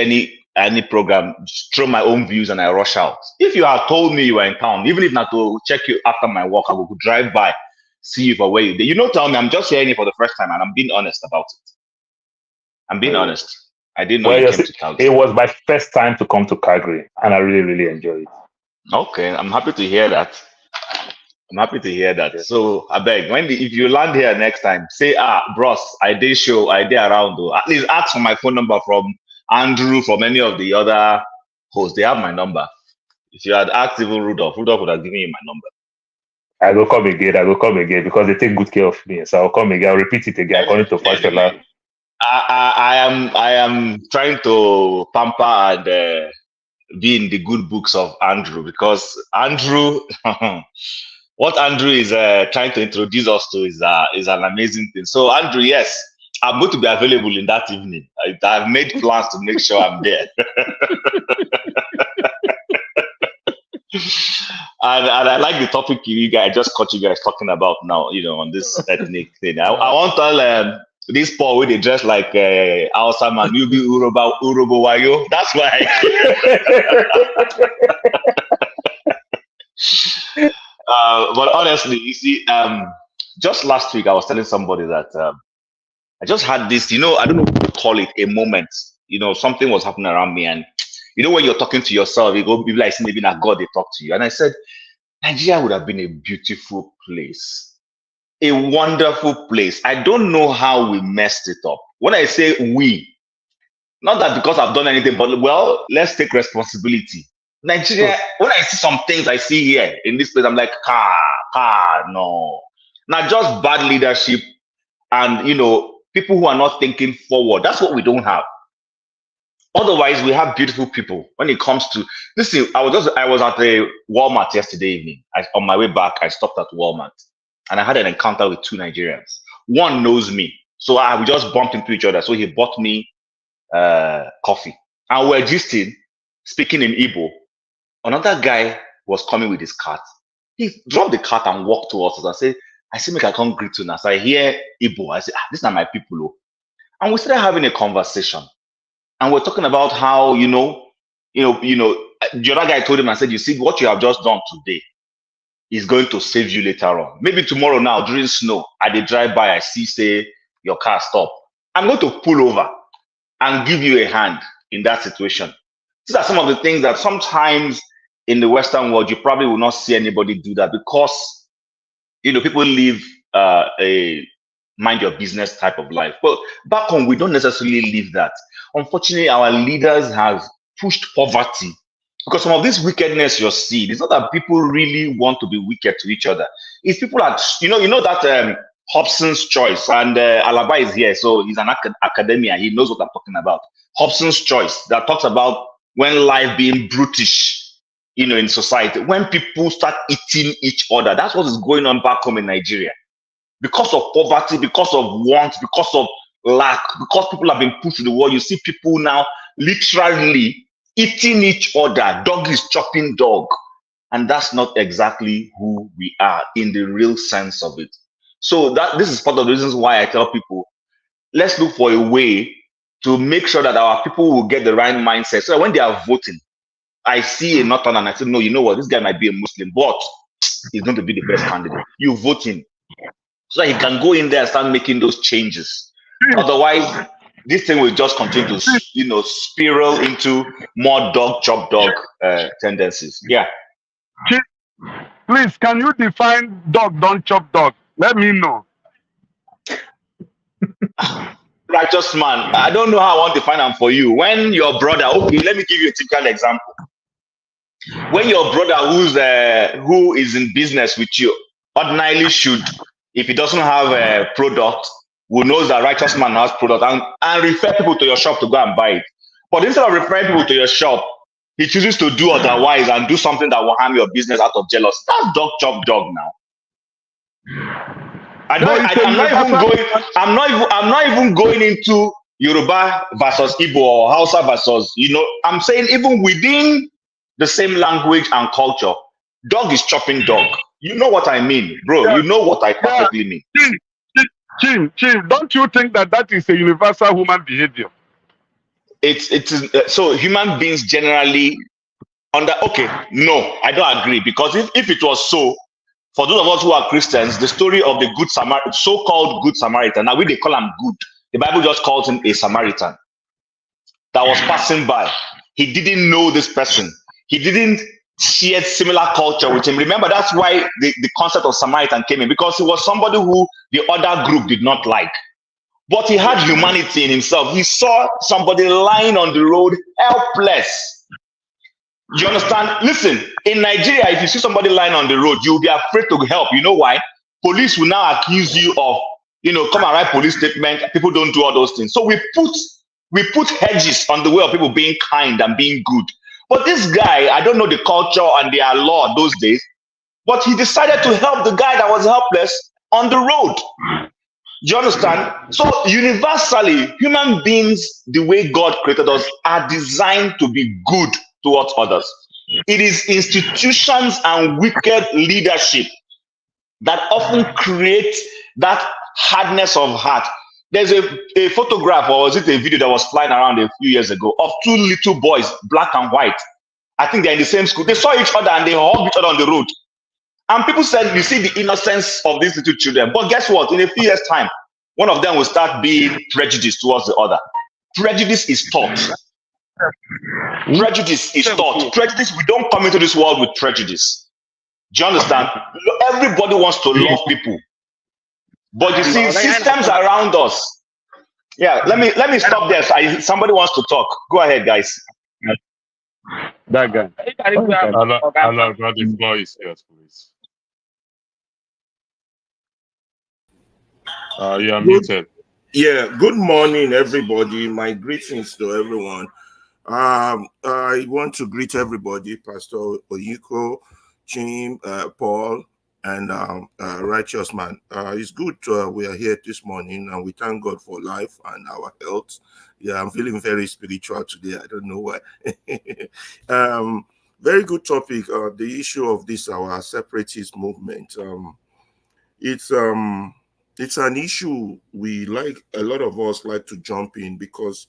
any program, throw my own views, and I rush out. If you had told me you were in town, even if not to check you after my work, I would drive by, see you for where you. You know, tell me I'm just hearing it for the first time, and I'm being honest about it. I'm being honest. I didn't know you came to Calgary. It was my first time to come to Calgary, and I really, really enjoyed it. Okay, I'm happy to hear that. So I beg, if you land here next time, say, bros, I did show, I did around. Though. At least ask for my phone number from Andrew, from any of the other hosts. They have my number. If you had asked even Rudolph would have given you my number. I will come again because they take good care of me. So I'll come again. I'll repeat it again according to Fashola. I am trying to pamper and be in the good books of Andrew because Andrew, what Andrew is trying to introduce us to is an amazing thing. So Andrew, yes, I'm going to be available in that evening. I've made plans to make sure I'm there. And I like the topic you guys just caught you guys talking about now, on this ethnic thing. I want to tell this Paul with they dress like Hausa man, you be Urobo Wayo. That's why. But honestly, you see, just last week I was telling somebody that I just had this, I don't know what to call it, a moment. Something was happening around me, and when you're talking to yourself, you go be like maybe not God they talk to you. And I said, Nigeria would have been a beautiful place, a wonderful place. I don't know how we messed it up. When I say we, not that because I've done anything, but let's take responsibility. Nigeria, when I see some things I see here in this place, I'm like, no. Not just bad leadership and, people who are not thinking forward. That's what we don't have. Otherwise, we have beautiful people. When it comes to listen, I was at a Walmart yesterday evening. On my way back, I stopped at Walmart and I had an encounter with two Nigerians. One knows me, so we just bumped into each other. So he bought me coffee, and we're gisting, speaking in Igbo. Another guy was coming with his cart. He dropped the cart and walked towards us and said, "I see, make I come greet you now." So I hear Igbo. I said, "These are my people." And we started having a conversation. And we're talking about how, the other guy told him, I said, you see, what you have just done today is going to save you later on. Maybe tomorrow now, during snow, I did drive by, I see, say, your car stop. I'm going to pull over and give you a hand in that situation. These are some of the things that sometimes in the Western world, you probably will not see anybody do that because, people live a mind your business type of life. But back home, we don't necessarily live that. Unfortunately, our leaders have pushed poverty because some of this wickedness you're seeing, it's not that people really want to be wicked to each other. It's people that, that Hobson's choice, and Alaba is here, so he's an academia. He knows what I'm talking about. Hobson's choice that talks about when life being brutish, in society, when people start eating each other. That's what is going on back home in Nigeria. Because of poverty, because of want, because of lack, because people have been pushed to the wall, you see people now literally eating each other. Dog is chopping dog. And that's not exactly who we are in the real sense of it. So this is part of the reasons why I tell people, let's look for a way to make sure that our people will get the right mindset. So that when they are voting, I see a northern and I say, no, you know what, this guy might be a Muslim, but he's going to be the best candidate. You vote him. So that he can go in there and start making those changes. Otherwise, this thing will just continue to, spiral into more dog chop dog tendencies. Yeah. Please, can you define dog don't chop dog? Let me know. Righteous man, I don't know how I want to define them for you. When your brother, okay, let me give you a typical example. When your brother who is in business with you ordinarily should, if he doesn't have a product, who knows that righteous man has product and refer people to your shop to go and buy it. But instead of referring people to your shop, he chooses to do otherwise and do something that will harm your business out of jealousy. That's dog chop dog now. I'm not even going into Yoruba versus Igbo or Hausa versus, I'm saying even within the same language and culture, dog is chopping dog. You know what I mean, bro. Yeah. You know what I perfectly mean. Chief, don't you think that is a universal human behavior? So human beings generally okay, no, I don't agree, because if it was so, for those of us who are Christians, the story of the good Samaritan, so-called good Samaritan, now we they call him good. The Bible just calls him a Samaritan that was passing by. He didn't know this person. He didn't share similar culture with him. Remember, that's why the concept of Samaritan came in, because he was somebody who the other group did not like. But he had humanity in himself. He saw somebody lying on the road, helpless. Do you understand? Listen, in Nigeria, if you see somebody lying on the road, you'll be afraid to help. You know why? Police will now accuse you of, come and write police statement. People don't do all those things. So we put hedges on the way of people being kind and being good. But this guy, I don't know the culture and their law those days, but he decided to help the guy that was helpless on the road. Do you understand? So universally, human beings, the way God created us, are designed to be good towards others. It is institutions and wicked leadership that often create that hardness of heart. There's a photograph, or was it a video that was flying around a few years ago, of two little boys, black and white. I think they're in the same school. They saw each other and they hugged each other on the road. And people said, you see the innocence of these little children. But guess what? In a few years' time, one of them will start being prejudiced towards the other. Prejudice is taught. Prejudice is taught. Prejudice, we don't come into this world with prejudice. Do you understand? Everybody wants to love people. But you see, systems around us. Yeah, let me stop there. Somebody wants to talk. Go ahead, guys. That guy. Allah, the floor is yours, please. You are muted. Yeah, good morning, everybody. My greetings to everyone. I want to greet everybody, Pastor Oyiko, Jim, Paul, and Righteous Man. It's good we are here this morning, and we thank God for life and our health. Yeah, I'm feeling very spiritual today. I don't know why. Very good topic. The issue of this, our separatist movement. It's an issue a lot of us like to jump in because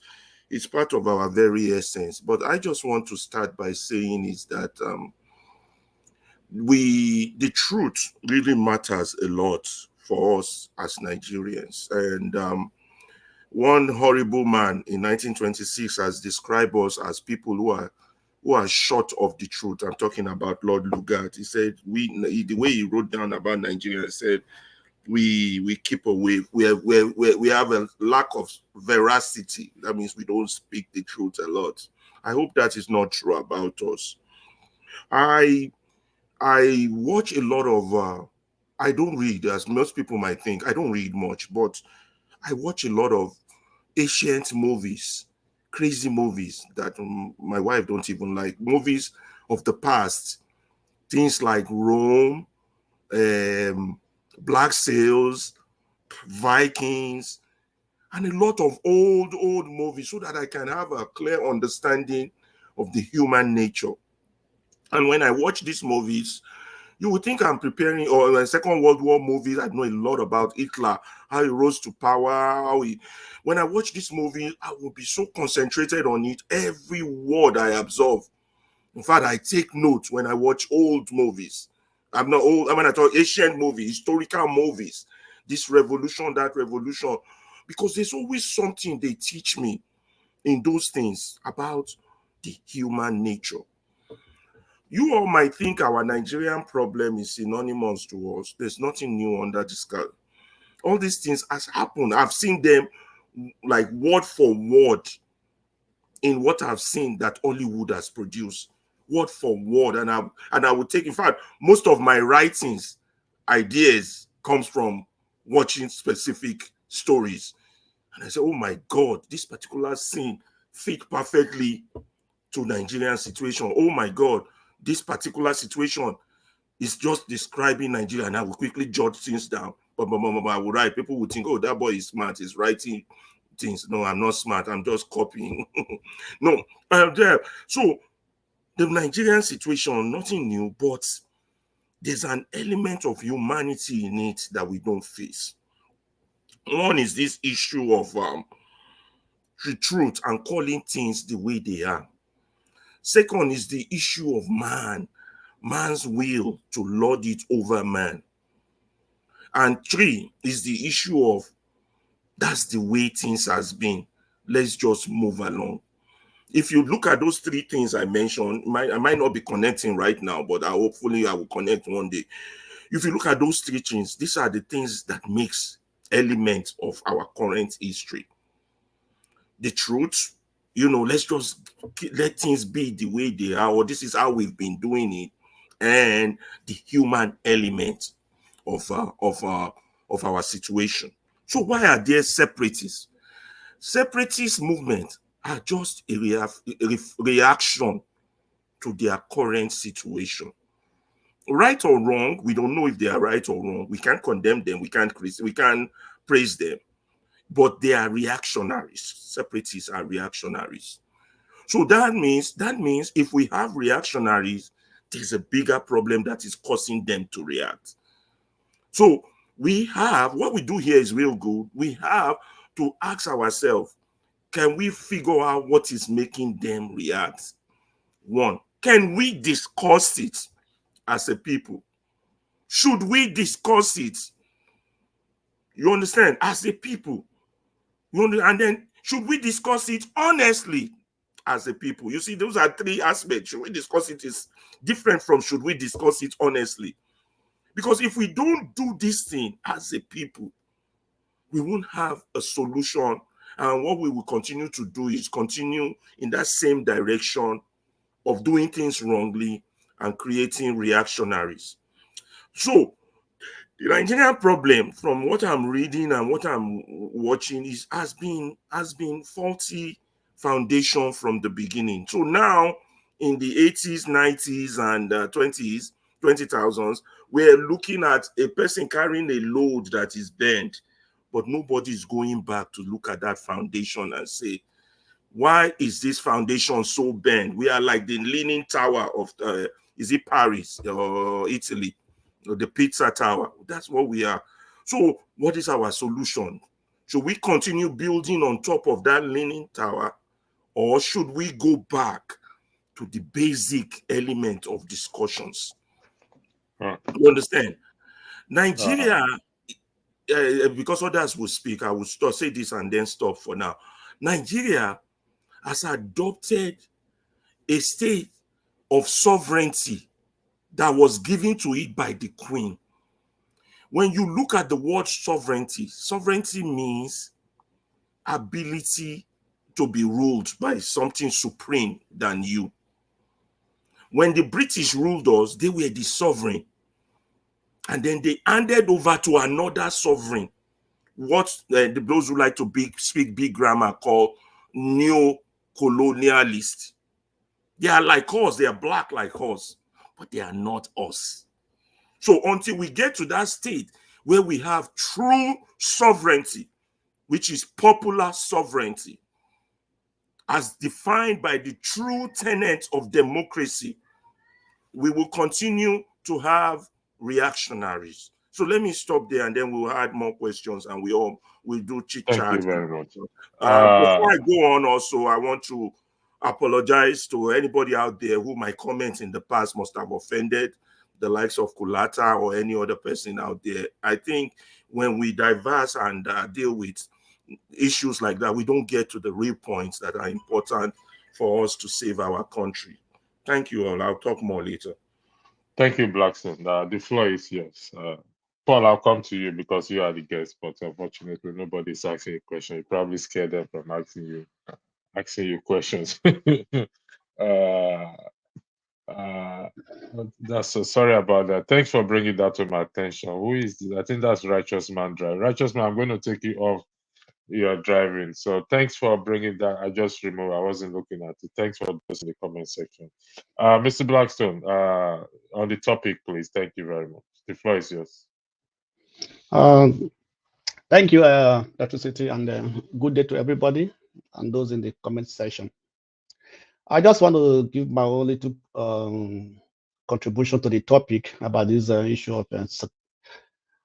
it's part of our very essence. But I just want to start by saying is that the truth really matters a lot for us as Nigerians. And one horrible man in 1926 has described us as people who are short of the truth. I'm talking about Lord Lugard. He said the way he wrote down about Nigeria, he said we keep away. We have a lack of veracity. That means we don't speak the truth a lot. I hope that is not true about us. I watch a lot of I don't read, as most people might think. I don't read much, but I watch a lot of ancient movies, crazy movies that my wife don't even like. Movies of the past, things like Rome, Black Sails, Vikings, and a lot of old movies so that I can have a clear understanding of the human nature. And when I watch these movies, you would think I'm preparing, or in Second World War movies, I know a lot about Hitler, how he rose to power, when I watch this movie, I will be so concentrated on it, every word I absorb. In fact, I take notes when I watch old movies. I'm not old, I mean, I talk ancient movies, historical movies, this revolution, that revolution, because there's always something they teach me in those things about the human nature. You all might think our Nigerian problem is synonymous to us. There's nothing new under the sky. All these things has happened. I've seen them like word for word in what I've seen that Hollywood has produced. word for word, and I would take. In fact, most of my writings, ideas comes from watching specific stories, and I say, "Oh my God, this particular scene fit perfectly to Nigerian situation. Oh my God, this particular situation is just describing Nigeria," and I will quickly jot things down. But I will write. People would think, "Oh, that boy is smart. He's writing things." No, I'm not smart. I'm just copying. No, there. So the Nigerian situation, nothing new, but there's an element of humanity in it that we don't face. One is this issue of the truth and calling things the way they are. Second is the issue of man's will to lord it over man. And three is the issue of that's the way things has been. Let's just move along. If you look at those three things I mentioned, I might not be connecting right now, but hopefully I will connect one day. If you look at those three things, these are the things that makes elements of our current history. The truth, let's just let things be the way they are, or this is how we've been doing it, and the human element of our situation. So why are there separatists? Separatist movements are just a reaction to their current situation. Right or wrong, we don't know if they are right or wrong. We can't condemn them. We can't praise them. But they are reactionaries. Separatists are reactionaries. So that means if we have reactionaries, there's a bigger problem that is causing them to react. So what we do here is real good. We have to ask ourselves, can we figure out what is making them react? One, can we discuss it as a people? Should we discuss it? You understand? As a people. And then, should we discuss it honestly as a people? You see, those are three aspects. Should we discuss it is different from should we discuss it honestly? Because if we don't do this thing as a people, we won't have a solution. And what we will continue to do is continue in that same direction of doing things wrongly and creating reactionaries. So the Nigerian problem, from what I'm reading and what I'm watching, has been faulty foundation from the beginning. So now, in the 80s, 90s, and 20,000s, we're looking at a person carrying a load that is bent, but nobody is going back to look at that foundation and say, why is this foundation so bent? We are like the Leaning Tower of, is it Paris or Italy? The Pizza Tower. That's what we are. So what is our solution? Should we continue building on top of that Leaning Tower, or should we go back to the basic element of discussions? You understand? Nigeria, because others will speak, I will say this and then stop for now. Nigeria has adopted a state of sovereignty that was given to it by the Queen. When you look at the word sovereignty, sovereignty means ability to be ruled by something supreme than you. When the British ruled us, they were the sovereign. And then they handed over to another sovereign, what those who like to speak big grammar call neo-colonialist. They are like us, they are black like us, but they are not us. So until we get to that state where we have true sovereignty, which is popular sovereignty, as defined by the true tenet of democracy, we will continue to have reactionaries. So let me stop there, and then we'll add more questions, and we'll do chit chat. Thank you very much. Before I go on, also, I want to apologize to anybody out there who my comments in the past must have offended, the likes of Kulata or any other person out there. I think when we diverse and deal with issues like that, we don't get to the real points that are important for us to save our country. Thank you all. I'll talk more later. Thank you, Blackson. The floor is yours. Paul, I'll come to you because you are the guest, but unfortunately, nobody's asking a question. You probably scared them from asking you questions. That's sorry about that. Thanks for bringing that to my attention. Who is this? I think that's Righteous Man Drive. Righteous Man, I'm going to take you off. You're driving. So thanks for bringing that. I just removed. I wasn't looking at it. Thanks for this in the comment section. Mr. Blackstone, on the topic, please. Thank you very much. The floor is yours. Thank you, Dr. City, and good day to everybody and those in the comment section. I just want to give my own little contribution to the topic about this issue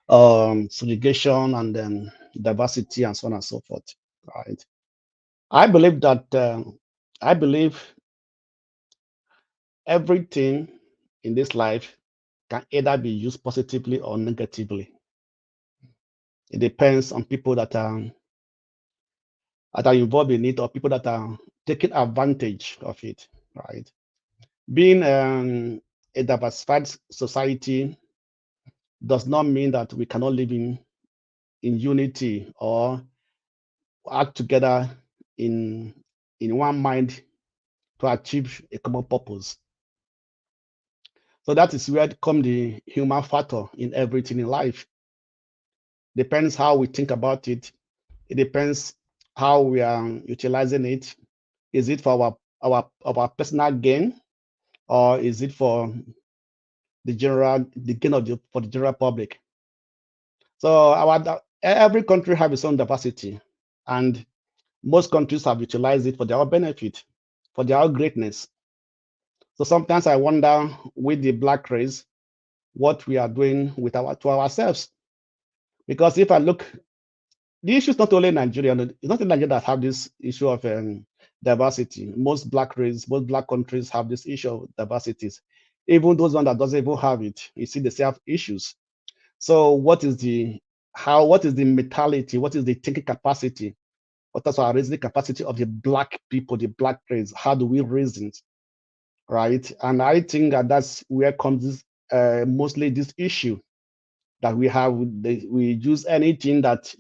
of segregation and diversity and so on and so forth. Right? I believe that everything in this life can either be used positively or negatively. It depends on people that are involved in it or people that are taking advantage of it, right? Being a diversified society does not mean that we cannot live in unity or act together in one mind to achieve a common purpose. So that is where comes the human factor in everything in life. Depends how we think about it. It depends how we are utilizing it. Is it for our personal gain, or is it for the gain for the general public? So every country has its own diversity, and most countries have utilized it for their own benefit, for their own greatness. So sometimes I wonder with the black race what we are doing to ourselves. Because if I look, the issue is not only Nigeria. It's not in Nigeria that have this issue of diversity. Most black countries have this issue of diversities. Even those ones that doesn't even have it, you see they still have issues. So what is the mentality? What is the thinking capacity? What is our reasoning capacity of the black people, the black race? How do we reason? Right? And I think that's where comes mostly this issue that we have. We use anything that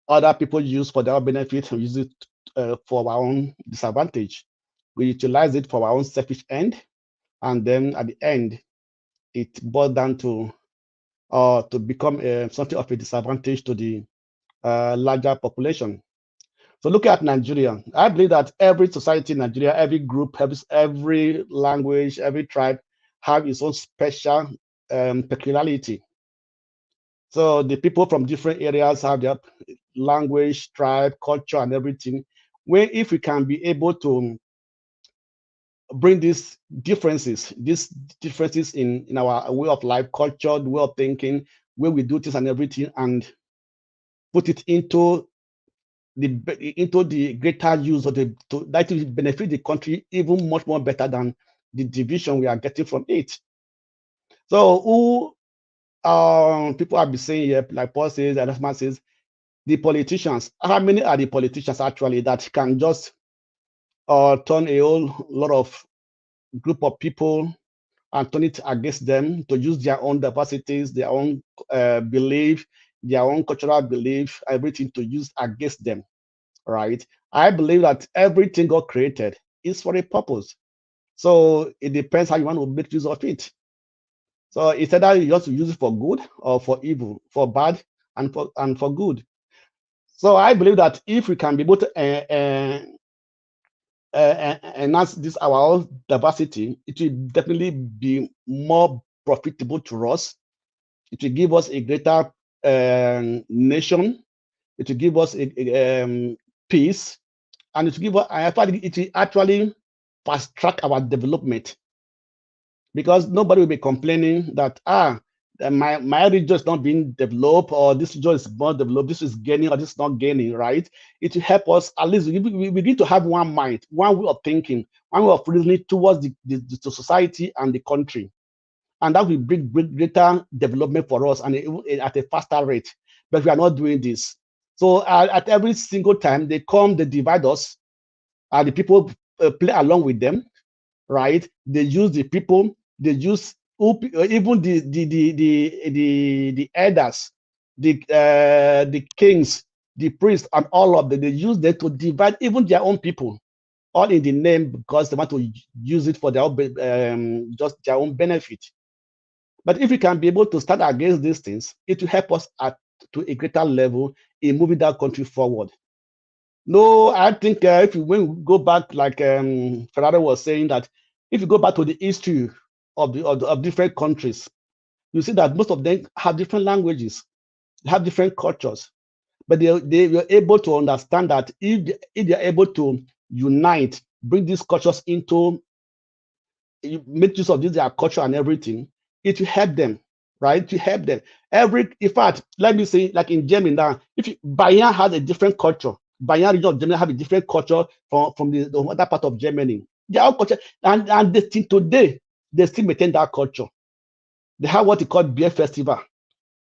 other people use for their benefit and use it for our own disadvantage. We utilize it for our own selfish end, and then at the end, it boils down to become something of a disadvantage to the larger population. So looking at Nigeria, I believe that every society in Nigeria, every group, every language, every tribe have its own special peculiarity. So the people from different areas have their language, tribe, culture, and everything. Where if we can be able to bring these differences in our way of life, culture, the way of thinking, where we do things and everything, and put it into the greater use of that will benefit the country even much more better than the division we are getting from it. So people have been saying here, like Paul says, and Asma says, the politicians. How many are the politicians actually that can just turn a whole lot of group of people and turn it against them to use their own diversities, their own belief, their own cultural belief, everything to use against them, right? I believe that everything God created is for a purpose. So it depends how you want to make use of it. So it's either you have to use it for good or for evil, for bad and for good. So I believe that if we can be able to enhance this our own diversity, it will definitely be more profitable to us. It will give us a greater nation. It will give us a peace, and it will give us. I find it will actually fast track our development, because nobody will be complaining that my region is not being developed, or this region is not developed, this is gaining, or this is not gaining, right? It will help us, at least we need to have one mind, one way of thinking, one way of reasoning towards the society and the country. And that will bring greater development for us, and at a faster rate. But we are not doing this. So at every single time they come, they divide us, and the people play along with them, right? They use the people, they use even the elders, the kings, the priests, and all of them. They use them to divide even their own people. all in the name because they want to use it for their own, just their own benefit. But if we can be able to stand against these things, it will help us to a greater level in moving that country forward. No, I think if when we go back, like Ferrari was saying, that if you go back to the history of different countries, you see that most of them have different languages, have different cultures, but they were able to understand that if they're able to unite, bring these cultures into, make use of this their culture and everything, it will help them, right? To help them. In fact, let me say, like in Germany now, if Bayern has a different culture, Bayern region of Germany have a different culture from the other part of Germany. Their own culture, and they still today, they still maintain that culture. They have what they call beer festival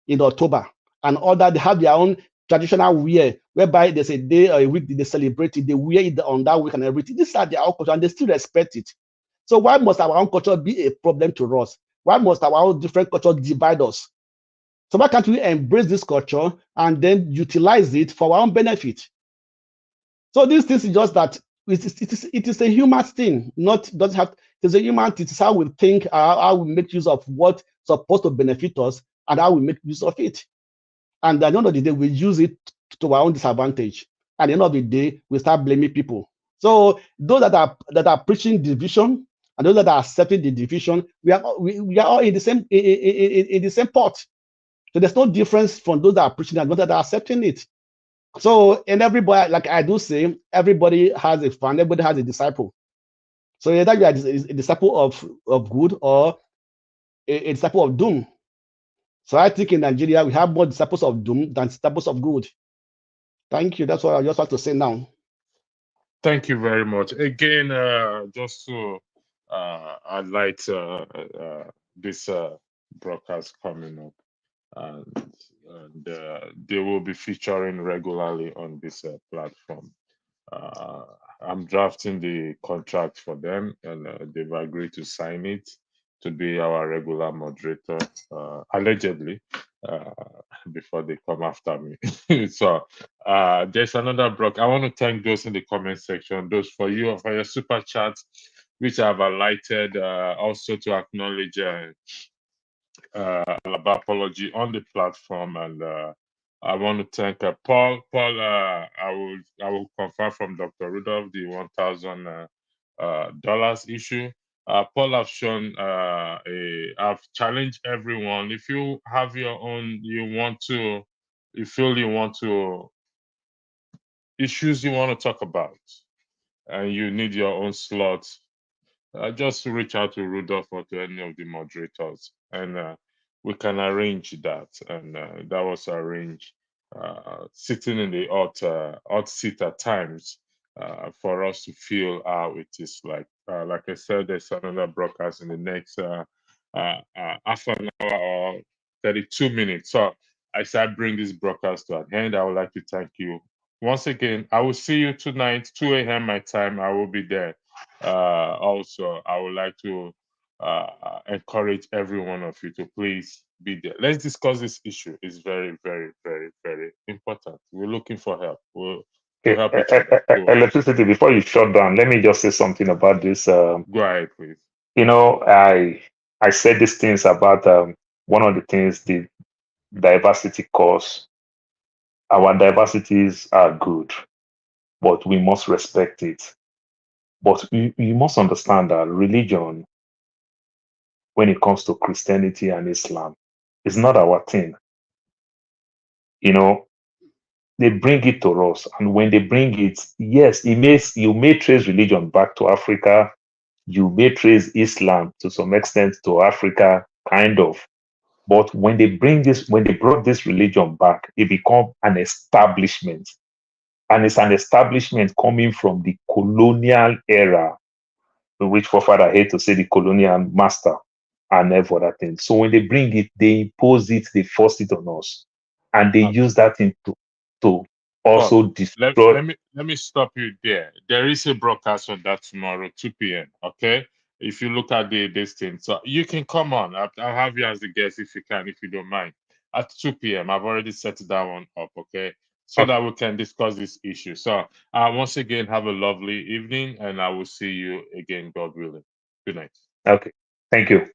in October, and other they have their own traditional wear, whereby there's a day or a week they celebrate it, they wear it on that week and everything. These are their own culture, and they still respect it. So why must our own culture be a problem to us? Why must our own different culture divide us? So why can't we embrace this culture and then utilize it for our own benefit? So this is just that it is a human thing, doesn't have. It's a human thing. It's how we think, how we make use of what's supposed to benefit us, and how we make use of it. And at the end of the day, we use it to our own disadvantage. At the end of the day, we start blaming people. So those that are preaching division and those that are accepting the division, we are all in the same pot. So there's no difference from those that are preaching and those that are accepting it. So, and everybody, like I do say, everybody has a fan, everybody has a disciple. So either you are a disciple of good or a disciple of doom. So I think in Nigeria, we have more disciples of doom than disciples of good. Thank you. That's what I just want to say now. Thank you very much. Again, just to highlight this broadcast coming up, and they will be featuring regularly on this platform. I'm drafting the contract for them, and they've agreed to sign it to be our regular moderator, allegedly, before they come after me. So there's another block. I want to thank those in the comment section, those for your super chats, which I've highlighted. Also to acknowledge Alaba apology on the platform, and I want to thank Paul. Paul, I will confirm from Dr. Rudolph the $1,000 issue. Paul have shown I've challenged everyone. If you have your own, you feel you want to issues you want to talk about, and you need your own slot, just reach out to Rudolph or to any of the moderators, and we can arrange that. And that was arranged sitting in the hot seat at times for us to feel how it is like. Like I said, there's another broadcast in the next half an hour or 32 minutes. So as I bring this broadcast to an end, I would like to thank you once again. I will see you tonight, 2 a.m. my time. I will be there. Also, I would like to encourage every one of you to please be there. Let's discuss this issue. It's very, very, very, very important. We're looking for help. We'll help each other. Electricity, before you shut down, let me just say something about this. Go ahead, please. You know, I said these things about one of the things the diversity cause. Our diversities are good, but we must respect it. But you must understand that religion, when it comes to Christianity and Islam, is not our thing. You know, they bring it to us, and when they bring it, yes, you may trace religion back to Africa, you may trace Islam to some extent to Africa, kind of. But when they brought this religion back, it became an establishment. And it's an establishment coming from the colonial era, which forefather hate to say the colonial master and every other thing. So when they bring it, they impose it, they force it on us. And they use that thing to also destroy. Let me stop you there. There is a broadcast on that tomorrow, 2 p.m. Okay, if you look at this thing, so you can come on. I'll have you as the guest if you can, if you don't mind, at 2 p.m. I've already set that one up. Okay, so that we can discuss this issue. So once again, have a lovely evening, and I will see you again, God willing. Good night. Okay. Thank you.